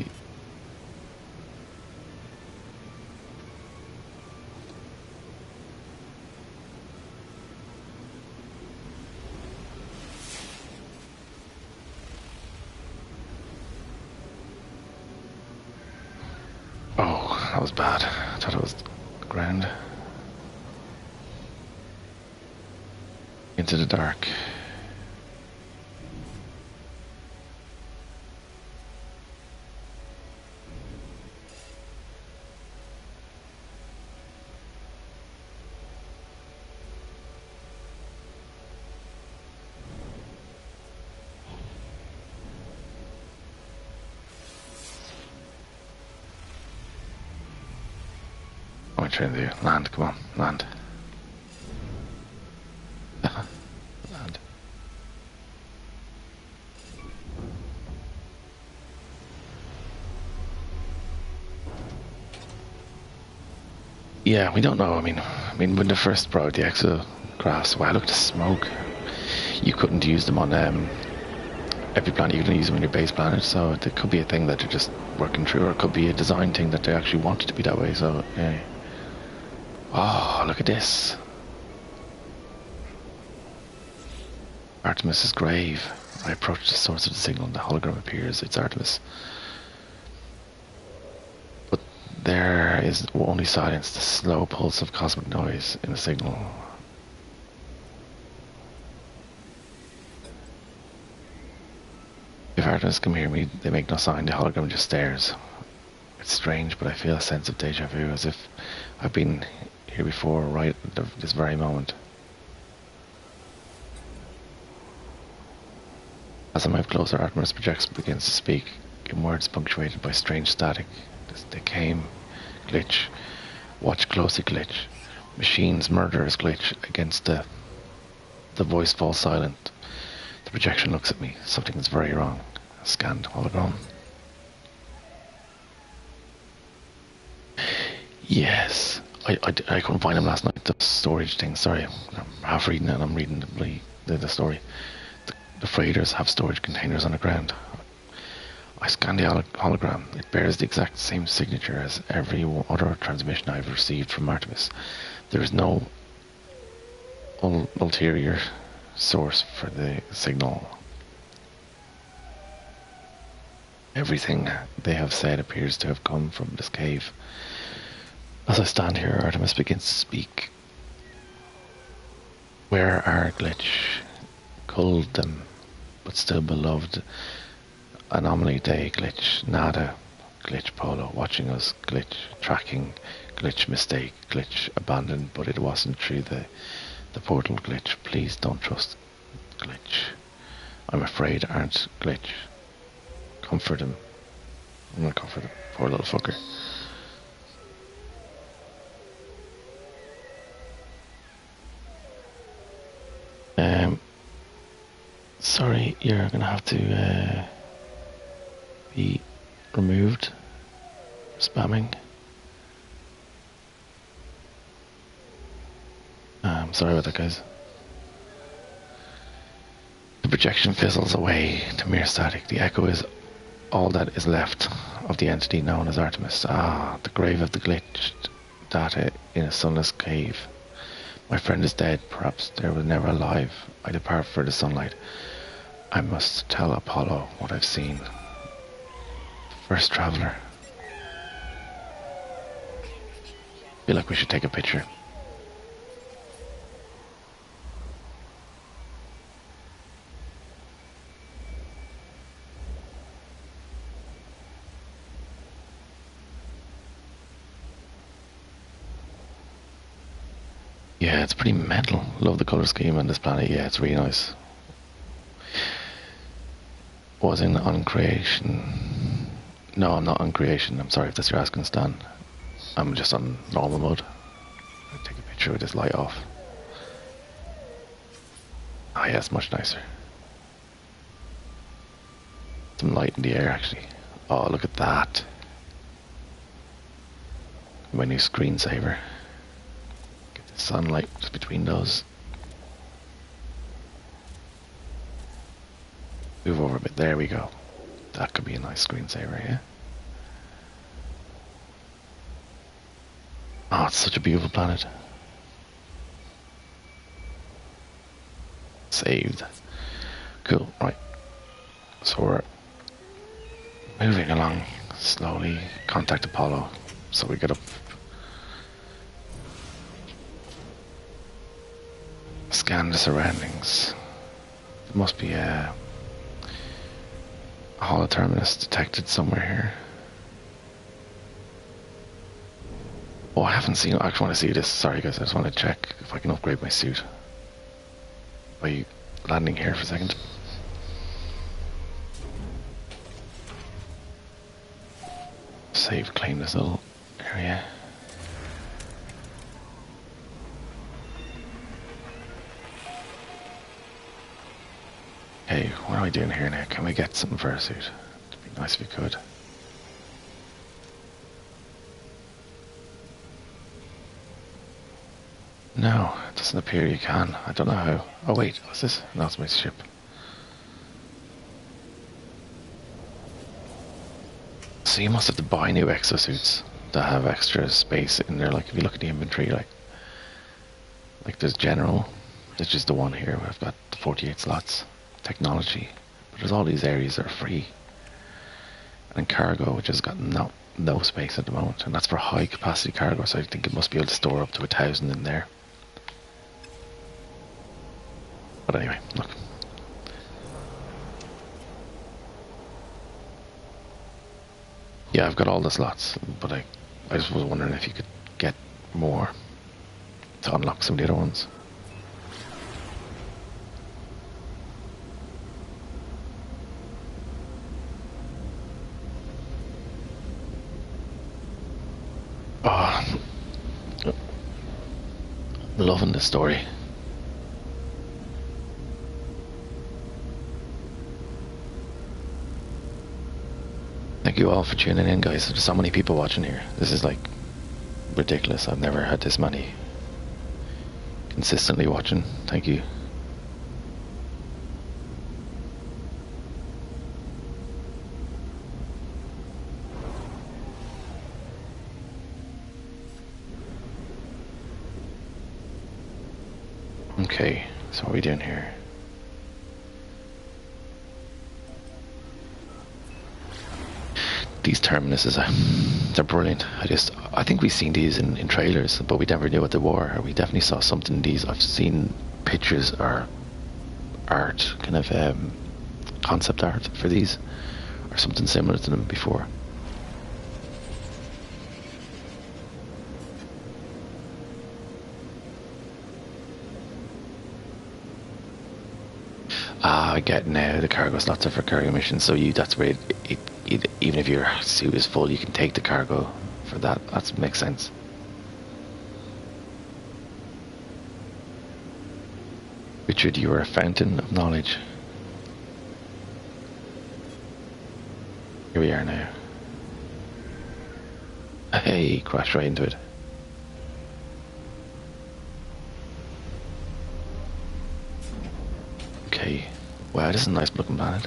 oh, that was bad. I thought it was the ground. Into the dark. What am I trying to do? Land, come on, land. Land. Yeah, we don't know. I mean, when they first brought out the exographs, wow, look at the smoke. You couldn't use them on every planet. You couldn't use them on your base planet, so it could be a thing that they're just working through, or it could be a design thing that they actually want it to be that way. So, yeah. Oh, look at this. Artemis's grave. I approach the source of the signal and the hologram appears. It's Artemis. But there is only silence, the slow pulse of cosmic noise in the signal. If Artemis can hear me, they make no sign. The hologram just stares. It's strange, but I feel a sense of deja vu, as if I've been here before, right at this very moment. As I move closer, Artemis projects begins to speak in words punctuated by strange static. They came, glitch, watch closely, glitch, machines, murderers, glitch. Against the voice falls silent. The projection looks at me. Something is very wrong. A scanned hologram. Yes. I couldn't find him last night. The storage thing. Sorry, I'm half reading it and I'm reading the story. The freighters have storage containers on the ground. I scanned the hologram. It bears the exact same signature as every other transmission I've received from Artemis. There is no ulterior source for the signal. Everything they have said appears to have come from this cave. As I stand here, Artemis begins to speak. Where are glitch? Culled them, but still beloved. Anomaly day, glitch. Nada, glitch. Polo, watching us, glitch. Tracking, glitch. Mistake, glitch. Abandoned, but it wasn't through the portal, glitch. Please don't trust, glitch. I'm afraid, aren't, glitch. Comfort him. I'm gonna comfort him, poor little fucker. Sorry, you're gonna have to be removed for spamming. Sorry about that, guys. The projection fizzles away to mere static. The echo is all that is left of the entity known as Artemis. Ah, the grave of the glitched data in a sunless cave. My friend is dead. Perhaps there was never alive. I depart for the sunlight. I must tell Apollo what I've seen. First traveler. Feel like we should take a picture. Yeah, it's pretty mental. Love the color scheme on this planet. Yeah, it's really nice. Was in on creation. No, I'm not on creation. I'm sorry if that's your asking, Stan. I'm just on normal mode. I'll take a picture with this light off. Oh yeah, it's much nicer. Some light in the air actually. Oh, look at that. My new screensaver. Get the sunlight just between those. Move over a bit. There we go. That could be a nice screensaver, yeah? Oh, it's such a beautiful planet. Saved. Cool, right. So we're moving along slowly. Contact Apollo. So we get up. Scan the surroundings. There must be a holoterminus detected somewhere here. Oh, I haven't seen it. I actually want to see this. Sorry guys, I just want to check if I can upgrade my suit. By landing here for a second. Save, claim this little area. Hey, what are we doing here now? Can we get something for our suit? It'd be nice if we could. No, it doesn't appear you can. I don't know how. Oh wait, what's this? No, it's my ship. So you must have to buy new exosuits that have extra space in there. Like if you look at the inventory, like there's general, there's just the one here. I've got the 48 slots. Technology, but there's all these areas that are free. And cargo, which has got no space at the moment, and that's for high capacity cargo. So I think it must be able to store up to 1,000 in there. But anyway, look. Yeah, I've got all the slots, but I just was wondering if you could get more to unlock some of the other ones. Oh, I'm loving this story. Thank you all for tuning in, guys. There's so many people watching here. This is like ridiculous. I've never had this many consistently watching. Thank you. Okay, so what are we doing here? These terminuses, they're brilliant. I think we've seen these in trailers, but we never knew what they were. We definitely saw something in these. I've seen pictures or art, kind of concept art for these, or something similar to them before. I get now the cargo slots are for cargo missions, so that's where even if your suit is full, you can take the cargo for that. That makes sense. Richard, you are a fountain of knowledge. Here we are now. Hey, crashed right into it. Okay, Wow, this is a nice looking planet.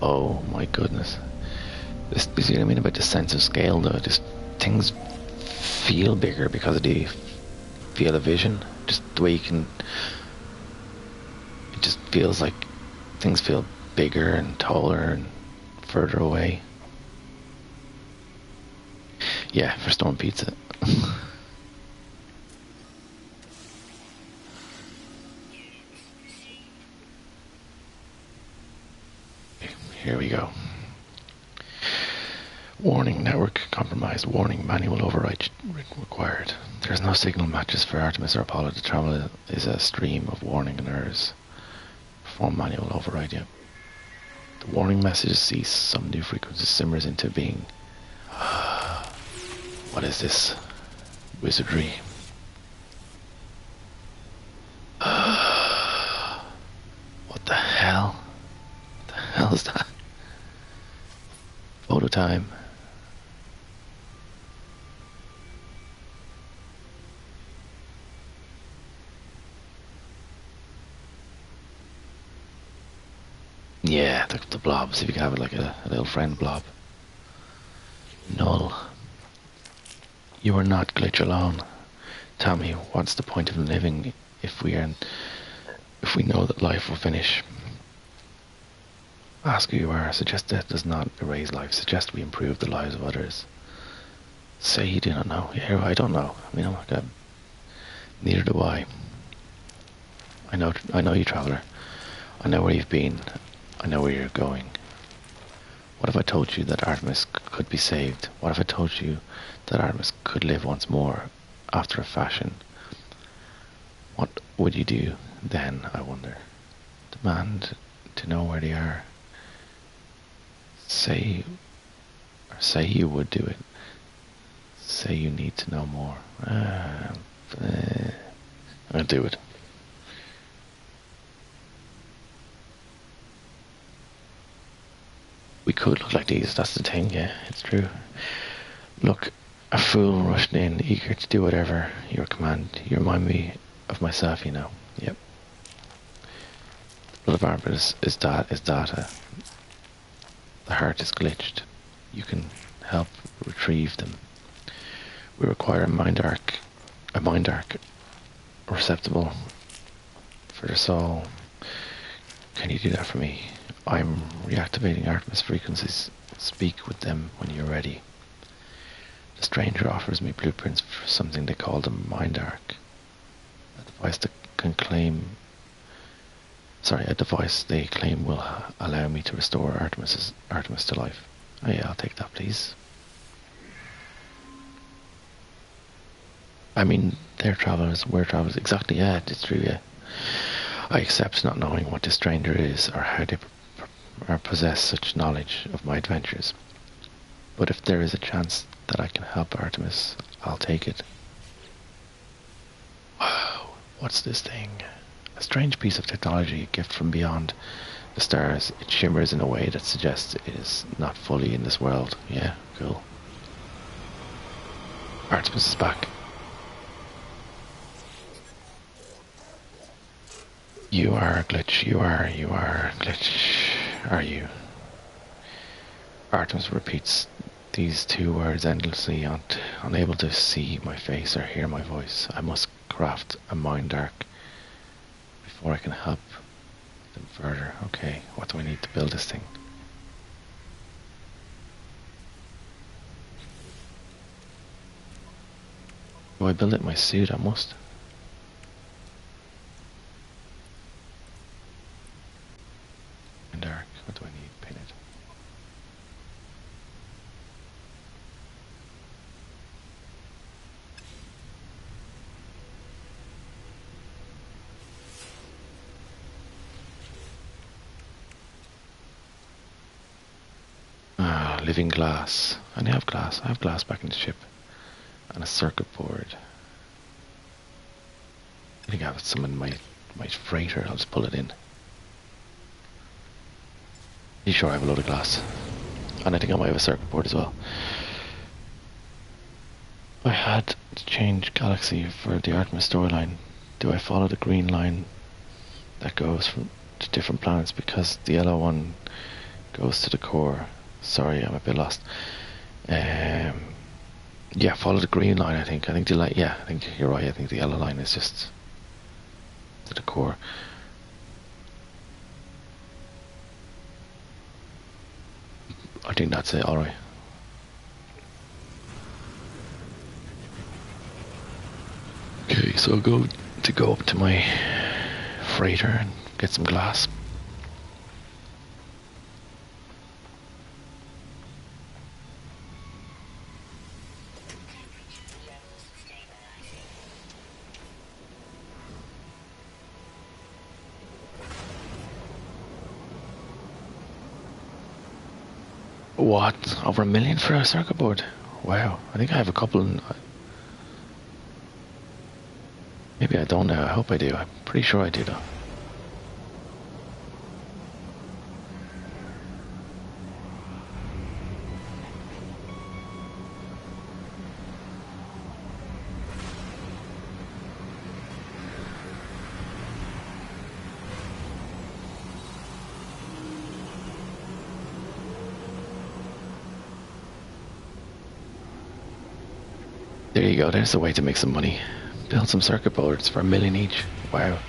Oh my goodness. This you see what I mean about the sense of scale though? Just things feel bigger because of the field of vision. Just the way you can, it just feels like things feel bigger and taller and further away. Yeah, for Storm Pizza. Here we go. Warning, network compromised. Warning, manual override required. There's no signal matches for Artemis or Apollo. The travel is a stream of warning and errors. Perform manual override, yeah. The warning messages cease. Some new frequency simmers into being. What is this? Wizardry. What the hell? What the hell is that? Photo time. Yeah, the blob. See if you can have it like a little friend blob. Null. You are not glitch alone. Tell me, what's the point of living if we know that life will finish? Ask who you are. Suggest death does not erase life. Suggest we improve the lives of others. Say you do not know. Yeah, I don't know. I mean, oh my God. Neither do I. I know you, traveler. I know where you've been. I know where you're going. What if I told you that Artemis could be saved? What if I told you that Artemis could live once more after a fashion? What would you do then, I wonder? Demand to know where they are. Say you would do it. Say you need to know more. I'll do it. We could look like these, that's the thing, yeah, it's true. Look, a fool rushed in, eager to do whatever your command. You remind me of myself, you know. Yep. The blood of Artemis is data. The heart is glitched. You can help retrieve them. We require a mind arc receptacle for the soul. Can you do that for me? I'm reactivating Artemis frequencies. Speak with them when you're ready. The stranger offers me blueprints for something they call the Mind Arc. A device they claim will allow me to restore Artemis to life. Oh yeah, I'll take that, please. I mean, they're travelers, we're travelers. Exactly, yeah, it's true, yeah. I accept not knowing what this stranger is or how they possess such knowledge of my adventures. But if there is a chance that I can help Artemis, I'll take it. Wow, what's this thing? A strange piece of technology, a gift from beyond the stars. It shimmers in a way that suggests it is not fully in this world. Yeah, cool. Artemis is back. You are a glitch, you are a glitch, are you? Artemis repeats these two words endlessly, unable to see my face or hear my voice. I must craft a mind arc before I can help them further. Okay, what do I need to build this thing? Do I build it in my suit? I must. Dark. What do I need? Paint it. Living glass. I have glass. I have glass back in the ship. And a circuit board. I think I have some in my freighter. I'll just pull it in. You sure I have a load of glass? And I think I might have a circuit board as well. I had to change Galaxy for the Artemis storyline. Do I follow the green line that goes from to different planets, because the yellow one goes to the core? Sorry, I'm a bit lost. Yeah, follow the green line. I think the light. Yeah, I think you're right. I think the yellow line is just to the core. I think that's it. All right. Okay, so I'll go up to my freighter and get some glass. What? Over 1 million for a circuit board? Wow. I think I have a couple. Maybe I don't know. I hope I do. I'm pretty sure I do though. There you go. There's a way to make some money. Build some circuit boards for 1 million each. Wow.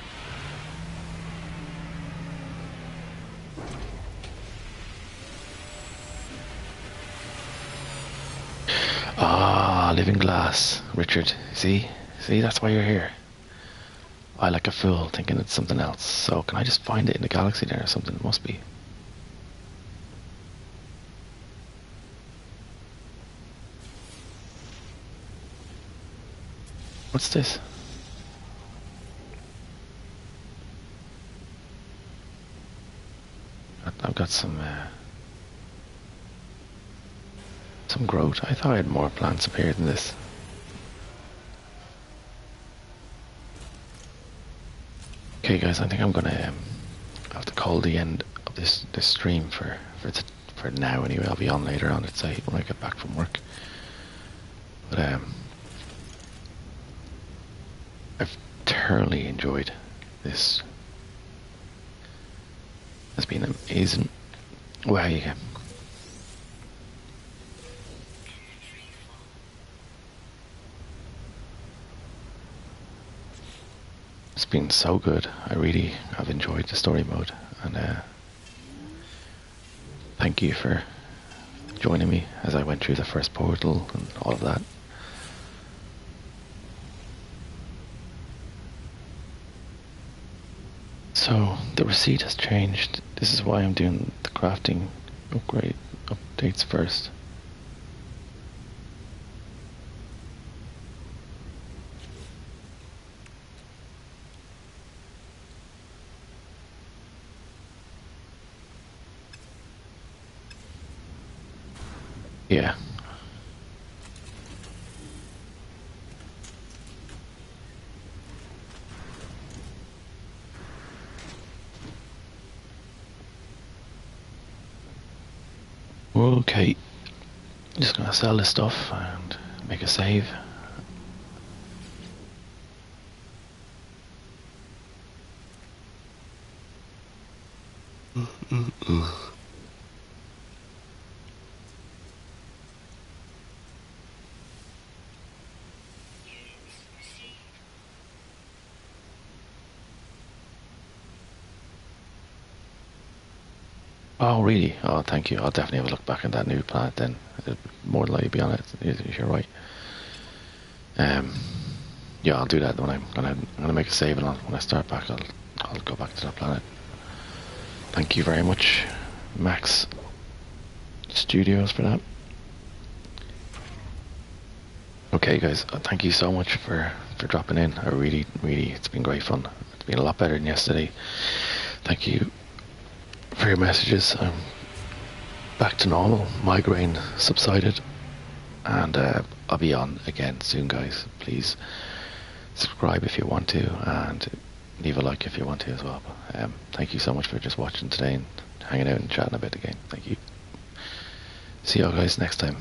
Ah, living glass, Richard. See, that's why you're here. I like a fool thinking it's something else. So can I just find it in the galaxy there or something? It must be. What's this? I've got some growth. I thought I had more plants up here than this. Okay, guys, I think I'm gonna have to call the end of this stream for now. Anyway, I'll be on later on at site when I get back from work. But I've thoroughly enjoyed this. It's been amazing. Wow, you go. It's been so good. I really have enjoyed the story mode, and thank you for joining me as I went through the first portal and all of that. So the receipt has changed. This is why I'm doing the crafting updates first. Yeah. Okay. Just gonna sell this stuff and make a save. Oh, really? Oh, thank you. I'll definitely have a look back at that new planet then. It'll more than likely be on it. You're right. Yeah, I'll do that when I'm gonna make a save, and when I start back, I'll go back to that planet. Thank you very much, Max Studios, for that. Okay, guys, thank you so much for dropping in. I really, it's been great fun. It's been a lot better than yesterday. Thank you for your messages. I'm back to normal. Migraine subsided, and I'll be on again soon, guys. Please subscribe if you want to, and leave a like if you want to as well. Thank you so much for just watching today and hanging out and chatting a bit again. Thank you. See you all guys next time.